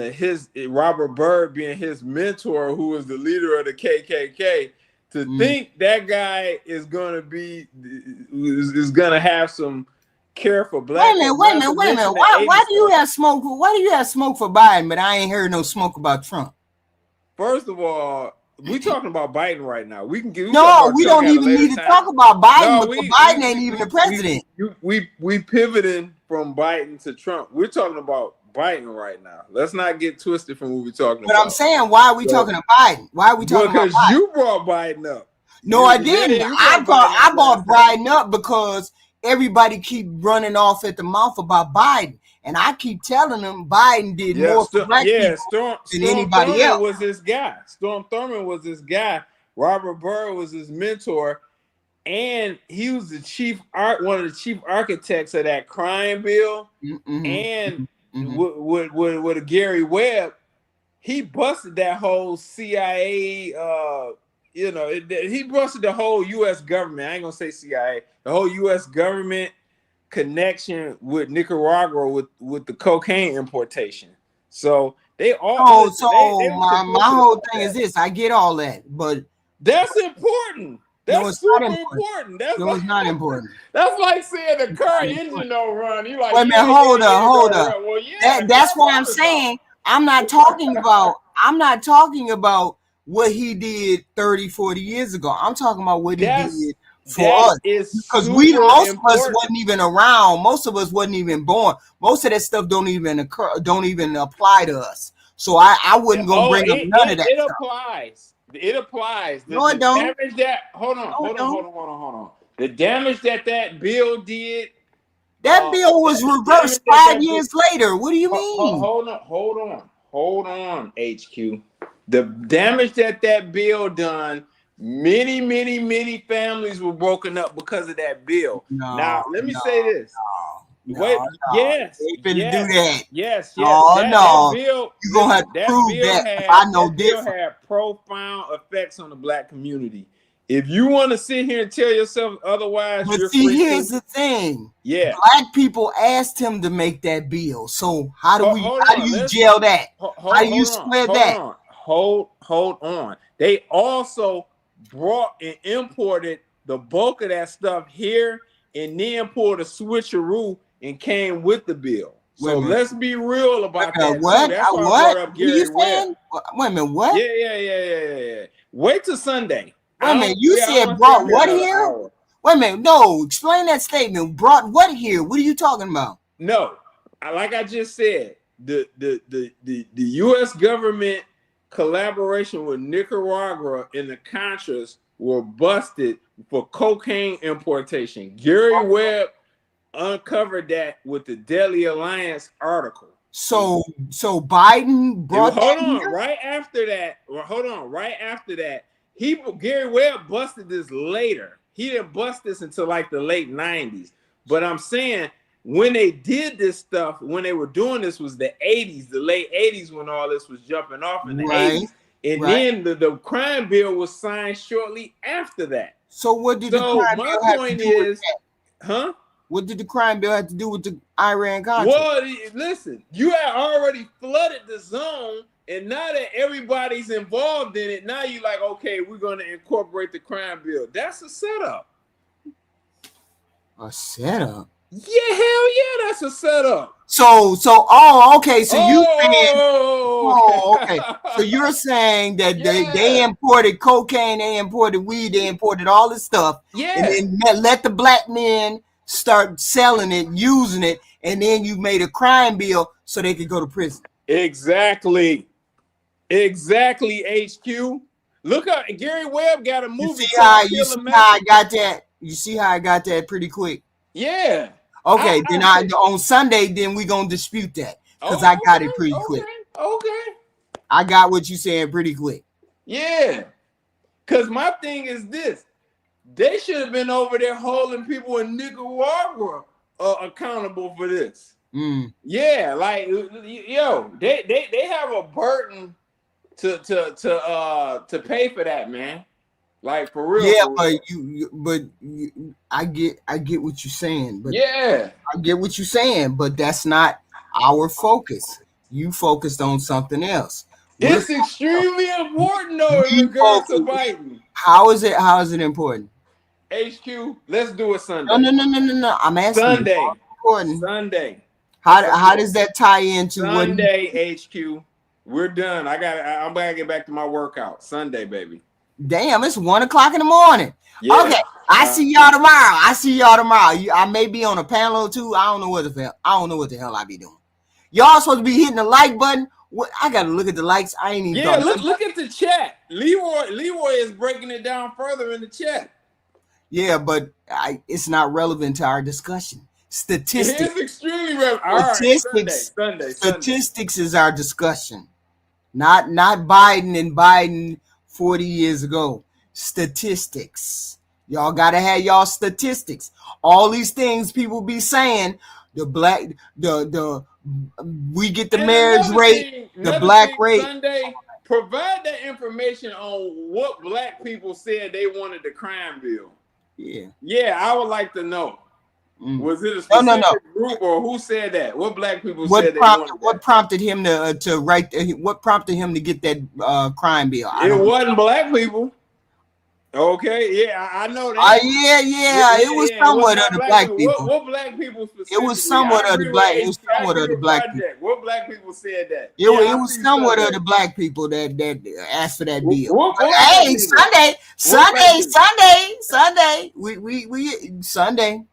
Robert Byrd being his mentor, who was the leader of the KKK. To think that guy is gonna have some care for black. Wait a minute. Why do you have smoke? Why do you have smoke for Biden, but I ain't heard no smoke about Trump? First of all, we talking about Biden right now. We don't even need to talk about Biden. Biden ain't even the president. We pivoting from Biden to Trump. We're talking about Biden right now. Let's not get twisted from what we're talking about. But I'm saying, why are we talking about Biden? Why are we talking about Biden? Because you brought Biden up. No, I didn't. I brought Biden up because everybody keep running off at the mouth about Biden. And I keep telling them Biden did more for black people than anybody else. Was this guy. Storm Thurmond was this guy. Robert Byrd was his mentor. And he was one of the chief architects of that crime bill. And with Gary Webb, he busted that whole CIA, he busted the whole U.S. government. I ain't gonna say CIA, the whole U.S. government connection with Nicaragua with the cocaine importation. So they all. My whole thing is this. I get all that, but that's important. That's super important. It's not important. That's like saying the car engine don't run. You like, wait a minute, hold up. Well, that's why I'm saying I'm not talking about what he did 30, 40 years ago. I'm talking about what he did for us. Because most of us wasn't even around. Most of us wasn't even born. Most of that stuff don't even apply to us. So I wouldn't go bring up none of that. It applies. It applies. No, it don't. Damage that. Hold on. The damage that bill did. That bill was reversed 5 years later. What do you mean? Hold on, HQ. The damage that bill done, many families were broken up because of that bill. Now, let me say this. Yes. They finna do that. Yes. That bill, you're going to have to prove that if I know different. Bill had profound effects on the black community. If you want to sit here and tell yourself otherwise, but see, here's the thing. Yeah. Black people asked him to make that bill. So how do you jail that? How do you square that? Hold on. They also brought and imported the bulk of that stuff here and then pulled a switcheroo and came with the bill. So let's be real about that. What? That's why I brought up Gary Webb. Wait a minute, what? Yeah. Wait till Sunday. Wait a minute, you said brought what here? Wait a minute, no, explain that statement. Brought what here? What are you talking about? No, like I just said, the U.S. government collaboration with Nicaragua and the Contras were busted for cocaine importation. Gary Webb uncovered that with the Delhi Alliance article. So Biden brought right after that, Gary Webb busted this later. He didn't bust this until like the late 90s. But I'm saying when they did this stuff, when they were doing this was the 80s, the late 80s when all this was jumping off in the 80s. And then the crime bill was signed shortly after that. So what did the crime bill have to do with that? What did the crime bill have to do with the Iran Contra? Well, listen, you had already flooded the zone, and now that everybody's involved in it, now you're like, okay, we're going to incorporate the crime bill. That's a setup. A setup? Yeah, hell yeah, that's a setup. So okay. So okay. So you're saying that they imported cocaine, they imported weed, they imported all this stuff, and then let the black men start selling it, using it, and then you made a crime bill so they could go to prison. Exactly, HQ. Look up, Gary Webb got a movie. You see how I got that? You see how I got that pretty quick? Yeah. Okay, on Sunday, then we gonna dispute that because I got it pretty quick. Okay. I got what you saying pretty quick. Yeah. Because my thing is this. They should have been over there holding people in Nicaragua accountable for this. Yeah, like yo, they have a burden to pay for that, man. Like for real. Yeah, but I get what you're saying. But yeah, I get what you're saying, but that's not our focus. You focused on something else. It's extremely important though in regards to Biden. How is it important? HQ, let's do it Sunday. No. I'm asking Sunday. Sunday. How does that tie into Sunday, HQ? We're done. I'm gonna get back to my workout. Sunday, baby. Damn, it's 1:00 in the morning. Yeah. Okay, I see y'all tomorrow. I may be on a panel or two. I don't know what the hell I be doing. Y'all supposed to be hitting the like button. What? I gotta look at the likes. I ain't even. Yeah, look at the chat. Leroy is breaking it down further in the chat. Yeah, but it's not relevant to our discussion. Statistics. It is extremely relevant. Statistics is our discussion. Not Biden 40 years ago. Statistics. Y'all gotta have y'all statistics. All these things people be saying, we get the marriage rate, the black rate. Sunday, provide that information on what black people said they wanted the crime bill. Yeah, I would like to know. Was it a specific group or who said that? What black people said they wanted that? What prompted him to write? What prompted him to get that crime bill? It wasn't black people. Okay, yeah, I know that. It was somewhat of the black people. What black people specifically? It was somewhat of the black. It was somewhat of the black people. What black people said that? It was somewhat of the black people that asked for that bill. Hey, Sunday. We Sunday.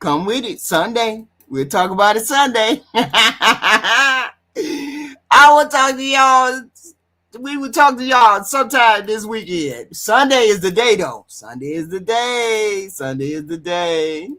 Come with it, Sunday. We'll talk about it Sunday. I will talk to y'all We will talk to y'all sometime this weekend. Sunday is the day, though. Sunday is the day. Sunday is the day.